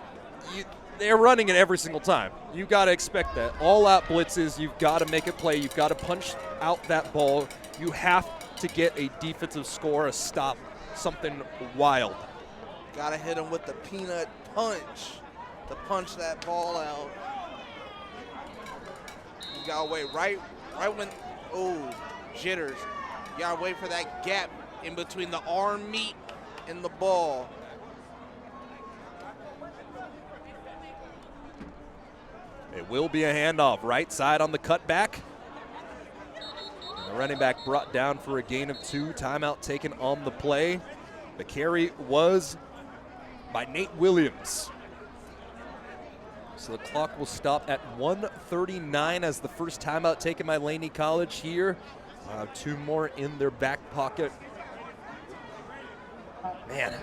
they're running it every single time. You got to expect that. All-out blitzes, you've got to make a play. You've got to punch out that ball. You have to get a defensive score, a stop, something wild. Got to hit him with the peanut punch to punch that ball out. You got to wait right when, jitters. You got to wait for that gap in between the arm meat and the ball. It will be a handoff, right side on the cutback. And the running back brought down for a gain of 2. Timeout taken on the play. The carry was by Nate Williams. So the clock will stop at 1:39 as the first timeout taken by Laney College here. 2 more in their back pocket. Man.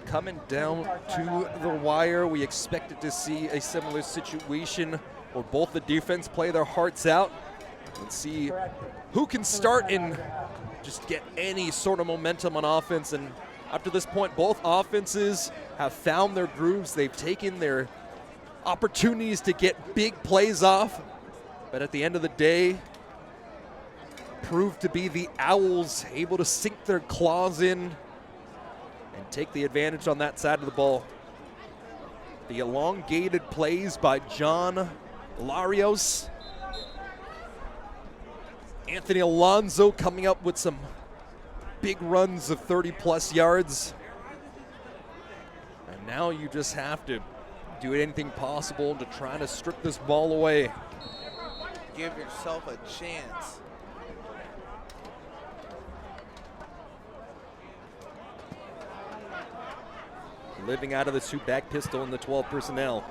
Coming down to the wire, we expected to see a similar situation where both the defense play their hearts out and see who can start and just get any sort of momentum on offense. And up to this point, both offenses have found their grooves. They've taken their opportunities to get big plays off, but at the end of the day, proved to be the Owls able to sink their claws in and take the advantage on that side of the ball. The elongated plays by John Larios. Anthony Alonso coming up with some big runs of 30-plus yards. And now you just have to do anything possible to try to strip this ball away. Give yourself a chance. living out of the two-back pistol in the 12 personnel.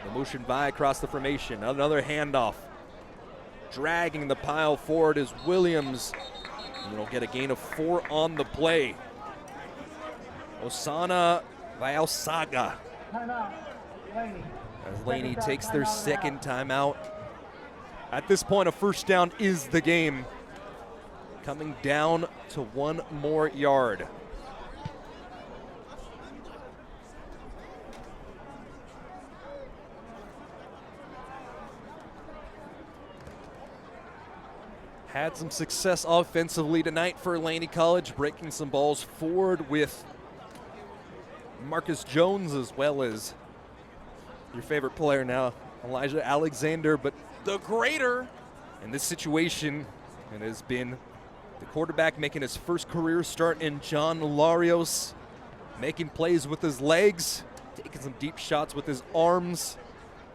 The motion by across the formation. Another handoff. Dragging the pile forward is Williams. And he'll get a gain of 4 on the play. Osana Vaiasaga. Timeout. Laney. As Laney takes their second timeout. At this point, a first down is the game. Coming down to 1 more yard. Had some success offensively tonight for Laney College, breaking some balls forward with Marcus Jones, as well as your favorite player now, Elijah Alexander. But The greater. in this situation, it has been the quarterback making his first career start in John Larios, making plays with his legs, taking some deep shots with his arms.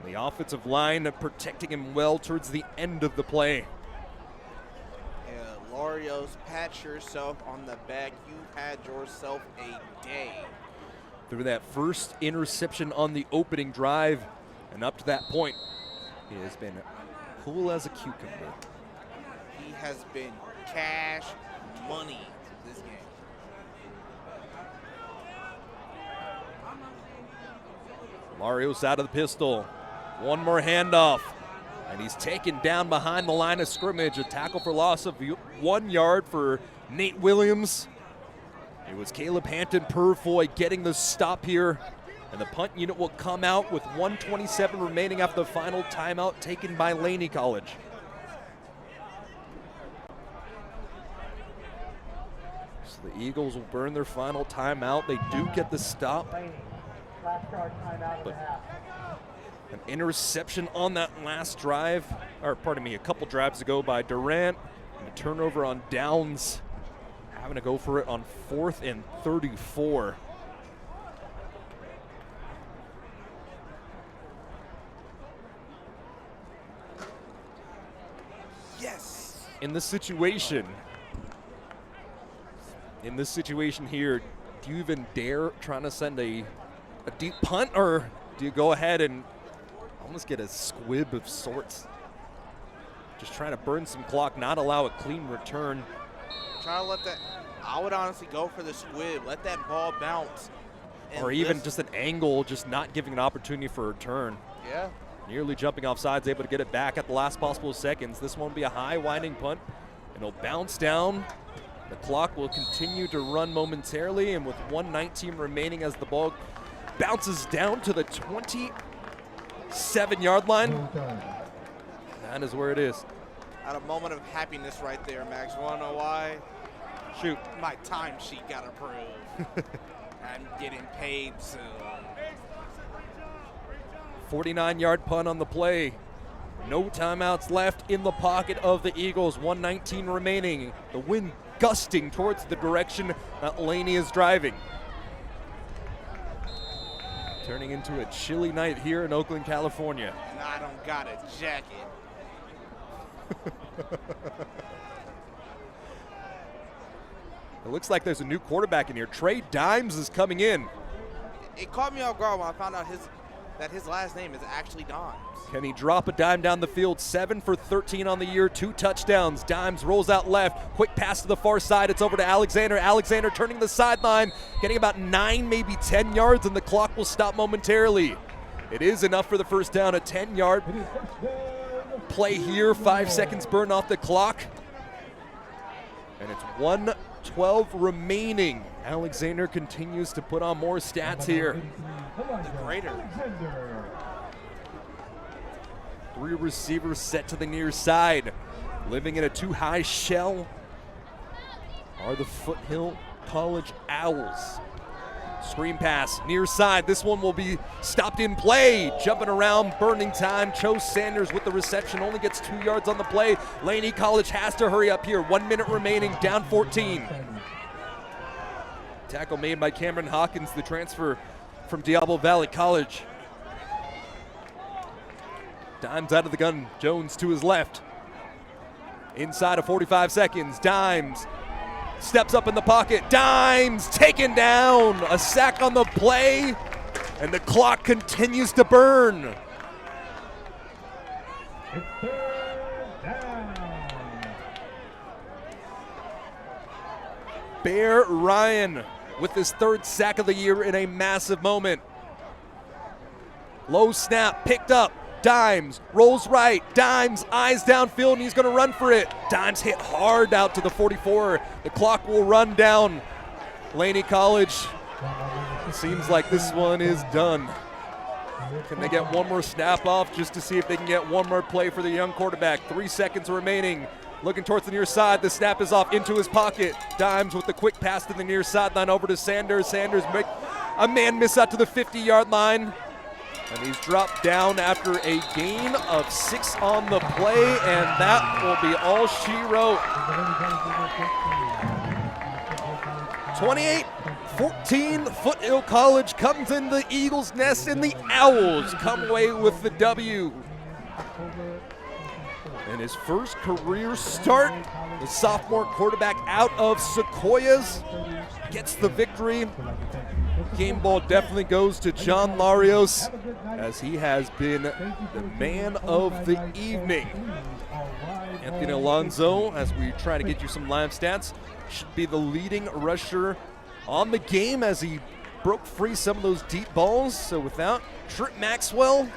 The offensive line protecting him well towards the end of the play. Yeah, Larios, pat yourself on the back. You had yourself a day. Through that first interception on the opening drive, and up to that point, he has been cool as a cucumber. He has been cash money this game. Larios out of the pistol. One more handoff, and he's taken down behind the line of scrimmage. A tackle for loss of 1 yard for Nate Williams. It was Caleb Hampton Purfoy getting the stop here, and the punt unit will come out with 1:27 remaining after the final timeout taken by Laney College. So the Eagles will burn their final timeout. They do get the stop. Laney. Last yard timeout of the half. An interception on that last drive, or pardon me, a couple drives ago by Durant, and a turnover on downs. Having to go for it on 4th and 34. Yes. In this situation here, do you even dare trying to send a deep punt, or do you go ahead and almost get a squib of sorts? Just trying to burn some clock, not allow a clean return. Try to let that. I would honestly go for the squib. Let that ball bounce. Or even just an angle, just not giving an opportunity for a return. Yeah. Nearly jumping off sides, able to get it back at the last possible seconds. This one will be a high winding punt, and it'll bounce down. The clock will continue to run momentarily, and with 1:19 remaining as the ball bounces down to the 27-yard line. That is where it is. At a moment of happiness right there, Max. You want to know why? Shoot. My timesheet got approved. I'm getting paid soon. 49-yard punt on the play. No timeouts left in the pocket of the Eagles. 1:19 remaining. The wind gusting towards the direction that Laney is driving. Turning into a chilly night here in Oakland, California. And I don't got a jacket. It looks like there's a new quarterback in here. Trey Dimes is coming in. It caught me off guard when I found out that his last name is actually Dimes. Can he drop a dime down the field? 7 for 13 on the year, 2 touchdowns. Dimes rolls out left. Quick pass to the far side. It's over to Alexander. Alexander turning the sideline, getting about 9, maybe 10 yards, and the clock will stop momentarily. It is enough for the first down. A 10-yard play here. 5 seconds burned off the clock. And it's 1:12 remaining. Alexander continues to put on more stats here. The greater. 3 receivers set to the near side. Living in a 2-high shell are the Foothill College Owls. Screen pass, near side. This one will be stopped in play. Jumping around, burning time. Cho Sanders with the reception, only gets 2 yards on the play. Laney College has to hurry up here. 1 minute remaining, down 14. Tackle made by Cameron Hawkins, the transfer from Diablo Valley College. Dimes out of the gun. Jones to his left. Inside of 45 seconds. Dimes steps up in the pocket. Dimes taken down. A sack on the play, and the clock continues to burn. It's third down. Bear Ryan with his 3rd sack of the year in a massive moment. Low snap, picked up. Dimes rolls right. Dimes eyes downfield, and he's going to run for it. Dimes hit hard out to the 44. The clock will run down. Laney College, seems like this one is done. Can they get one more snap off just to see if they can get one more play for the young quarterback? 3 seconds remaining. Looking towards the near side. The snap is off into his pocket. Dimes with the quick pass to the near sideline over to Sanders. Sanders make a man miss out to the 50-yard line. And he's dropped down after a gain of 6 on the play, and that will be all she wrote. 28-14, Foothill College comes in the Eagles' nest, and the Owls come away with the W. And his first career start, the sophomore quarterback out of Sequoias gets the victory. Game ball definitely goes to John Larios, as he has been the man of the evening. Anthony Alonso, as we try to get you some live stats, should be the leading rusher on the game as he broke free some of those deep balls. So without Trip Maxwell,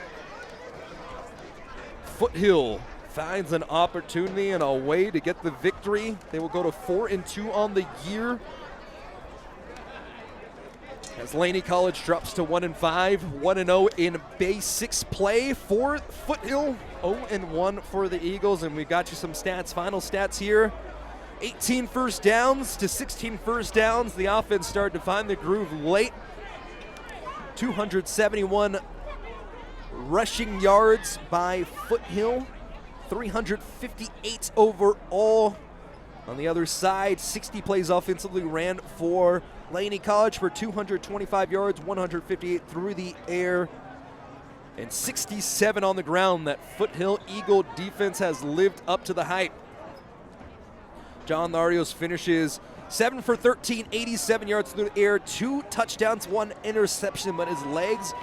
Foothill finds an opportunity and a way to get the victory. They will go to 4-2 on the year, as Laney College drops to 1-5, 1-0 in base 6 play for Foothill, 0-1 for the Eagles. And we got you some stats, final stats here. 18 first downs to 16 first downs. The offense started to find the groove late. 271 rushing yards by Foothill, 358 overall. On the other side, 60 plays offensively ran for Laney College for 225 yards, 158 through the air, and 67 on the ground. That Foothill Eagle defense has lived up to the hype. John Larios finishes 7 for 13, 87 yards through the air, 2 touchdowns, 1 interception, but his legs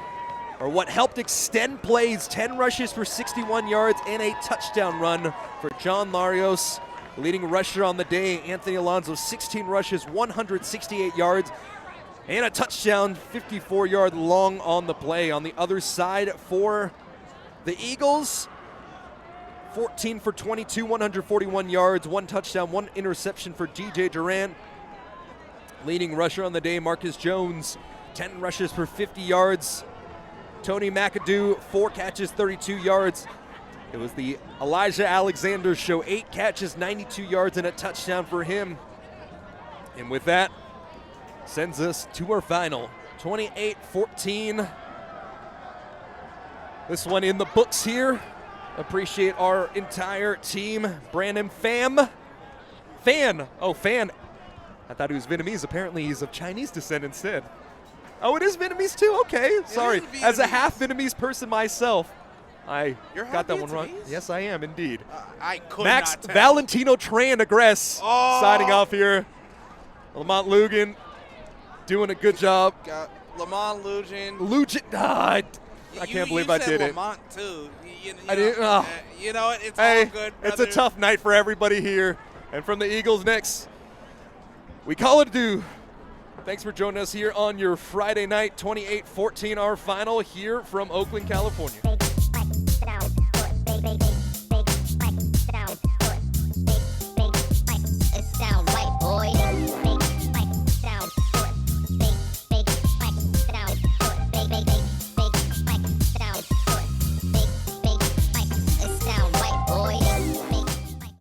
are what helped extend plays. 10 rushes for 61 yards and a touchdown run for John Larios. Leading rusher on the day, Anthony Alonso, 16 rushes, 168 yards, and a touchdown, 54-yard long on the play. On the other side for the Eagles, 14 for 22, 141 yards, 1 touchdown, 1 interception for DJ Durant. Leading rusher on the day, Marcus Jones, 10 rushes for 50 yards. Tony McAdoo, 4 catches, 32 yards. It was the Elijah Alexander show, 8 catches, 92 yards, and a touchdown for him. And with that, sends us to our final, 28-14. This one in the books here. Appreciate our entire team. Brandon Fan. Oh, Fan. I thought he was Vietnamese. Apparently he's of Chinese descent instead. Oh, it is Vietnamese too? Okay, sorry. As a half Vietnamese person myself, I got that one wrong. Yes, I am indeed. I could Max not tell. Valentino Tran Agress signing off here. Lamont Lugan doing a good job. Got Lamont Lugan. I can't believe I did it. Lamont too. I didn't. You know what? It's Hey, all good, brother. it's a tough night for everybody here. And from the Eagles next, we call it due. Thanks for joining us here on your Friday night, 28-14, our final here from Oakland, California.